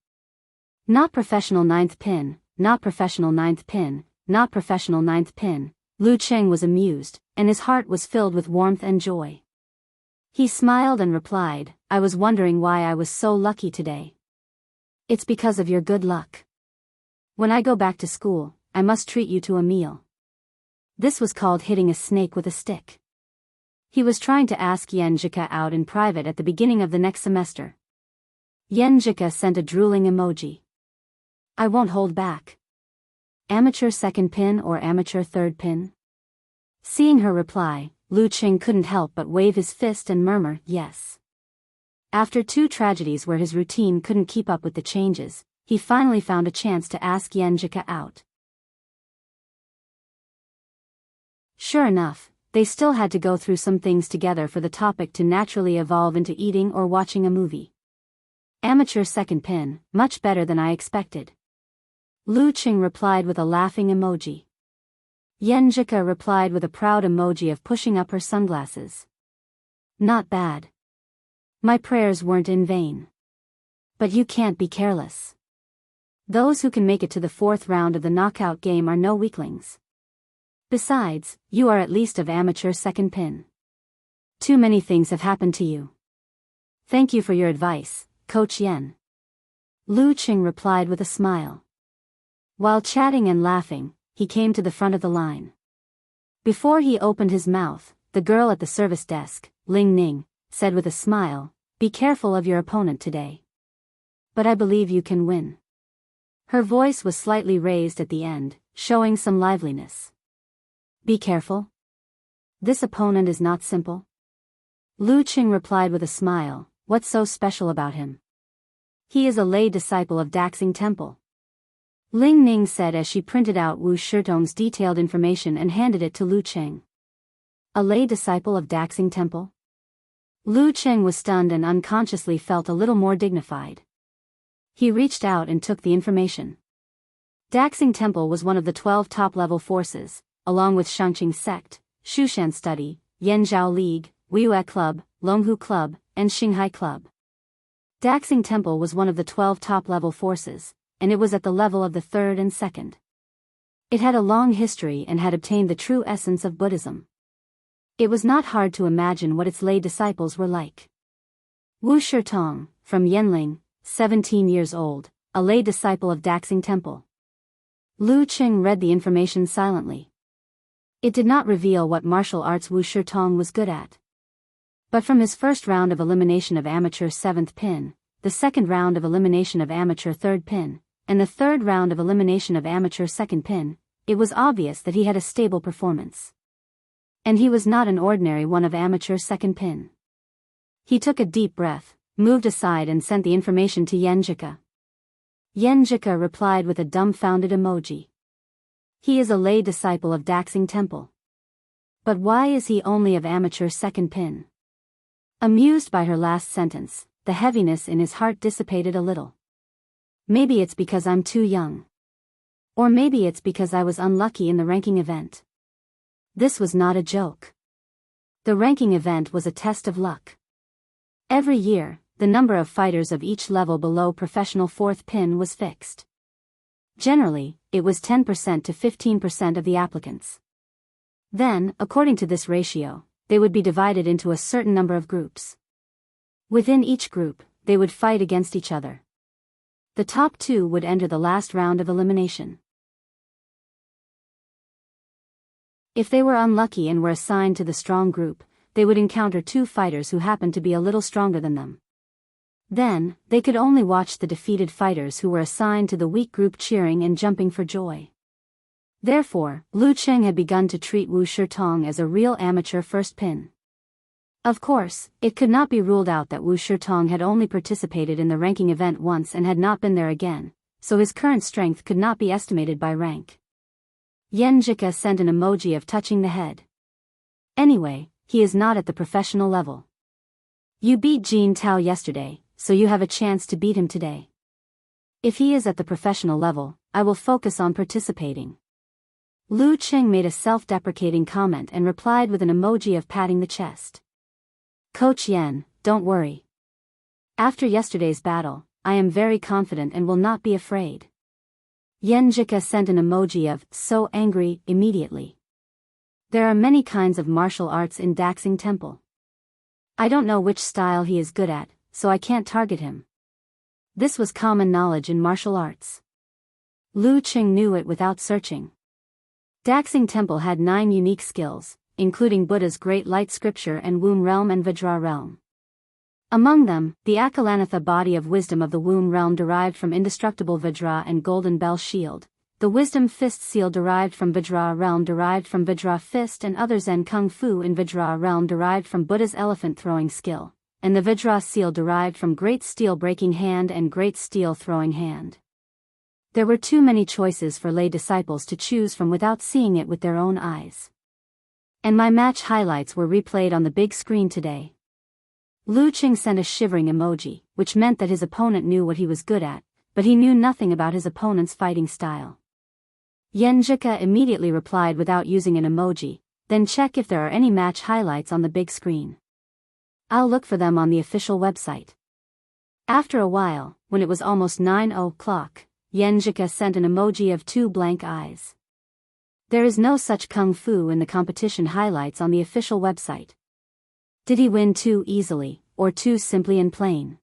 Speaker 1: Not professional ninth pin, not professional ninth pin, not professional ninth pin. Lu Qing was amused, and his heart was filled with warmth and joy. He smiled and replied, I was wondering why I was so lucky today. It's because of your good luck. When I go back to school, I must treat you to a meal. This was called hitting a snake with a stick. He was trying to ask Yenjika out in private at the beginning of the next semester. Yenjika sent a drooling emoji. I won't hold back. Amateur second pin or amateur third pin? Seeing her reply, Lu Qing couldn't help but wave his fist and murmur, yes. After 2 tragedies where his routine couldn't keep up with the changes, he finally found a chance to ask Yenjika out. Sure enough, they still had to go through some things together for the topic to naturally evolve into eating or watching a movie. Amateur second pin, much better than I expected. Lu Qing replied with a laughing emoji. Yenjika replied with a proud emoji of pushing up her sunglasses. Not bad. My prayers weren't in vain. But you can't be careless. Those who can make it to the 4th round of the knockout game are no weaklings. Besides, you are at least of amateur second pin. Too many things have happened to you. Thank you for your advice, Coach Yen. Lu Qing replied with a smile. While chatting and laughing, he came to the front of the line. Before he opened his mouth, the girl at the service desk, Ling Ning, said with a smile, Be careful of your opponent today. But I believe you can win. Her voice was slightly raised at the end, showing some liveliness. Be careful. This opponent is not simple. Lu Qing replied with a smile, What's so special about him? He is a lay disciple of Daxing Temple. Ling Ning said as she printed out Wu Shitong's detailed information and handed it to Lu Qing. A lay disciple of Daxing Temple? Lu Qing was stunned and unconsciously felt a little more dignified. He reached out and took the information. Daxing Temple was one of the 12 top-level forces, along with Shangqing Sect, Shushan Study, Yanzhao League, Weiyue Club, Longhu Club, and Xinghai Club. Daxing Temple was one of the 12 top-level forces, and it was at the level of the 3rd and 2nd. It had a long history and had obtained the true essence of Buddhism. It was not hard to imagine what its lay disciples were like. Wu Shitong, from Yanling, 17 years old, a lay disciple of Daxing Temple. Lu Qing read the information silently. It did not reveal what martial arts Wu Shitong was good at. But from his first round of elimination of amateur 7th pin, the second round of elimination of amateur 3rd pin, and the third round of elimination of amateur 2nd pin, it was obvious that he had a stable performance. And he was not an ordinary one of amateur 2nd pin. He took a deep breath, moved aside and sent the information to Yenjika. Yenjika replied with a dumbfounded emoji. He is a lay disciple of Daxing Temple. But why is he only of amateur second pin? Amused by her last sentence, the heaviness in his heart dissipated a little. Maybe it's because I'm too young. Or maybe it's because I was unlucky in the ranking event. This was not a joke. The ranking event was a test of luck. Every year, the number of fighters of each level below professional fourth pin was fixed. Generally, it was 10% to 15% of the applicants. Then, according to this ratio, they would be divided into a certain number of groups. Within each group, they would fight against each other. The top two would enter the last round of elimination. If they were unlucky and were assigned to the strong group, they would encounter two fighters who happened to be a little stronger than them. Then, they could only watch the defeated fighters who were assigned to the weak group cheering and jumping for joy. Therefore, Lu Cheng had begun to treat Wu Shitong as a real amateur first pin. Of course, it could not be ruled out that Wu Shitong had only participated in the ranking event once and had not been there again, so his current strength could not be estimated by rank. Yenjika sent an emoji of touching the head. Anyway, he is not at the professional level. You beat Jin Tao yesterday, so you have a chance to beat him today. If he is at the professional level, I will focus on participating. Lu Cheng made a self-deprecating comment and replied with an emoji of patting the chest. Coach Yen, don't worry. After yesterday's battle, I am very confident and will not be afraid. Yenjika sent an emoji of so angry immediately. There are many kinds of martial arts in Daxing Temple. I don't know which style he is good at, so I can't target him. This was common knowledge in martial arts. Lu Cheng knew it without searching. Daxing Temple had 9 unique skills, including Buddha's Great Light Scripture and Womb Realm and Vajra Realm. Among them, the Akalanatha body of wisdom of the Womb Realm derived from indestructible Vajra and Golden Bell Shield, the Wisdom Fist seal derived from Vajra Realm derived from Vajra Fist and other Zen Kung Fu in Vajra Realm derived from Buddha's elephant throwing skill, and the Vajra seal derived from Great Steel Breaking Hand and Great Steel Throwing Hand. There were too many choices for lay disciples to choose from without seeing it with their own eyes. And my match highlights were replayed on the big screen today. Lu Cheng sent a shivering emoji, which meant that his opponent knew what he was good at, but he knew nothing about his opponent's fighting style. Yenjika immediately replied without using an emoji, then check if there are any match highlights on the big screen. I'll look for them on the official website. After a while, when it was almost 9 o'clock, Yenjika sent an emoji of 2 blank eyes. There is no such kung fu in the competition highlights on the official website. Did he win too easily, or too simply and plain?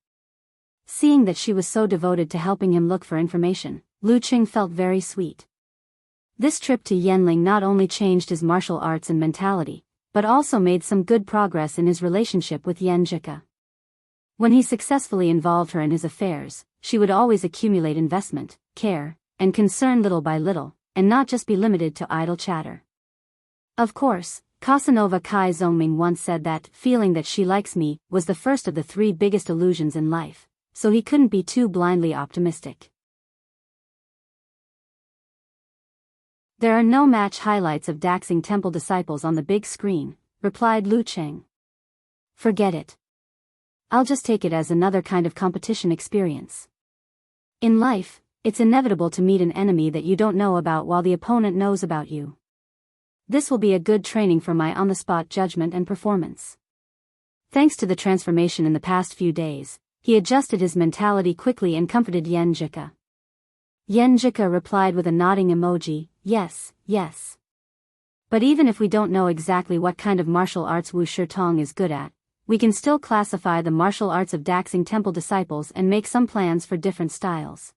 Speaker 1: Seeing that she was so devoted to helping him look for information, Lu Cheng felt very sweet. This trip to Yenling not only changed his martial arts and mentality, but also made some good progress in his relationship with Yenjika. When he successfully involved her in his affairs, she would always accumulate investment, care, and concern little by little, and not just be limited to idle chatter. Of course, Casanova Kai Zongming once said that feeling that she likes me was the first of the 3 biggest illusions in life, so he couldn't be too blindly optimistic. There are no match highlights of Daxing Temple disciples on the big screen, replied Lu Cheng. Forget it. I'll just take it as another kind of competition experience. In life, it's inevitable to meet an enemy that you don't know about while the opponent knows about you. This will be a good training for my on-the-spot judgment and performance. Thanks to the transformation in the past few days, he adjusted his mentality quickly and comforted Yenjika. Yenjika replied with a nodding emoji, yes, yes. But even if we don't know exactly what kind of martial arts Wu Shitong is good at, we can still classify the martial arts of Daxing Temple disciples and make some plans for different styles.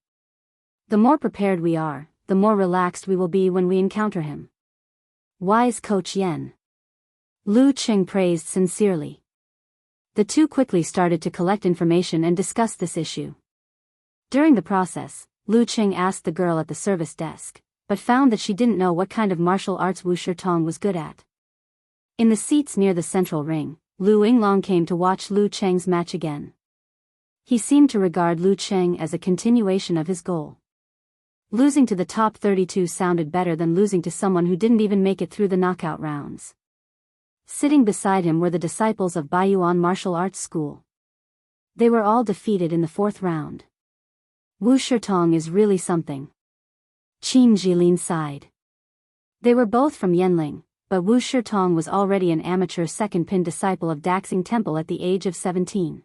Speaker 1: The more prepared we are, the more relaxed we will be when we encounter him. Wise Coach Yen. Lu Cheng praised sincerely. The two quickly started to collect information and discuss this issue. During the process, Lu Cheng asked the girl at the service desk, but found that she didn't know what kind of martial arts Wu Shitong was good at. In the seats near the central ring, Lu Yinglong came to watch Lu Cheng's match again. He seemed to regard Lu Cheng as a continuation of his goal. Losing to the top 32 sounded better than losing to someone who didn't even make it through the knockout rounds. Sitting beside him were the disciples of Baiyuan Martial Arts School. They were all defeated in the 4th round. Wu Shitong is really something. Qin Jilin sighed. They were both from Yanling, but Wu Shitong was already an amateur second-pin disciple of Daxing Temple at the age of 17.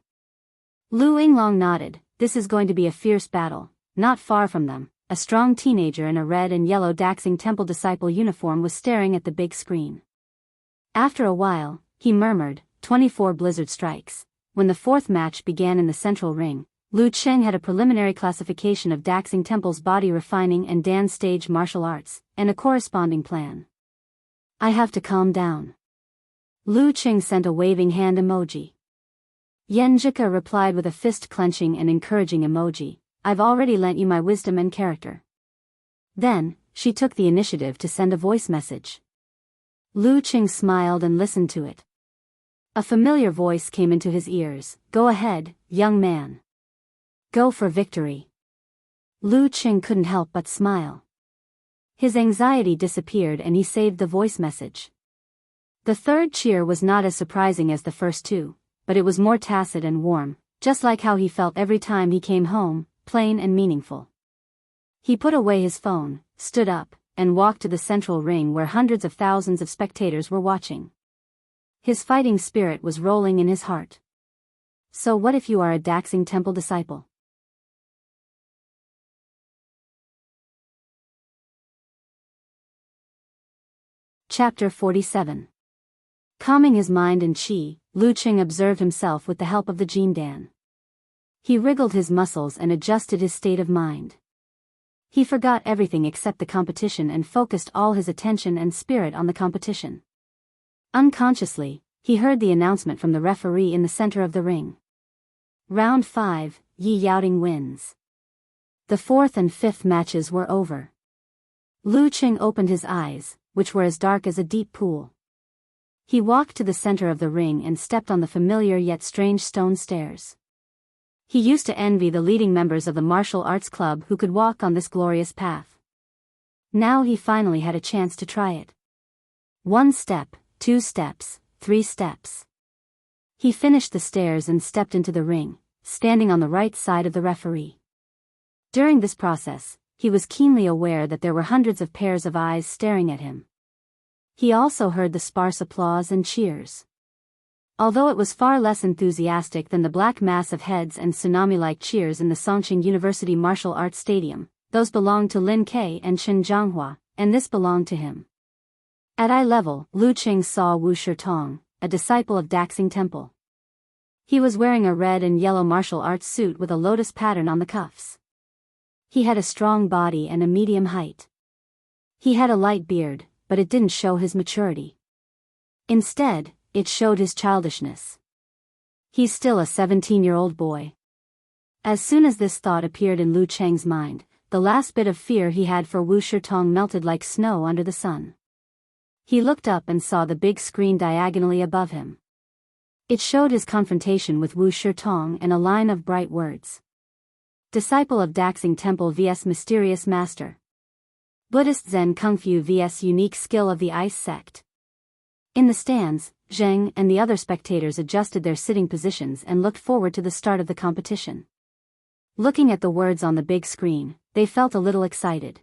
Speaker 1: Lu Yinglong nodded. This is going to be a fierce battle. Not far from them, a strong teenager in a red and yellow Daxing Temple disciple uniform was staring at the big screen. After a while, he murmured, 24 blizzard strikes. When the 4th match began in the central ring, Lu Cheng had a preliminary classification of Daxing Temple's body refining and dance stage martial arts, and a corresponding plan. I have to calm down. Lu Cheng sent a waving hand emoji. Yen Jika replied with a fist clenching and encouraging emoji. I've already lent you my wisdom and character. Then, she took the initiative to send a voice message. Lu Cheng smiled and listened to it. A familiar voice came into his ears. Go ahead, young man. Go for victory. Lu Cheng couldn't help but smile. His anxiety disappeared and he saved the voice message. The third cheer was not as surprising as the first two, but it was more tacit and warm, just like how he felt every time he came home, plain and meaningful. He put away his phone, stood up, and walked to the central ring where hundreds of thousands of spectators were watching. His fighting spirit was rolling in his heart. So what if you are a Daxing Temple disciple? Chapter 47. Calming his mind and qi, Lu Cheng observed himself with the help of the Jindan. He wriggled his muscles and adjusted his state of mind. He forgot everything except the competition and focused all his attention and spirit on the competition. Unconsciously, he heard the announcement from the referee in the center of the ring. Round 5, Yi Yaoting wins. The 4th and 5th matches were over. Lu Cheng opened his eyes, which were as dark as a deep pool. He walked to the center of the ring and stepped on the familiar yet strange stone stairs. He used to envy the leading members of the martial arts club who could walk on this glorious path. Now he finally had a chance to try it. 1 step, 2 steps, 3 steps. He finished the stairs and stepped into the ring, standing on the right side of the referee. During this process, he was keenly aware that there were hundreds of pairs of eyes staring at him. He also heard the sparse applause and cheers. Although it was far less enthusiastic than the black mass of heads and tsunami-like cheers in the Songqing University Martial Arts Stadium, those belonged to Lin Ke and Chen Zhanghua, and this belonged to him. At eye level, Lu Cheng saw Wu Shitong, a disciple of Daxing Temple. He was wearing a red and yellow martial arts suit with a lotus pattern on the cuffs. He had a strong body and a medium height. He had a light beard, but it didn't show his maturity. Instead, it showed his childishness. He's still a 17-year-old boy. As soon as this thought appeared in Lu Cheng's mind, the last bit of fear he had for Wu Shitong melted like snow under the sun. He looked up and saw the big screen diagonally above him. It showed his confrontation with Wu Shitong and a line of bright words. Disciple of Daxing Temple vs Mysterious Master. Buddhist Zen Kung Fu vs Unique Skill of the Ice Sect. In the stands, Zheng and the other spectators adjusted their sitting positions and looked forward to the start of the competition. Looking at the words on the big screen, they felt a little excited.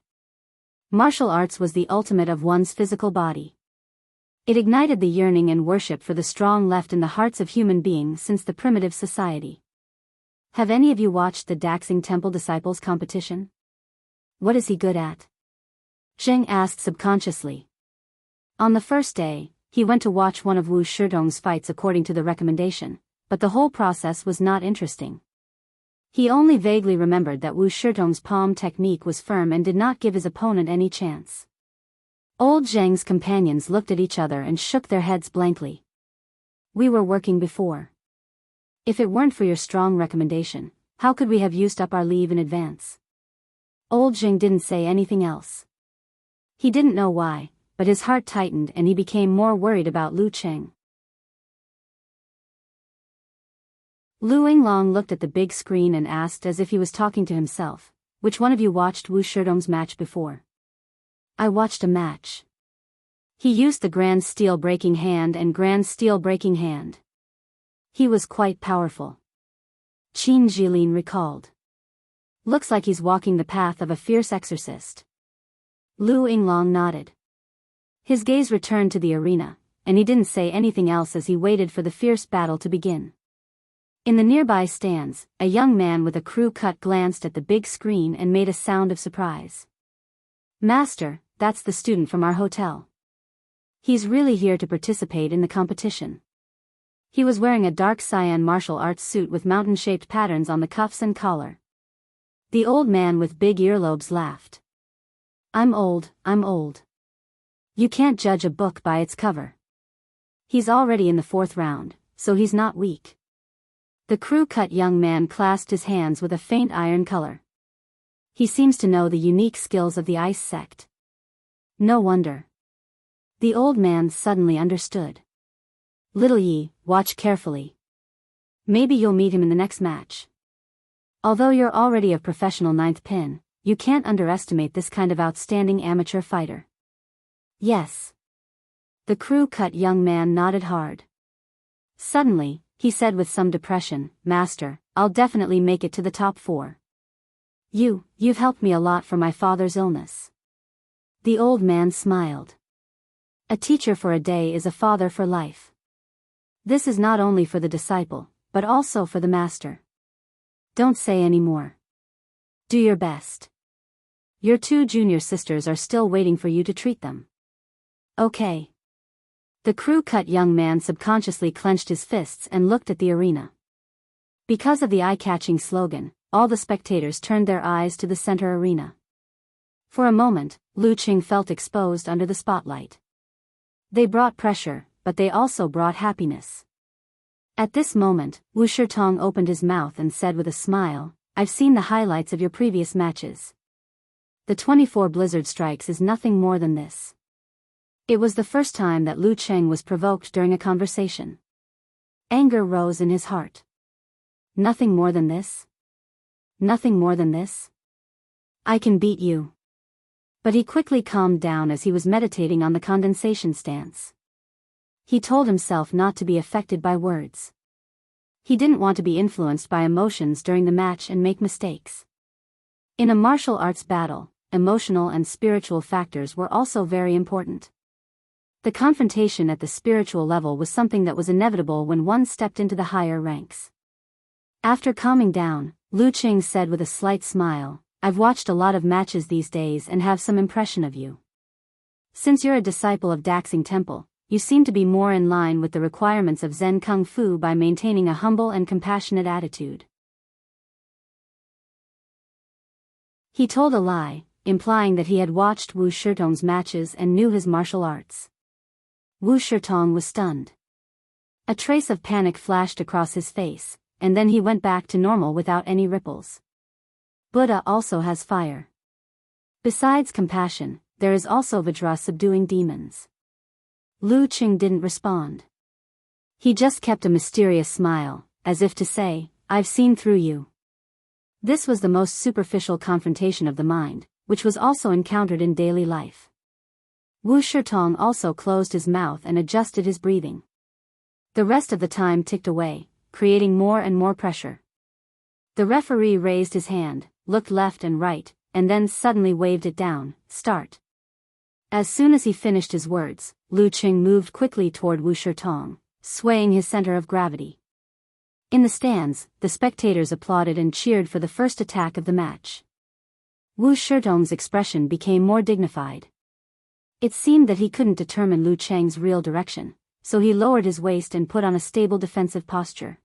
Speaker 1: Martial arts was the ultimate of one's physical body. It ignited the yearning and worship for the strong left in the hearts of human beings since the primitive society. Have any of you watched the Daxing Temple Disciples competition? What is he good at? Zheng asked subconsciously. On the first day, he went to watch one of Wu Shitong's fights according to the recommendation, but the whole process was not interesting. He only vaguely remembered that Wu Shitong's palm technique was firm and did not give his opponent any chance. Old Zheng's companions looked at each other and shook their heads blankly. We were working before. If it weren't for your strong recommendation, how could we have used up our leave in advance? Old Zheng didn't say anything else. He didn't know why, but his heart tightened and he became more worried about Lu Cheng. Lu Yinglong looked at the big screen and asked as if he was talking to himself, "Which one of you watched Wu Shitong's match before?" "I watched a match. He used the Grand Steel Breaking Hand and Grand Steel Breaking Hand. He was quite powerful," Qin Jilin recalled. "Looks like he's walking the path of a fierce exorcist." Lu Yinglong nodded. His gaze returned to the arena, and he didn't say anything else as he waited for the fierce battle to begin. In the nearby stands, a young man with a crew cut glanced at the big screen and made a sound of surprise. "Master, that's the student from our hotel. He's really here to participate in the competition." He was wearing a dark cyan martial arts suit with mountain-shaped patterns on the cuffs and collar. The old man with big earlobes laughed. I'm old. You can't judge a book by its cover. He's already in the 4th round, so he's not weak." The crew-cut young man clasped his hands with a faint iron color. He seems to know the unique skills of the ice sect. No wonder. The old man suddenly understood. "Little Yi, watch carefully. Maybe you'll meet him in the next match. Although you're already a professional 9th pin, you can't underestimate this kind of outstanding amateur fighter." "Yes." The crew-cut young man nodded hard. Suddenly, he said with some depression, "Master, I'll definitely make it to the top 4. You've helped me a lot for my father's illness." The old man smiled. A teacher for a day is a father for life. This is not only for the disciple, but also for the master. Don't say any more. Do your best. Your 2 junior sisters are still waiting for you to treat them. Okay. The crew-cut young man subconsciously clenched his fists and looked at the arena. Because of the eye-catching slogan, all the spectators turned their eyes to the center arena. For a moment, Lu Qing felt exposed under the spotlight. They brought pressure, but they also brought happiness. At this moment, Wu Shitong opened his mouth and said with a smile, "I've seen the highlights of your previous matches. The 24 blizzard strikes is nothing more than this." It was the first time that Lu Cheng was provoked during a conversation. Anger rose in his heart. Nothing more than this? Nothing more than this? I can beat you. But he quickly calmed down as he was meditating on the condensation stance. He told himself not to be affected by words. He didn't want to be influenced by emotions during the match and make mistakes. In a martial arts battle, emotional and spiritual factors were also very important. The confrontation at the spiritual level was something that was inevitable when one stepped into the higher ranks. After calming down, Lu Qing said with a slight smile, "I've watched a lot of matches these days and have some impression of you. Since you're a disciple of Daxing Temple, you seem to be more in line with the requirements of Zen Kung Fu by maintaining a humble and compassionate attitude." He told a lie, implying that he had watched Wu Shitong's matches and knew his martial arts. Wu Shitong was stunned. A trace of panic flashed across his face, and then he went back to normal without any ripples. Buddha also has fire. Besides compassion, there is also Vajra subduing demons. Lu Qing didn't respond. He just kept a mysterious smile, as if to say, "I've seen through you." This was the most superficial confrontation of the mind, which was also encountered in daily life. Wu Shitong also closed his mouth and adjusted his breathing. The rest of the time ticked away, creating more and more pressure. The referee raised his hand, looked left and right, and then suddenly waved it down, "Start." As soon as he finished his words, Lu Qing moved quickly toward Wu Shitong, swaying his center of gravity. In the stands, the spectators applauded and cheered for the first attack of the match. Wu Shitong's expression became more dignified. It seemed that he couldn't determine Lu Cheng's real direction, so he lowered his waist and put on a stable defensive posture.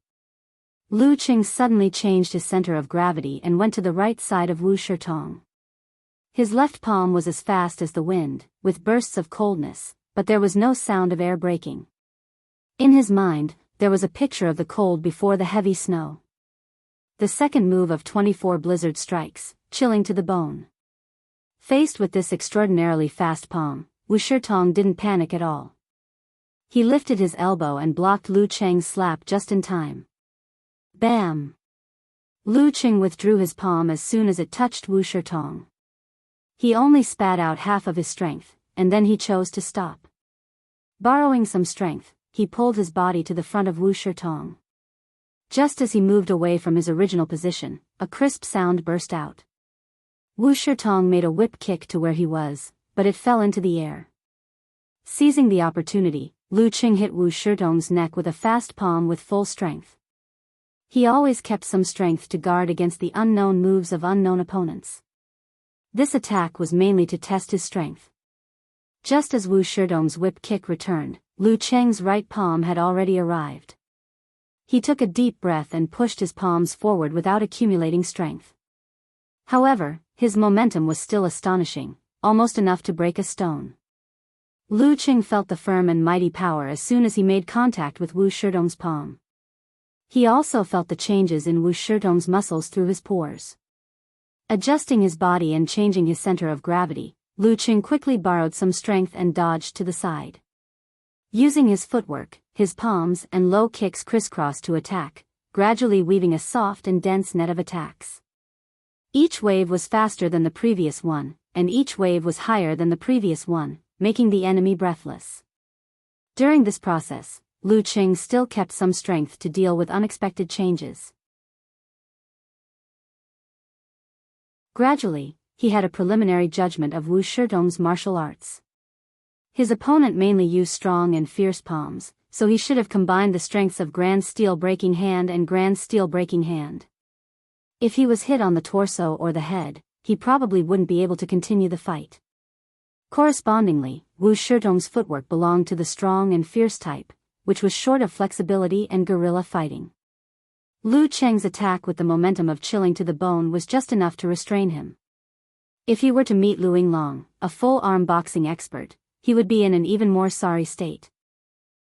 Speaker 1: Lu Qing suddenly changed his center of gravity and went to the right side of Wu Shitong. His left palm was as fast as the wind, with bursts of coldness, but there was no sound of air breaking. In his mind, there was a picture of the cold before the heavy snow. The second move of 24 blizzard strikes, chilling to the bone. Faced with this extraordinarily fast palm, Wu Shitong didn't panic at all. He lifted his elbow and blocked Lu Cheng's slap just in time. Bam! Lu Qing withdrew his palm as soon as it touched Wu Shitong. He only spat out half of his strength, and then he chose to stop. Borrowing some strength, he pulled his body to the front of Wu Shitong. Just as he moved away from his original position, a crisp sound burst out. Wu Shitong made a whip kick to where he was, but it fell into the air. Seizing the opportunity, Lu Qing hit Wu Shitong's neck with a fast palm with full strength. He always kept some strength to guard against the unknown moves of unknown opponents. This attack was mainly to test his strength. Just as Wu Shitong's whip kick returned, Lu Qing's right palm had already arrived. He took a deep breath and pushed his palms forward without accumulating strength. However, his momentum was still astonishing, almost enough to break a stone. Lu Qing felt the firm and mighty power as soon as he made contact with Wu Shitong's palm. He also felt the changes in Wu Shitong's muscles through his pores. Adjusting his body and changing his center of gravity, Lu Qing quickly borrowed some strength and dodged to the side. Using his footwork, his palms and low kicks crisscrossed to attack, gradually weaving a soft and dense net of attacks. Each wave was faster than the previous one, and each wave was higher than the previous one, making the enemy breathless. During this process, Lu Qing still kept some strength to deal with unexpected changes. Gradually, he had a preliminary judgment of Wu Shitong's martial arts. His opponent mainly used strong and fierce palms, so he should have combined the strengths of Grand Steel Breaking Hand and Grand Steel Breaking Hand. If he was hit on the torso or the head, he probably wouldn't be able to continue the fight. Correspondingly, Wu Shitong's footwork belonged to the strong and fierce type, which was short of flexibility and guerrilla fighting. Lu Qing's attack with the momentum of chilling to the bone was just enough to restrain him. If he were to meet Lu Yinglong, a full-arm boxing expert, he would be in an even more sorry state.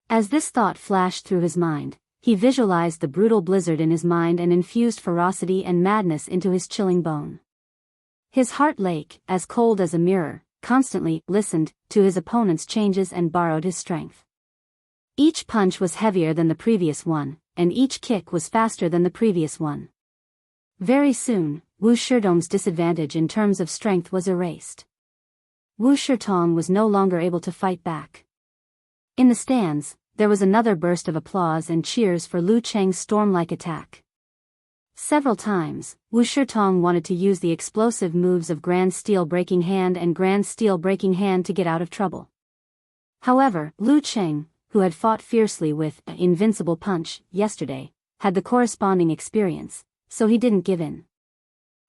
Speaker 1: As this thought flashed through his mind, he visualized the brutal blizzard in his mind and infused ferocity and madness into his chilling bone. His heart lake, as cold as a mirror, constantly listened to his opponent's changes and borrowed his strength. Each punch was heavier than the previous one, and each kick was faster than the previous one. Very soon, Wu Shitong's disadvantage in terms of strength was erased. Wu Shitong was no longer able to fight back. In the stands, there was another burst of applause and cheers for Lu Qing's storm-like attack. Several times, Wu Shitong wanted to use the explosive moves of Grand Steel Breaking Hand and Grand Steel Breaking Hand to get out of trouble. However, Lu Qing, who had fought fiercely with an invincible punch yesterday, had the corresponding experience, so he didn't give in.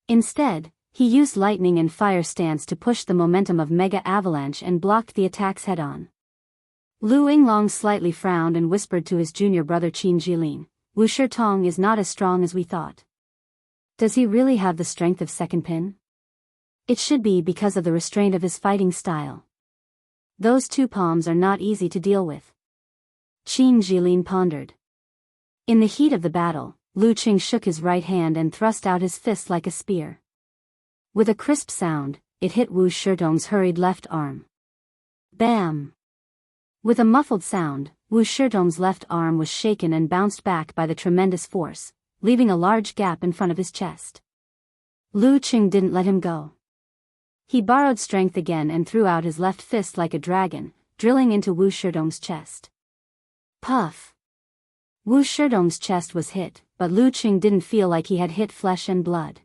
Speaker 1: Instead, he used lightning and fire stance to push the momentum of Mega Avalanche and blocked the attacks head-on. Lu Yinglong slightly frowned and whispered to his junior brother Qin Jilin, "Wu Shitong is not as strong as we thought. Does he really have the strength of second pin? It should be because of the restraint of his fighting style. Those two palms are not easy to deal with." Qin Jilin pondered. In the heat of the battle, Lu Qing shook his right hand and thrust out his fist like a spear. With a crisp sound, it hit Wu Shitong's hurried left arm. Bam! With a muffled sound, Wu Shitong's left arm was shaken and bounced back by the tremendous force, leaving a large gap in front of his chest. Lu Qing didn't let him go. He borrowed strength again and threw out his left fist like a dragon, drilling into Wu Shitong's chest. Puff! Wu Shitong's chest was hit, but Lu Qing didn't feel like he had hit flesh and blood.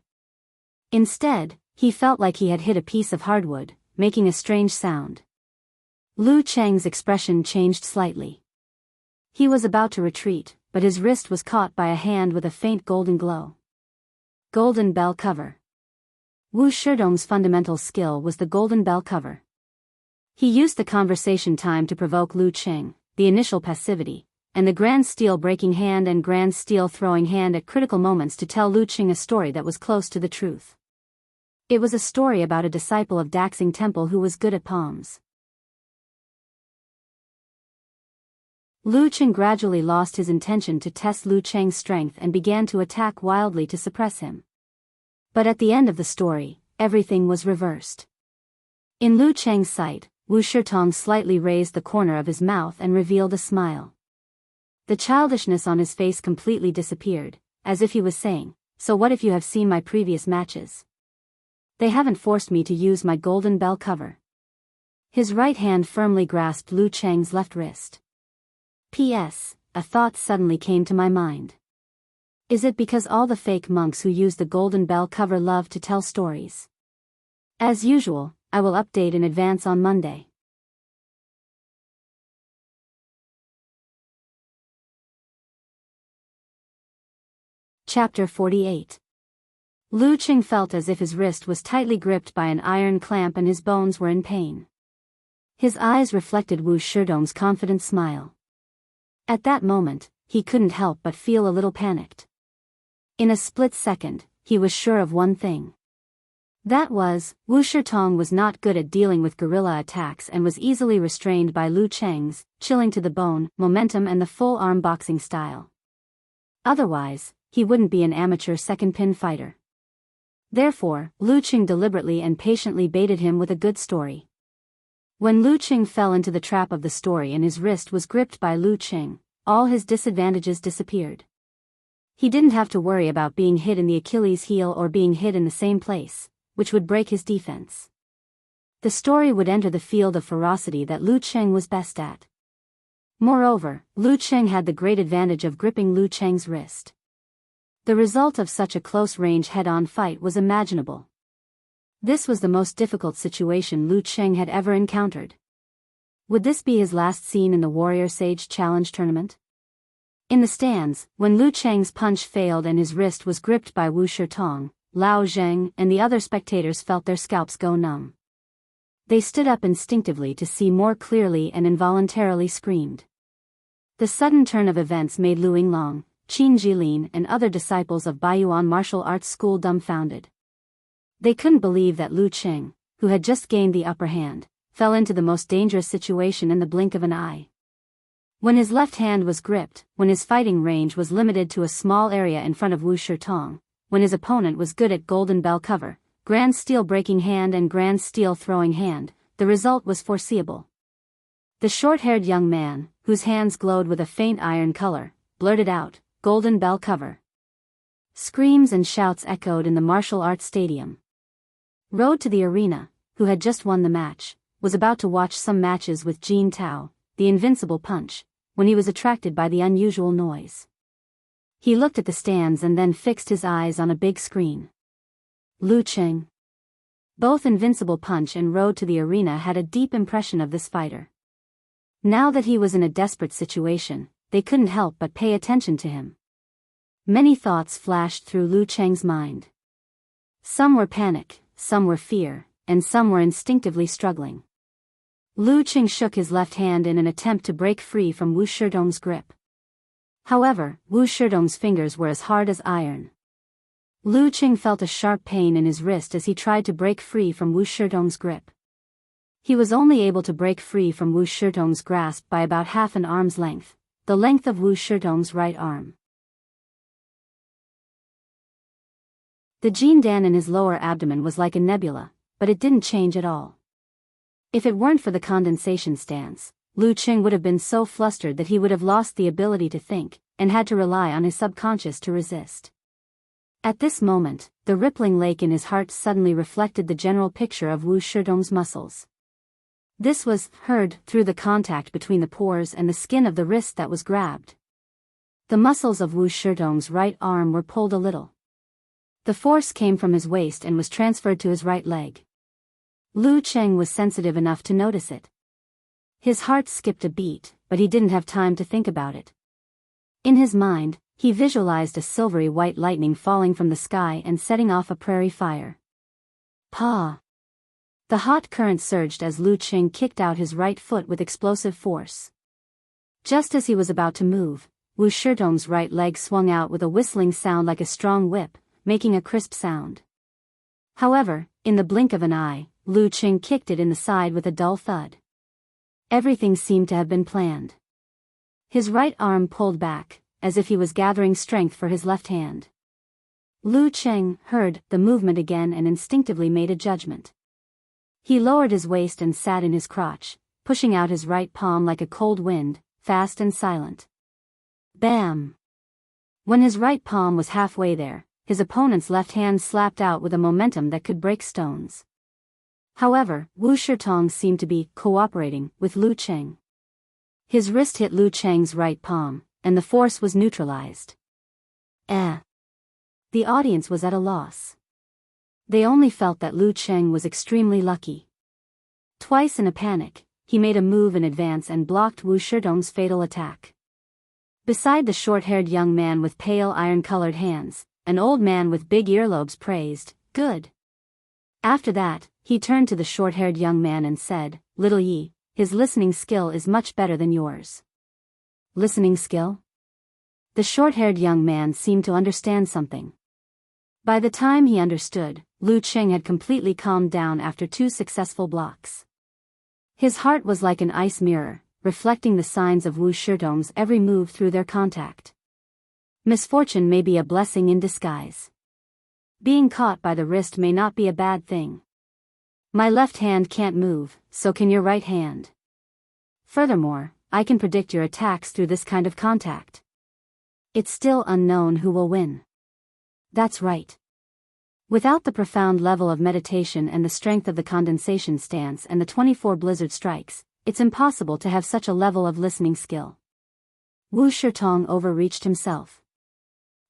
Speaker 1: Instead, he felt like he had hit a piece of hardwood, making a strange sound. Lu Qing's expression changed slightly. He was about to retreat, but his wrist was caught by a hand with a faint golden glow. Golden bell cover. Wu Shitong's fundamental skill was the golden bell cover. He used the conversation time to provoke Lu Qing, the initial passivity, and the Grand Steel Breaking Hand and Grand Steel Throwing Hand at critical moments to tell Lu Qing a story that was close to the truth. It was a story about a disciple of Daxing Temple who was good at palms. Lu Qing gradually lost his intention to test Lu Cheng's strength and began to attack wildly to suppress him. But at the end of the story, everything was reversed. In Lu Cheng's sight, Wu Shitong slightly raised the corner of his mouth and revealed a smile. The childishness on his face completely disappeared, as if he was saying, "So what if you have seen my previous matches? They haven't forced me to use my golden bell cover." His right hand firmly grasped Lu Cheng's left wrist. P.S. A thought suddenly came to my mind. Is it because all the fake monks who use the golden bell cover love to tell stories? As usual, I will update in advance on Monday. Chapter 48. Lu Cheng felt as if his wrist was tightly gripped by an iron clamp and his bones were in pain. His eyes reflected Wu Shidong's confident smile. At that moment, he couldn't help but feel a little panicked. In a split second, he was sure of one thing. That was, Wu Shitong was not good at dealing with guerrilla attacks and was easily restrained by Lu Cheng's, chilling to the bone, momentum and the full arm boxing style. Otherwise, he wouldn't be an amateur second pin fighter. Therefore, Lu Cheng deliberately and patiently baited him with a good story. When Lu Cheng fell into the trap of the story and his wrist was gripped by Lu Cheng, all his disadvantages disappeared. He didn't have to worry about being hit in the Achilles heel or being hit in the same place, which would break his defense. The story would enter the field of ferocity that Lu Cheng was best at. Moreover, Lu Cheng had the great advantage of gripping Lu Cheng's wrist. The result of such a close-range head-on fight was imaginable. This was the most difficult situation Lu Cheng had ever encountered. Would this be his last scene in the Warrior Sage Challenge tournament? In the stands, when Lu Cheng's punch failed and his wrist was gripped by Wu Shitong, Lao Zheng and the other spectators felt their scalps go numb. They stood up instinctively to see more clearly and involuntarily screamed. The sudden turn of events made Lu Yinglong, Qin Jilin and other disciples of Baiyuan martial arts school dumbfounded. They couldn't believe that Lu Cheng, who had just gained the upper hand, fell into the most dangerous situation in the blink of an eye. When his left hand was gripped, when his fighting range was limited to a small area in front of Wu Shitong, when his opponent was good at golden bell cover, grand steel breaking hand and grand steel throwing hand, the result was foreseeable. The short-haired young man, whose hands glowed with a faint iron color, blurted out, "Golden bell cover." Screams and shouts echoed in the martial arts stadium. Rode to the arena, who had just won the match, was about to watch some matches with Jin Tao, the invincible punch, when he was attracted by the unusual noise. He looked at the stands and then fixed his eyes on a big screen. Lu Cheng. Both Invincible Punch and Road to the Arena had a deep impression of this fighter. Now that he was in a desperate situation, they couldn't help but pay attention to him. Many thoughts flashed through Lu Cheng's mind. Some were panic, some were fear, and some were instinctively struggling. Lu Cheng shook his left hand in an attempt to break free from Wu Shidong's grip. However, Wu Shidong's fingers were as hard as iron. Lu Cheng felt a sharp pain in his wrist as he tried to break free from Wu Shidong's grip. He was only able to break free from Wu Shidong's grasp by about half an arm's length, the length of Wu Shidong's right arm. The Jin Dan in his lower abdomen was like a nebula, but it didn't change at all. If it weren't for the condensation stance, Lu Cheng would have been so flustered that he would have lost the ability to think, and had to rely on his subconscious to resist. At this moment, the rippling lake in his heart suddenly reflected the general picture of Wu Shidong's muscles. This was heard through the contact between the pores and the skin of the wrist that was grabbed. The muscles of Wu Shidong's right arm were pulled a little. The force came from his waist and was transferred to his right leg. Lu Cheng was sensitive enough to notice it. His heart skipped a beat, but he didn't have time to think about it. In his mind, he visualized a silvery white lightning falling from the sky and setting off a prairie fire. Pa! The hot current surged as Lu Cheng kicked out his right foot with explosive force. Just as he was about to move, Wu Shidong's right leg swung out with a whistling sound like a strong whip, making a crisp sound. However, in the blink of an eye, Lu Cheng kicked it in the side with a dull thud. Everything seemed to have been planned. His right arm pulled back, as if he was gathering strength for his left hand. Lu Cheng heard the movement again and instinctively made a judgment. He lowered his waist and sat in his crotch, pushing out his right palm like a cold wind, fast and silent. Bam! When his right palm was halfway there, his opponent's left hand slapped out with a momentum that could break stones. However, Wu Shitong seemed to be cooperating with Lu Cheng. His wrist hit Lu Cheng's right palm, and the force was neutralized. The audience was at a loss. They only felt that Lu Cheng was extremely lucky. Twice in a panic, he made a move in advance and blocked Wu Shitong's fatal attack. Beside the short-haired young man with pale iron-colored hands, an old man with big earlobes praised, "Good." After that, he turned to the short-haired young man and said, "Little Yi, his listening skill is much better than yours." Listening skill? The short-haired young man seemed to understand something. By the time he understood, Lu Cheng had completely calmed down after 2 successful blocks. His heart was like an ice mirror, reflecting the signs of Wu Shitong's every move through their contact. Misfortune may be a blessing in disguise. Being caught by the wrist may not be a bad thing. My left hand can't move, so can your right hand. Furthermore, I can predict your attacks through this kind of contact. It's still unknown who will win. That's right. Without the profound level of meditation and the strength of the condensation stance and the 24 blizzard strikes, it's impossible to have such a level of listening skill. Wu Shitong overreached himself.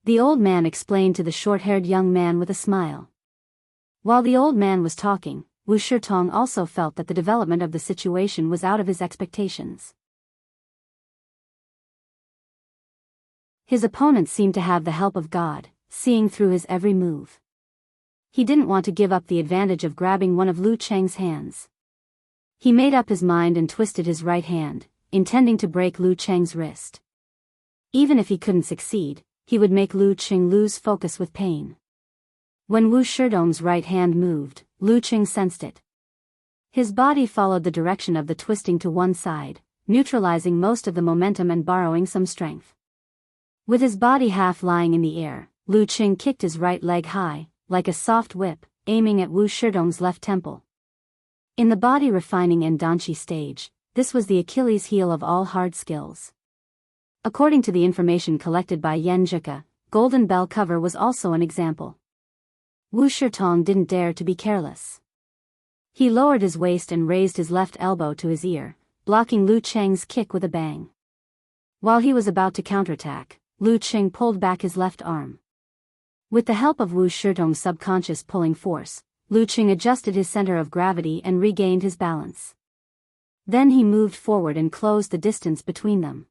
Speaker 1: The old man explained to the short-haired young man with a smile. While the old man was talking, Wu Shitong also felt that the development of the situation was out of his expectations. His opponent seemed to have the help of God, seeing through his every move. He didn't want to give up the advantage of grabbing one of Lu Cheng's hands. He made up his mind and twisted his right hand, intending to break Lu Cheng's wrist. Even if he couldn't succeed, he would make Lu Cheng lose focus with pain. When Wu Shitong's right hand moved, Lu Cheng sensed it. His body followed the direction of the twisting to one side, neutralizing most of the momentum and borrowing some strength. With his body half lying in the air, Lu Cheng kicked his right leg high, like a soft whip, aiming at Wu Shitong's left temple. In the body refining and danchi stage, this was the Achilles heel of all hard skills. According to the information collected by Yen Zhika, Golden Bell cover was also an example. Wu Shitong didn't dare to be careless. He lowered his waist and raised his left elbow to his ear, blocking Lu Cheng's kick with a bang. While he was about to counterattack, Lu Cheng pulled back his left arm. With the help of Wu Shitong's subconscious pulling force, Lu Cheng adjusted his center of gravity and regained his balance. Then he moved forward and closed the distance between them.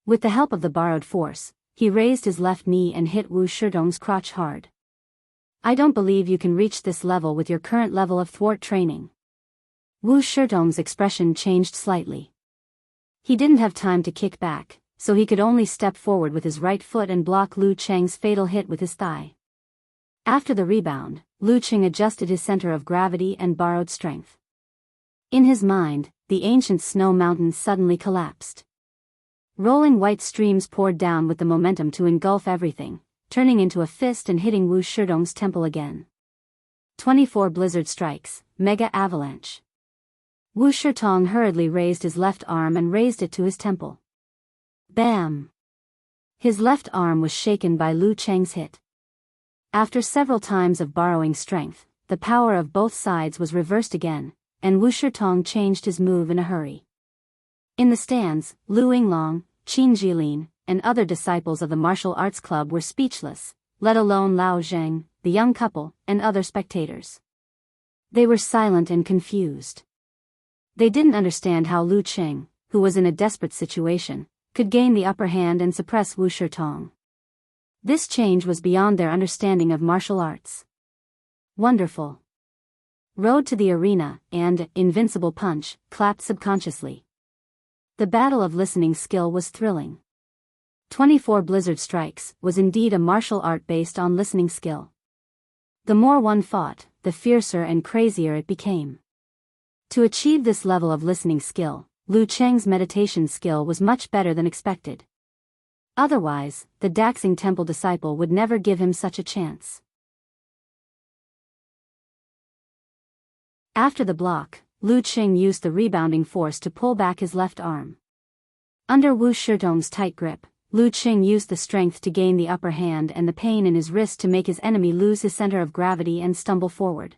Speaker 1: With the help of the borrowed force, he raised his left knee and hit Wu Shitong's crotch hard. "I don't believe you can reach this level with your current level of thwart training." Wu Shitong's expression changed slightly. He didn't have time to kick back, so he could only step forward with his right foot and block Lu Cheng's fatal hit with his thigh. After the rebound, Lu Cheng adjusted his center of gravity and borrowed strength. In his mind, the ancient snow mountains suddenly collapsed. Rolling white streams poured down with the momentum to engulf everything, turning into a fist and hitting Wu Shitong's temple again. 24 blizzard strikes, mega avalanche. Wu Shitong hurriedly raised his left arm and raised it to his temple. Bam! His left arm was shaken by Lu Cheng's hit. After several times of borrowing strength, the power of both sides was reversed again, and Wu Shitong changed his move in a hurry. In the stands, Lu Yinglong, Qin Jilin, and other disciples of the martial arts club were speechless, let alone Lao Zheng, the young couple, and other spectators. They were silent and confused. They didn't understand how Lu Cheng, who was in a desperate situation, could gain the upper hand and suppress Wu Shitong. This change was beyond their understanding of martial arts. Wonderful. Road to the Arena and Invincible Punch clapped subconsciously. The battle of listening skill was thrilling. 24 blizzard strikes was indeed a martial art based on listening skill. The more one fought, the fiercer and crazier it became. To achieve this level of listening skill, Lu Cheng's meditation skill was much better than expected. Otherwise, the Daxing Temple disciple would never give him such a chance. After the block, Lu Cheng used the rebounding force to pull back his left arm. Under Wu Shitong's tight grip, Lu Qing used the strength to gain the upper hand and the pain in his wrist to make his enemy lose his center of gravity and stumble forward.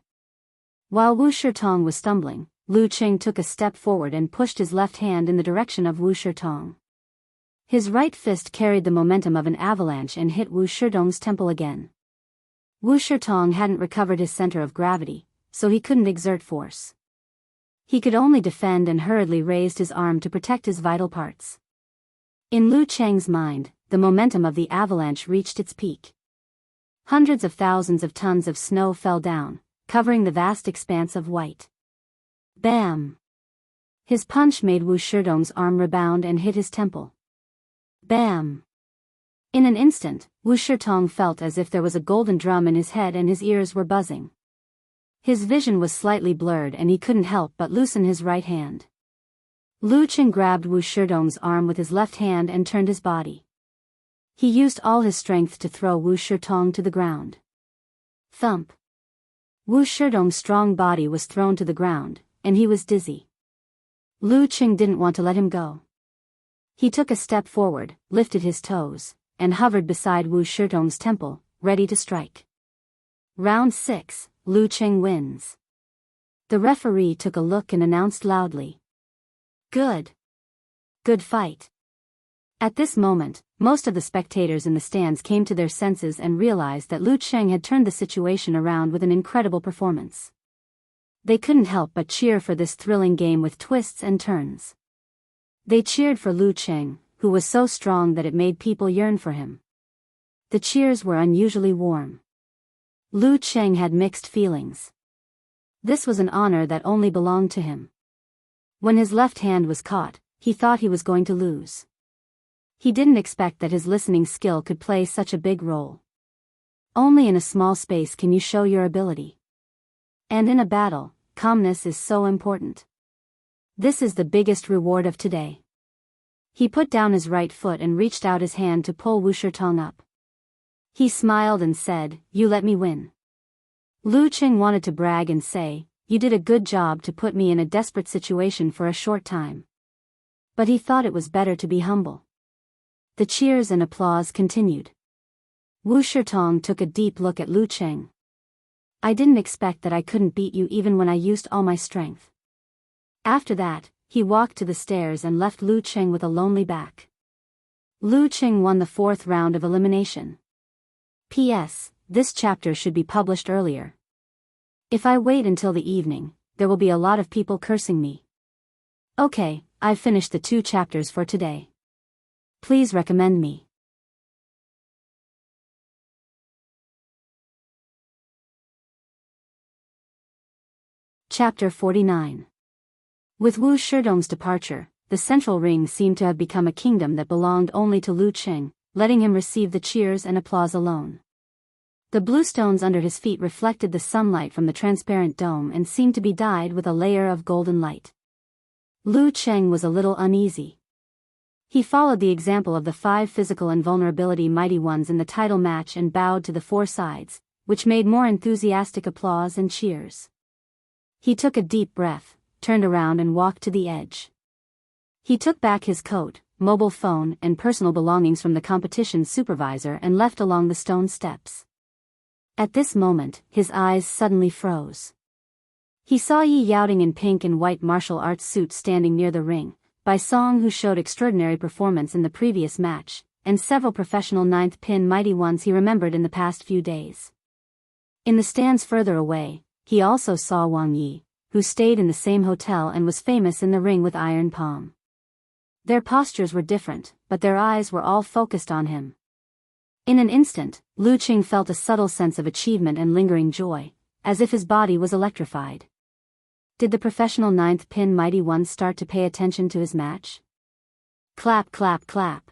Speaker 1: While Wu Shitong was stumbling, Lu Qing took a step forward and pushed his left hand in the direction of Wu Shitong. His right fist carried the momentum of an avalanche and hit Wu Shitong's temple again. Wu Shitong hadn't recovered his center of gravity, so he couldn't exert force. He could only defend and hurriedly raised his arm to protect his vital parts. In Lu Cheng's mind, the momentum of the avalanche reached its peak. Hundreds of thousands of tons of snow fell down, covering the vast expanse of white. Bam! His punch made Wu Shitong's arm rebound and hit his temple. Bam! In an instant, Wu Shitong felt as if there was a golden drum in his head and his ears were buzzing. His vision was slightly blurred and he couldn't help but loosen his right hand. Lu Qing grabbed Wu Shitong's arm with his left hand and turned his body. He used all his strength to throw Wu Shitong to the ground. Thump! Wu Shitong's strong body was thrown to the ground, and he was dizzy. Lu Qing didn't want to let him go. He took a step forward, lifted his toes, and hovered beside Wu Shitong's temple, ready to strike. Round 6, Lu Qing wins. The referee took a look and announced loudly. Good. Good fight. At this moment, most of the spectators in the stands came to their senses and realized that Lu Qing had turned the situation around with an incredible performance. They couldn't help but cheer for this thrilling game with twists and turns. They cheered for Lu Qing, who was so strong that it made people yearn for him. The cheers were unusually warm. Lu Qing had mixed feelings. This was an honor that only belonged to him. When his left hand was caught, he thought he was going to lose. He didn't expect that his listening skill could play such a big role. Only in a small space can you show your ability. And in a battle, calmness is so important. This is the biggest reward of today. He put down his right foot and reached out his hand to pull Wu Shitong up. He smiled and said, "You let me win." Lu Qing wanted to brag and say, "You did a good job to put me in a desperate situation for a short time." But he thought it was better to be humble. The cheers and applause continued. Wu Shitong took a deep look at Lu Qing. "I didn't expect that I couldn't beat you even when I used all my strength." After that, he walked to the stairs and left Lu Qing with a lonely back. Lu Qing won the 4th round of elimination. P.S. This chapter should be published earlier. If I wait until the evening, there will be a lot of people cursing me. Okay, I've finished the 2 chapters for today. Please recommend me. Chapter 49. With Wu Shitong's departure, the central ring seemed to have become a kingdom that belonged only to Lu Qing, letting him receive the cheers and applause alone. The blue stones under his feet reflected the sunlight from the transparent dome and seemed to be dyed with a layer of golden light. Lu Qing was a little uneasy. He followed the example of the 5 physical and vulnerability mighty ones in the title match and bowed to the 4 sides, which made more enthusiastic applause and cheers. He took a deep breath, turned around and walked to the edge. He took back his coat, mobile phone and personal belongings from the competition supervisor and left along the stone steps. At this moment, his eyes suddenly froze. He saw Yi Yaoting in pink and white martial arts suits standing near the ring, Bai Song who showed extraordinary performance in the previous match, and several professional 9th pin mighty ones he remembered in the past few days. In the stands further away, he also saw Wang Yi, who stayed in the same hotel and was famous in the ring with Iron Palm. Their postures were different, but their eyes were all focused on him. In an instant, Lu Qing felt a subtle sense of achievement and lingering joy, as if his body was electrified. Did the professional 9th pin mighty ones start to pay attention to his match? Clap clap clap.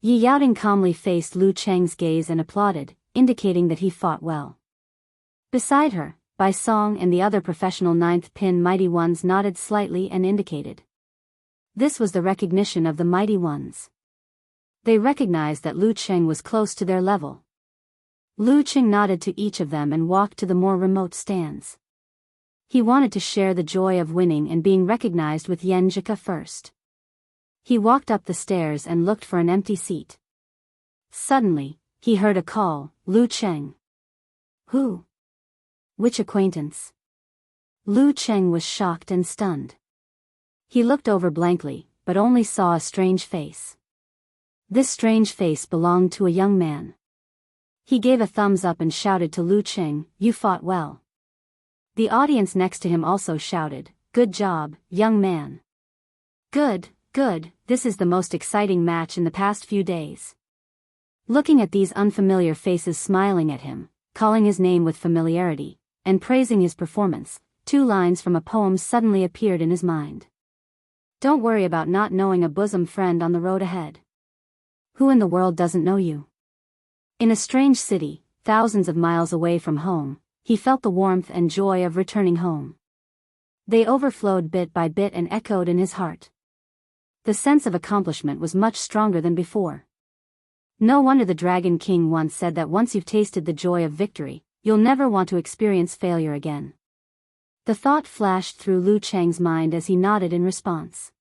Speaker 1: Yi Yaoting calmly faced Lu Cheng's gaze and applauded, indicating that he fought well. Beside her, Bai Song and the other professional 9th pin mighty ones nodded slightly and indicated. This was the recognition of the mighty ones. They recognized that Lu Qing was close to their level. Lu Qing nodded to each of them and walked to the more remote stands. He wanted to share the joy of winning and being recognized with Yan Zhika first. He walked up the stairs and looked for an empty seat. Suddenly, he heard a call, Lu Cheng. Who? Which acquaintance? Lu Cheng was shocked and stunned. He looked over blankly, but only saw a strange face. This strange face belonged to a young man. He gave a thumbs up and shouted to Lu Cheng, "You fought well." The audience next to him also shouted, "Good job, young man." Good, good, this is the most exciting match in the past few days. Looking at these unfamiliar faces smiling at him, calling his name with familiarity, and praising his performance, 2 lines from a poem suddenly appeared in his mind. Don't worry about not knowing a bosom friend on the road ahead. Who in the world doesn't know you? In a strange city, thousands of miles away from home, he felt the warmth and joy of returning home. They overflowed bit by bit and echoed in his heart. The sense of accomplishment was much stronger than before. No wonder the Dragon King once said that once you've tasted the joy of victory, you'll never want to experience failure again. The thought flashed through Lu Cheng's mind as he nodded in response.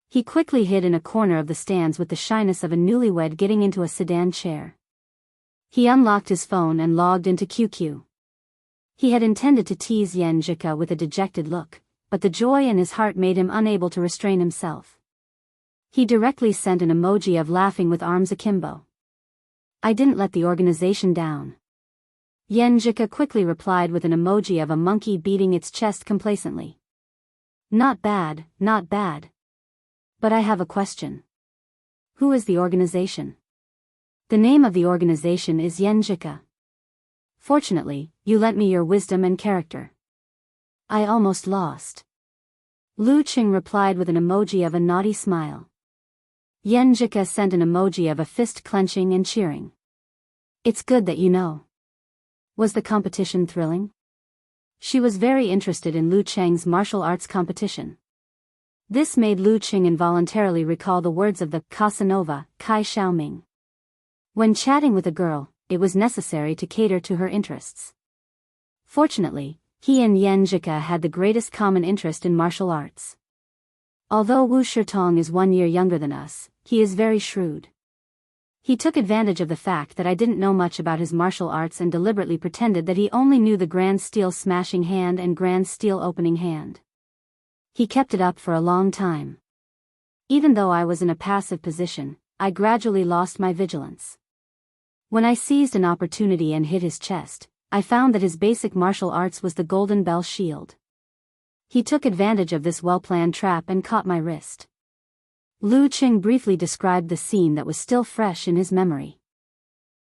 Speaker 1: He quickly hid in a corner of the stands with the shyness of a newlywed getting into a sedan chair. He unlocked his phone and logged into QQ. He had intended to tease Yan Jika with a dejected look, but the joy in his heart made him unable to restrain himself. He directly sent an emoji of laughing with arms akimbo. "I didn't let the organization down." Yan Jika quickly replied with an emoji of a monkey beating its chest complacently. "Not bad, not bad. But I have a question. Who is the organization?" "The name of the organization is Yan Jika. Fortunately, you lent me your wisdom and character." "I almost lost." Lu Cheng replied with an emoji of a naughty smile. Yan Jika sent an emoji of a fist clenching and cheering. "It's good that you know." Was the competition thrilling? She was very interested in Lu Cheng's martial arts competition. This made Lu Cheng involuntarily recall the words of the Casanova, Kai Xiaoming. When chatting with a girl, it was necessary to cater to her interests. Fortunately, he and Yan Jika had the greatest common interest in martial arts. Although Wu Shitong is 1 year younger than us, he is very shrewd. He took advantage of the fact that I didn't know much about his martial arts and deliberately pretended that he only knew the Grand Steel Smashing Hand and Grand Steel Opening Hand. He kept it up for a long time. Even though I was in a passive position, I gradually lost my vigilance. When I seized an opportunity and hit his chest, I found that his basic martial arts was the Golden Bell Shield. He took advantage of this well-planned trap and caught my wrist. Lu Cheng briefly described the scene that was still fresh in his memory.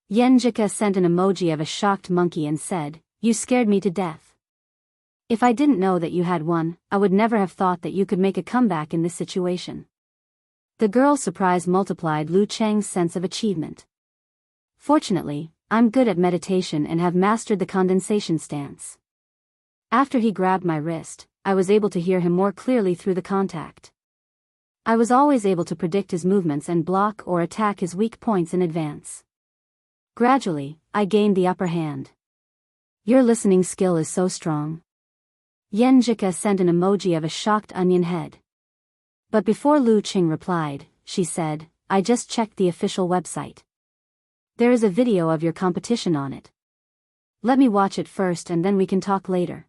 Speaker 1: Yan Jika sent an emoji of a shocked monkey and said, "You scared me to death. If I didn't know that you had one, I would never have thought that you could make a comeback in this situation." The girl's surprise multiplied Lu Cheng's sense of achievement. "Fortunately, I'm good at meditation and have mastered the condensation stance." After he grabbed my wrist, I was able to hear him more clearly through the contact. I was always able to predict his movements and block or attack his weak points in advance. Gradually, I gained the upper hand. "Your listening skill is so strong." Yan Jika sent an emoji of a shocked onion head. But before Lu Cheng replied, she said, "I just checked the official website. There is a video of your competition on it. Let me watch it first and then we can talk later."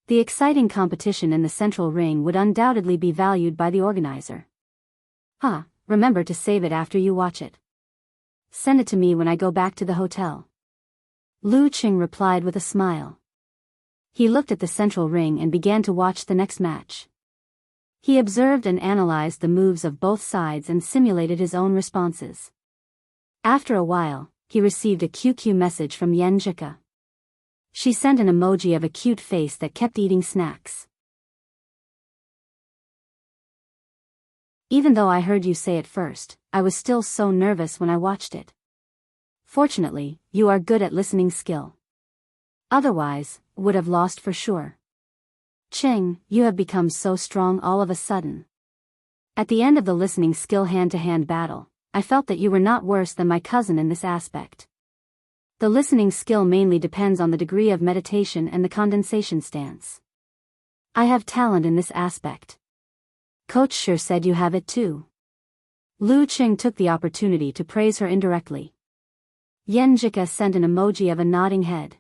Speaker 1: The exciting competition in the central ring would undoubtedly be valued by the organizer. Remember to save it after you watch it. Send it to me when I go back to the hotel." Lu Cheng replied with a smile. He looked at the central ring and began to watch the next match. He observed and analyzed the moves of both sides and simulated his own responses. After a while, he received a QQ message from Yan Jika. She sent an emoji of a cute face that kept eating snacks. "Even though I heard you say it first, I was still so nervous when I watched it. Fortunately, you are good at listening skill. Otherwise, would have lost for sure. Cheng, you have become so strong all of a sudden. At the end of the listening skill hand-to-hand battle, I felt that you were not worse than my cousin in this aspect. The listening skill mainly depends on the degree of meditation and the condensation stance. I have talent in this aspect. Coach sure said you have it too. Lu Qing took the opportunity to praise her indirectly. Yenjika sent an emoji of a nodding head.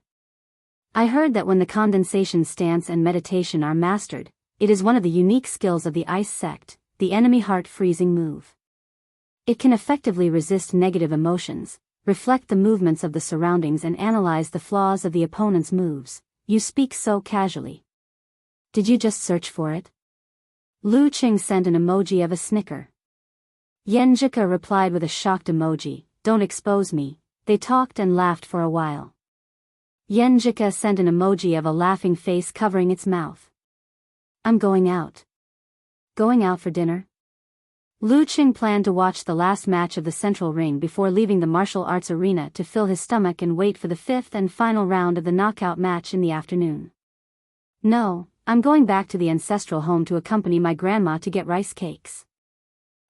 Speaker 1: I heard that when the condensation stance and meditation are mastered, it is one of the unique skills of the ice sect, the enemy heart freezing move. It can effectively resist negative emotions, reflect the movements of the surroundings and analyze the flaws of the opponent's moves. You speak so casually. Did you just search for it? Lu Qing sent an emoji of a snicker. Yenjika replied with a shocked emoji, don't expose me. They talked and laughed for a while. Yenjika sent an emoji of a laughing face covering its mouth. I'm going out. Going out for dinner? Lu Qing planned to watch the last match of the Central Ring before leaving the martial arts arena to fill his stomach and wait for the fifth and final round of the knockout match in the afternoon. No, I'm going back to the ancestral home to accompany my grandma to get rice cakes.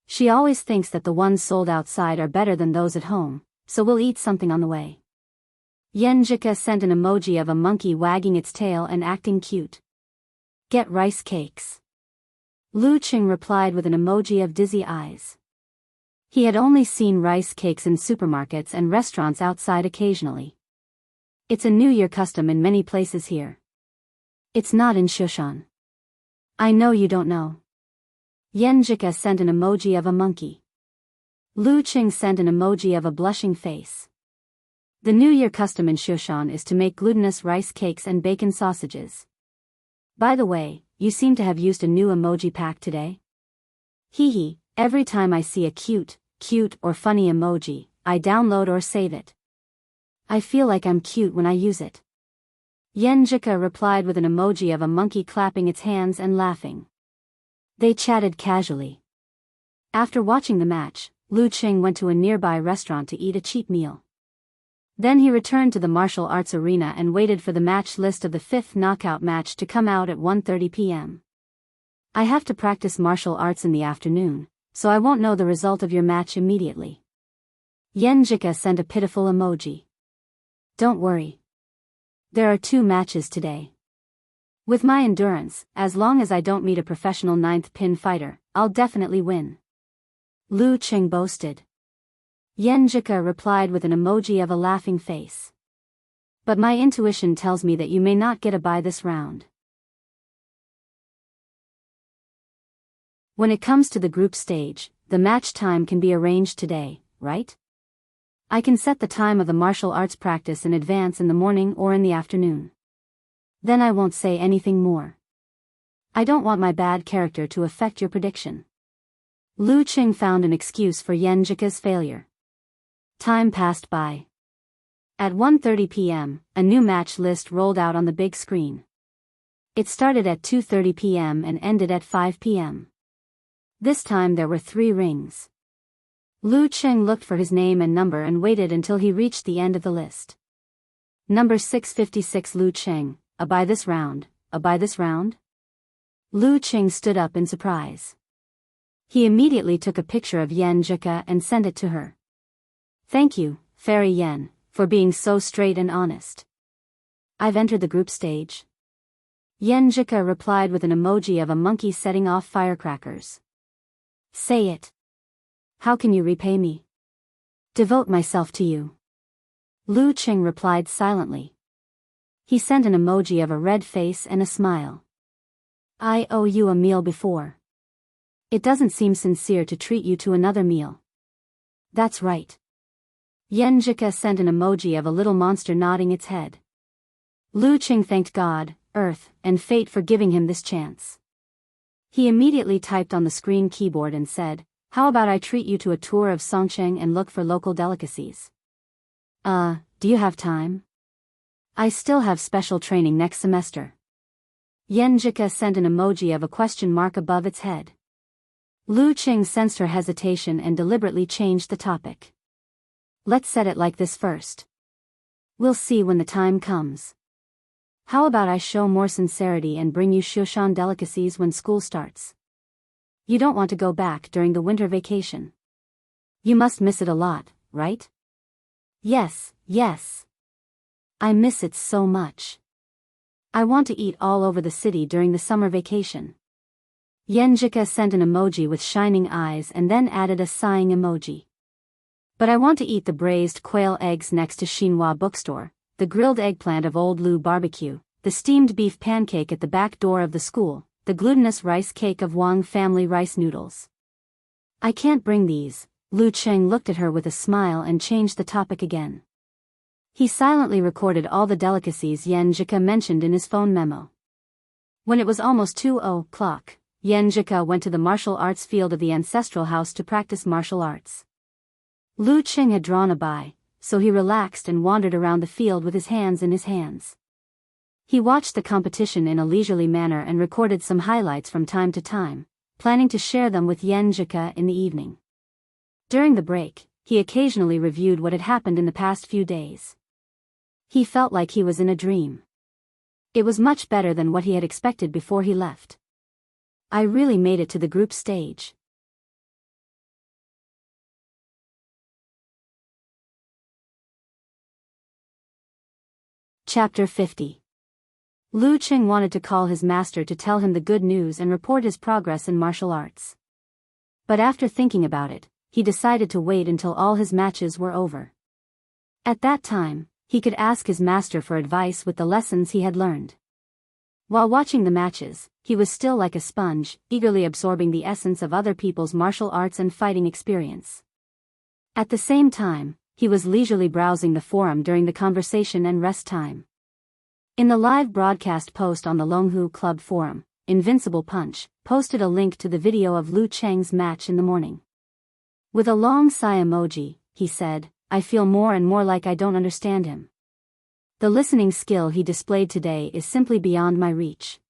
Speaker 1: She always thinks that the ones sold outside are better than those at home, so we'll eat something on the way. Yenjika sent an emoji of a monkey wagging its tail and acting cute. Get rice cakes. Lu Qing replied with an emoji of dizzy eyes. He had only seen rice cakes in supermarkets and restaurants outside occasionally. It's a New Year custom in many places here. It's not in Shushan. I know you don't know. Yenjika sent an emoji of a monkey. Lu Qing sent an emoji of a blushing face. The New Year custom in Shushan is to make glutinous rice cakes and bacon sausages. By the way, you seem to have used a new emoji pack today? Hee hee, every time I see a cute or funny emoji, I download or save it. I feel like I'm cute when I use it. Yenjika replied with an emoji of a monkey clapping its hands and laughing. They chatted casually. After watching the match, Lu Qing went to a nearby restaurant to eat a cheap meal. Then he returned to the martial arts arena and waited for the match list of the fifth knockout match to come out at 1:30 p.m. I have to practice martial arts in the afternoon, so I won't know the result of your match immediately. Yenjika sent a pitiful emoji. Don't worry. There are 2 matches today. With my endurance, as long as I don't meet a professional 9th pin fighter, I'll definitely win. Lu Qing boasted. Yenjika replied with an emoji of a laughing face. But my intuition tells me that you may not get a bye this round. When it comes to the group stage, the match time can be arranged today, right? I can set the time of the martial arts practice in advance in the morning or in the afternoon. Then I won't say anything more. I don't want my bad character to affect your prediction. Lu Qing found an excuse for Yenjika's failure. Time passed by. At 1:30 p.m., a new match list rolled out on the big screen. It started at 2:30 p.m. and ended at 5 p.m. This time there were 3 rings. Lu Qing looked for his name and number and waited until he reached the end of the list. Number 656 Lu Qing, a bye this round, a bye this round? Lu Qing stood up in surprise. He immediately took a picture of Yenjika and sent it to her. Thank you, Fairy Yen, for being so straight and honest. I've entered the group stage. Yenjika replied with an emoji of a monkey setting off firecrackers. Say it. How can you repay me? Devote myself to you. Lu Qing replied silently. He sent an emoji of a red face and a smile. I owe you a meal before. It doesn't seem sincere to treat you to another meal. That's right. Yenjika sent an emoji of a little monster nodding its head. Lu Qing thanked God, Earth, and Fate for giving him this chance. He immediately typed on the screen keyboard and said, how about I treat you to a tour of Songcheng and look for local delicacies? Do you have time? I still have special training next semester. Yenjika sent an emoji of a question mark above its head. Lu Qing sensed her hesitation and deliberately changed the topic. Let's set it like this first. We'll see when the time comes. How about I show more sincerity and bring you Shushan delicacies when school starts? You don't want to go back during the winter vacation. You must miss it a lot, right? Yes. I miss it so much. I want to eat all over the city during the summer vacation. Yenjika sent an emoji with shining eyes and then added a sighing emoji. But I want to eat the braised quail eggs next to Xinhua bookstore, the grilled eggplant of Old Lu barbecue, the steamed beef pancake at the back door of the school, the glutinous rice cake of Wang family rice noodles. I can't bring these. Lu Cheng looked at her with a smile and changed the topic again. He silently recorded all the delicacies Yenjika mentioned in his phone memo. When it was almost 2:00, Yenjika went to the martial arts field of the ancestral house to practice martial arts. Lu Cheng had drawn a bye, so he relaxed and wandered around the field with his hands in his hands. He watched the competition in a leisurely manner and recorded some highlights from time to time, planning to share them with Yenjika in the evening. During the break, he occasionally reviewed what had happened in the past few days. He felt like he was in a dream. It was much better than what he had expected before he left. I really made it to the group stage. Chapter 50. Lu Cheng wanted to call his master to tell him the good news and report his progress in martial arts. But after thinking about it, he decided to wait until all his matches were over. At that time, he could ask his master for advice with the lessons he had learned. While watching the matches, he was still like a sponge, eagerly absorbing the essence of other people's martial arts and fighting experience. At the same time, he was leisurely browsing the forum during the conversation and rest time. In the live broadcast post on the Longhu Club forum, Invincible Punch posted a link to the video of Lu Cheng's match in the morning. With a long sigh emoji, he said, "I feel more and more like I don't understand him. The listening skill he displayed today is simply beyond my reach."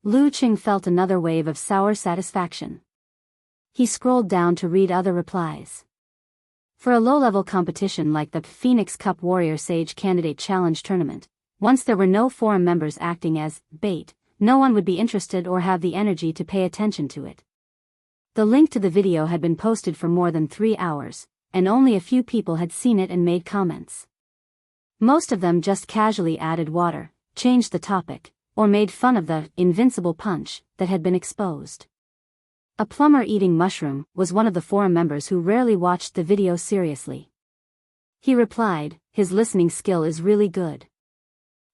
Speaker 1: Lu Cheng felt another wave of sour satisfaction. He scrolled down to read other replies. For a low-level competition like the Phoenix Cup Warrior Sage Candidate Challenge Tournament, once there were no forum members acting as bait, no one would be interested or have the energy to pay attention to it. The link to the video had been posted for more than 3 hours, and only a few people had seen it and made comments. Most of them just casually added water, changed the topic, or made fun of the invincible punch that had been exposed. A plumber eating mushroom was one of the forum members who rarely watched the video seriously. He replied, "His listening skill is really good.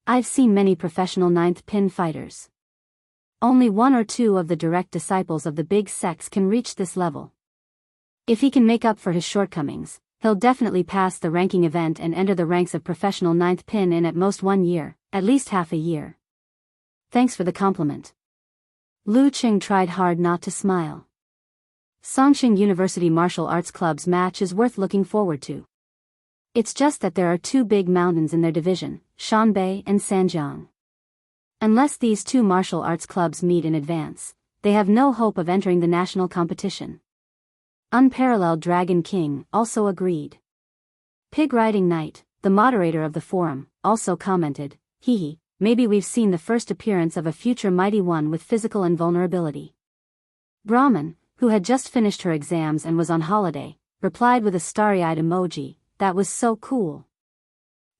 Speaker 1: I've seen many professional ninth pin fighters. Only 1 or 2 of the direct disciples of the big sects can reach this level. If he can make up for his shortcomings, he'll definitely pass the ranking event and enter the ranks of professional ninth pin in at most 1 year, at least half a year. Thanks for the compliment." Lu Cheng tried hard not to smile. Songqing University Martial Arts Club's match is worth looking forward to. It's just that there are 2 big mountains in their division, Shanbei and Sanjiang. Unless these 2 martial arts clubs meet in advance, they have no hope of entering the national competition. Unparalleled Dragon King also agreed. Pig Riding Knight, the moderator of the forum, also commented, "Hee, maybe we've seen the first appearance of a future mighty one with physical invulnerability." Brahman, who had just finished her exams and was on holiday, replied with a starry-eyed emoji, "That was so cool.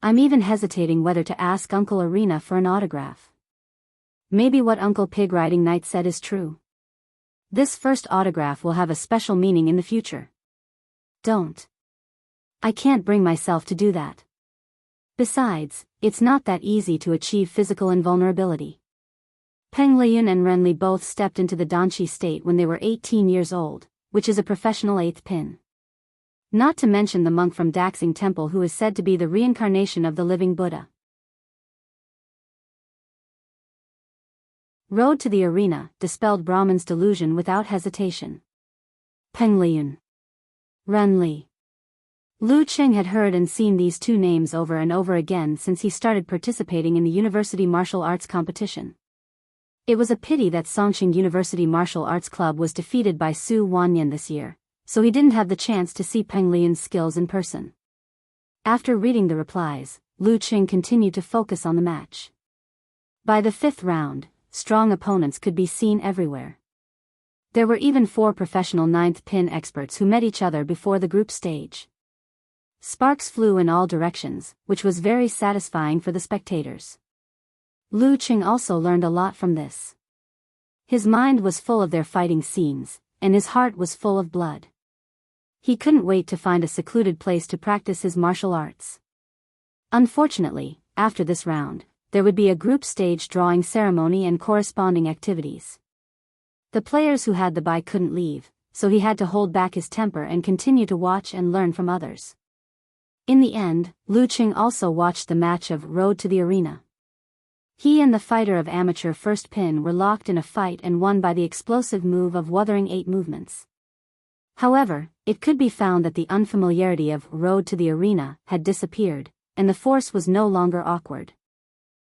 Speaker 1: I'm even hesitating whether to ask Uncle Arena for an autograph. Maybe what Uncle Pig Riding Knight said is true. This first autograph will have a special meaning in the future." "Don't. I can't bring myself to do that. Besides, it's not that easy to achieve physical invulnerability." Peng Liyun and Ren Li both stepped into the Danqi state when they were 18 years old, which is a professional 8th pin. Not to mention the monk from Daxing Temple who is said to be the reincarnation of the living Buddha. Road to the Arena dispelled Brahman's delusion without hesitation. Peng Liyun. Ren Li. Lu Cheng had heard and seen these 2 names over and over again since he started participating in the university martial arts competition. It was a pity that Songqing University Martial Arts Club was defeated by Su Wanyan this year, so he didn't have the chance to see Peng Liyun's skills in person. After reading the replies, Lu Cheng continued to focus on the match. By the 5th round, strong opponents could be seen everywhere. There were even 4 professional 9th pin experts who met each other before the group stage. Sparks flew in all directions, which was very satisfying for the spectators. Lu Qing also learned a lot from this. His mind was full of their fighting scenes, and his heart was full of blood. He couldn't wait to find a secluded place to practice his martial arts. Unfortunately, after this round, there would be a group stage drawing ceremony and corresponding activities. The players who had the bye couldn't leave, so he had to hold back his temper and continue to watch and learn from others. In the end, Lu Qing also watched the match of Road to the Arena. He and the fighter of amateur first pin were locked in a fight and won by the explosive move of Wuthering 8 movements. However, it could be found that the unfamiliarity of Road to the Arena had disappeared, and the force was no longer awkward.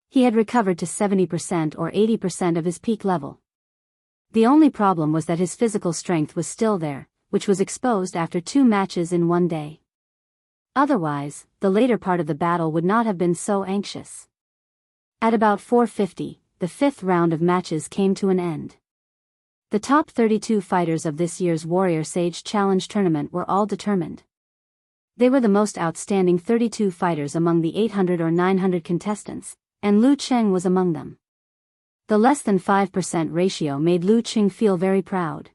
Speaker 1: He had recovered to 70% or 80% of his peak level. The only problem was that his physical strength was still there, which was exposed after 2 matches in one day. Otherwise, the later part of the battle would not have been so anxious. At about 4:50, the 5th round of matches came to an end. The top 32 fighters of this year's Warrior Sage Challenge tournament were all determined. They were the most outstanding 32 fighters among the 800 or 900 contestants, and Lu Qing was among them. The less than 5% ratio made Lu Qing feel very proud.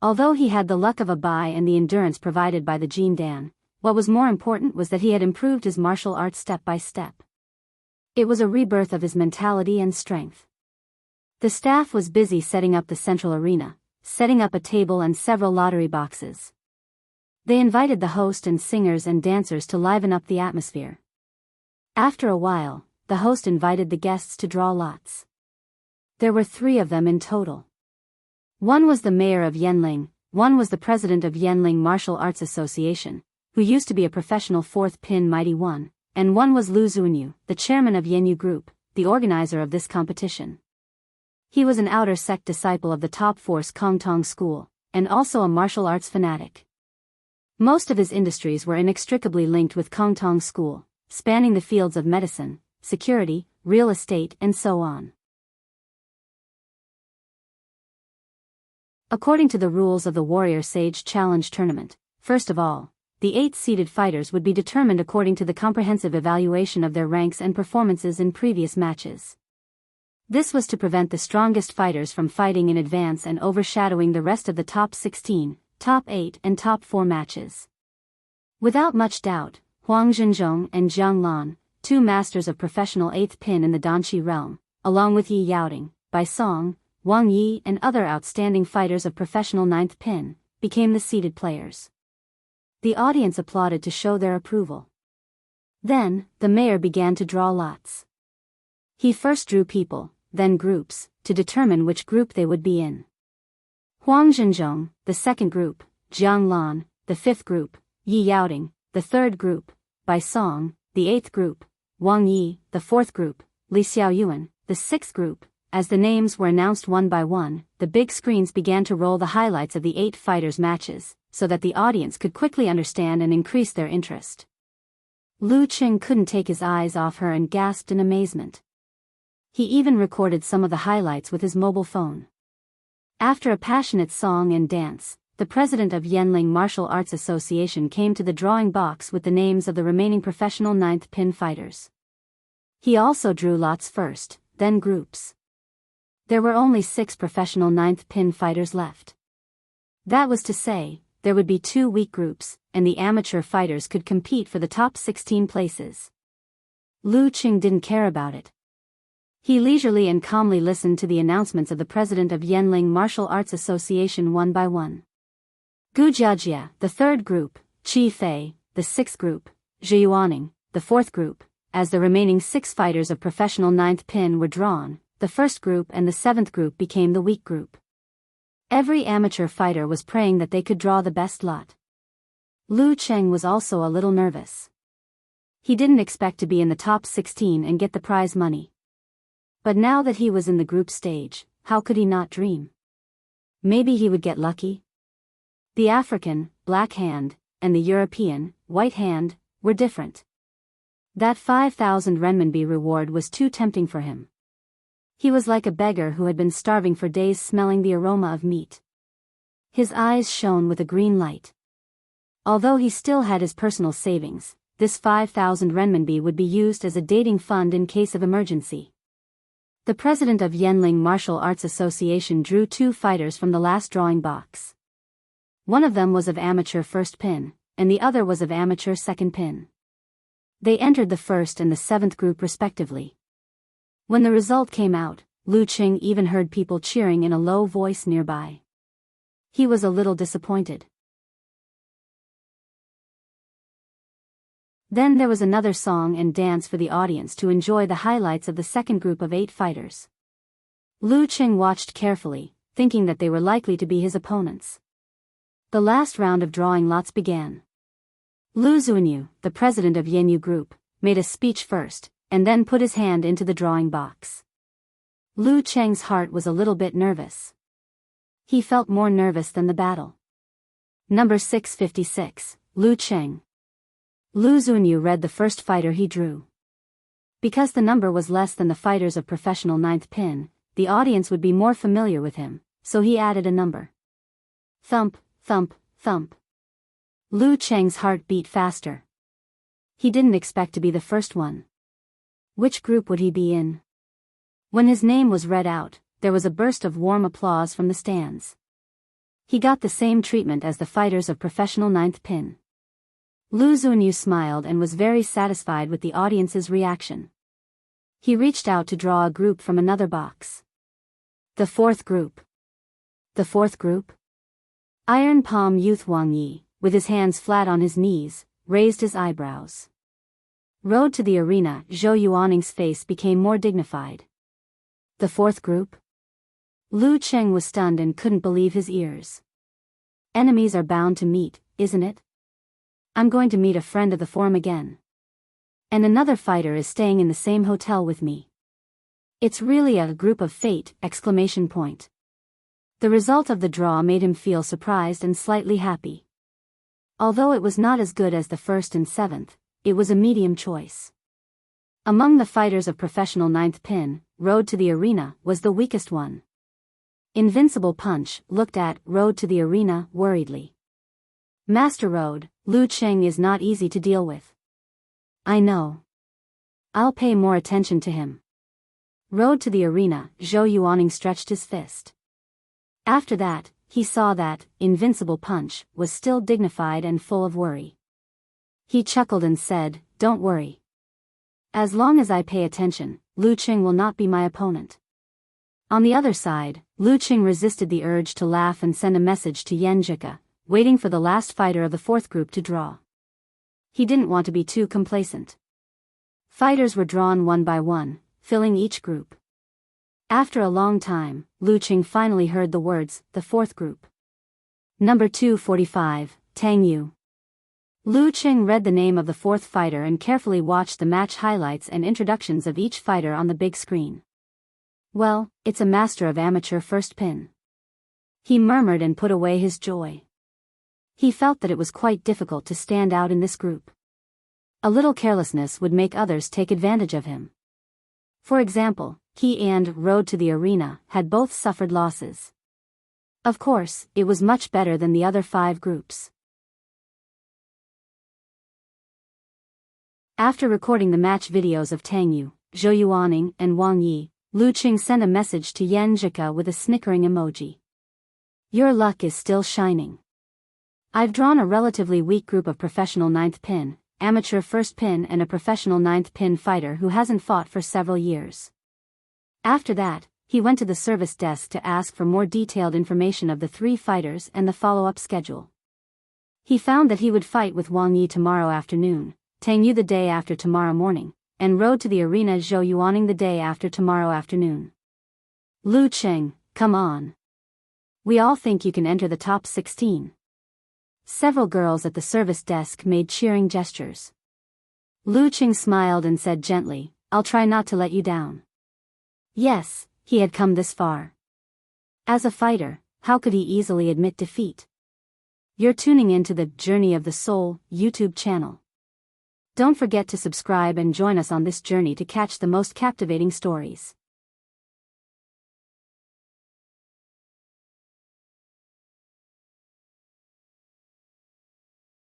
Speaker 1: Although he had the luck of a bye and the endurance provided by the Jin Dan, what was more important was that he had improved his martial arts step by step. It was a rebirth of his mentality and strength. The staff was busy setting up the central arena, setting up a table and several lottery boxes. They invited the host and singers and dancers to liven up the atmosphere. After a while, the host invited the guests to draw lots. There were 3 of them in total. One was the mayor of Yanling, one was the president of Yanling Martial Arts Association, who used to be a professional 4th pin mighty one, and one was Lu Zunyu, the chairman of Yanyu Group, the organizer of this competition. He was an outer sect disciple of the top force Kongtong school, and also a martial arts fanatic. Most of his industries were inextricably linked with Kongtong school, spanning the fields of medicine, security, real estate and so on. According to the rules of the Warrior Sage Challenge tournament, first of all, the 8 seeded fighters would be determined according to the comprehensive evaluation of their ranks and performances in previous matches. This was to prevent the strongest fighters from fighting in advance and overshadowing the rest of the top 16, top 8 and top 4 matches. Without much doubt, Huang Zhenzhong and Jiang Lan, 2 masters of professional 8th pin in the Danqi realm, along with Yi Yaoding, Bai Song, Wang Yi and other outstanding fighters of professional 9th pin, became the seeded players. The audience applauded to show their approval. Then, the mayor began to draw lots. He first drew people, then groups, to determine which group they would be in. Huang Zhenzhong, the 2nd group, Jiang Lan, the 5th group, Yi Yaoding, the 3rd group, Bai Song, the 8th group, Wang Yi, the 4th group, Li Xiaoyuan, the 6th group. As the names were announced one by one, the big screens began to roll the highlights of the 8 fighters' matches, so that the audience could quickly understand and increase their interest. Lu Qing couldn't take his eyes off her and gasped in amazement. He even recorded some of the highlights with his mobile phone. After a passionate song and dance, the president of Yanling Martial Arts Association came to the drawing box with the names of the remaining professional 9th pin fighters. He also drew lots first, then groups. There were only 6 professional 9th pin fighters left. That was to say, there would be 2 weak groups, and the amateur fighters could compete for the top 16 places. Lu Qing didn't care about it. He leisurely and calmly listened to the announcements of the president of Yanling Martial Arts Association one by one. Gu Jiajia, the 3rd group, Qi Fei, the 6th group, Zhi Yuaning, the 4th group. As the remaining 6 fighters of professional 9th pin were drawn, the 1st group and the 7th group became the weak group. Every amateur fighter was praying that they could draw the best lot. Lu Qing was also a little nervous. He didn't expect to be in the top 16 and get the prize money. But now that he was in the group stage, how could he not dream? Maybe he would get lucky? The African, black hand, and the European, white hand, were different. That 5,000 renminbi reward was too tempting for him. He was like a beggar who had been starving for days smelling the aroma of meat. His eyes shone with a green light. Although he still had his personal savings, this 5,000 renminbi would be used as a dating fund in case of emergency. The president of Yenling Martial Arts Association drew 2 fighters from the last drawing box. One of them was of amateur first pin, and the other was of amateur second pin. They entered the 1st and the 7th group respectively. When the result came out, Lu Qing even heard people cheering in a low voice nearby. He was a little disappointed. Then there was another song and dance for the audience to enjoy the highlights of the second group of 8 fighters. Lu Qing watched carefully, thinking that they were likely to be his opponents. The last round of drawing lots began. Lu Zuanyu, the president of Yenyu Group, made a speech first, and then put his hand into the drawing box. Lu Cheng's heart was a little bit nervous. He felt more nervous than the battle. Number 656, Lu Cheng. Lu Zuanyu read the first fighter he drew. Because the number was less than the fighters of professional 9th pin, the audience would be more familiar with him, so he added a number. Thump, thump, thump. Lu Cheng's heart beat faster. He didn't expect to be the first one. Which group would he be in? When his name was read out, there was a burst of warm applause from the stands. He got the same treatment as the fighters of professional 9th pin. Lu Zuanyu smiled and was very satisfied with the audience's reaction. He reached out to draw a group from another box. The 4th group. The 4th group? Iron Palm Youth Wang Yi, with his hands flat on his knees, raised his eyebrows. Road to the arena, Zhou Yuanning's face became more dignified. The 4th group? Lu Cheng was stunned and couldn't believe his ears. Enemies are bound to meet, isn't it? I'm going to meet a friend of the forum again. And another fighter is staying in the same hotel with me. It's really a group of fate! The result of the draw made him feel surprised and slightly happy. Although it was not as good as the 1st and 7th, it was a medium choice. Among the fighters of professional 9th pin, Road to the Arena was the weakest one. Invincible Punch looked at Road to the Arena worriedly. Master Road, Lu Cheng is not easy to deal with. I know. I'll pay more attention to him. Road to the Arena, Zhou Yuanning stretched his fist. After that, he saw that Invincible Punch was still dignified and full of worry. He chuckled and said, "Don't worry. As long as I pay attention, Lu Cheng will not be my opponent." On the other side, Lu Cheng resisted the urge to laugh and send a message to Yan Jika, waiting for the last fighter of the 4th group to draw. He didn't want to be too complacent. Fighters were drawn one by one, filling each group. After a long time, Lu Cheng finally heard the words, the 4th group. Number 245, Tang Yu. Lu Cheng read the name of the 4th fighter and carefully watched the match highlights and introductions of each fighter on the big screen. Well, it's a master of amateur first pin. He murmured and put away his joy. He felt that it was quite difficult to stand out in this group. A little carelessness would make others take advantage of him. For example, he and Road to the Arena had both suffered losses. Of course, it was much better than the other 5 groups. After recording the match videos of Tang Yu, Zhou Yuanning, and Wang Yi, Lu Cheng sent a message to Yan Jika with a snickering emoji. Your luck is still shining. I've drawn a relatively weak group of professional 9th pin, amateur first pin and a professional 9th pin fighter who hasn't fought for several years. After that, he went to the service desk to ask for more detailed information of the 3 fighters and the follow-up schedule. He found that he would fight with Wang Yi tomorrow afternoon, Tang Yu the day after tomorrow morning, and Road to the Arena Zhou Yuanning the day after tomorrow afternoon. Lu Cheng, come on. We all think you can enter the top 16. Several girls at the service desk made cheering gestures. Lu Cheng smiled and said gently, I'll try not to let you down. Yes, he had come this far. As a fighter, how could he easily admit defeat? You're tuning into the Journey of the Soul YouTube channel. Don't forget to subscribe and join us on this journey to catch the most captivating stories.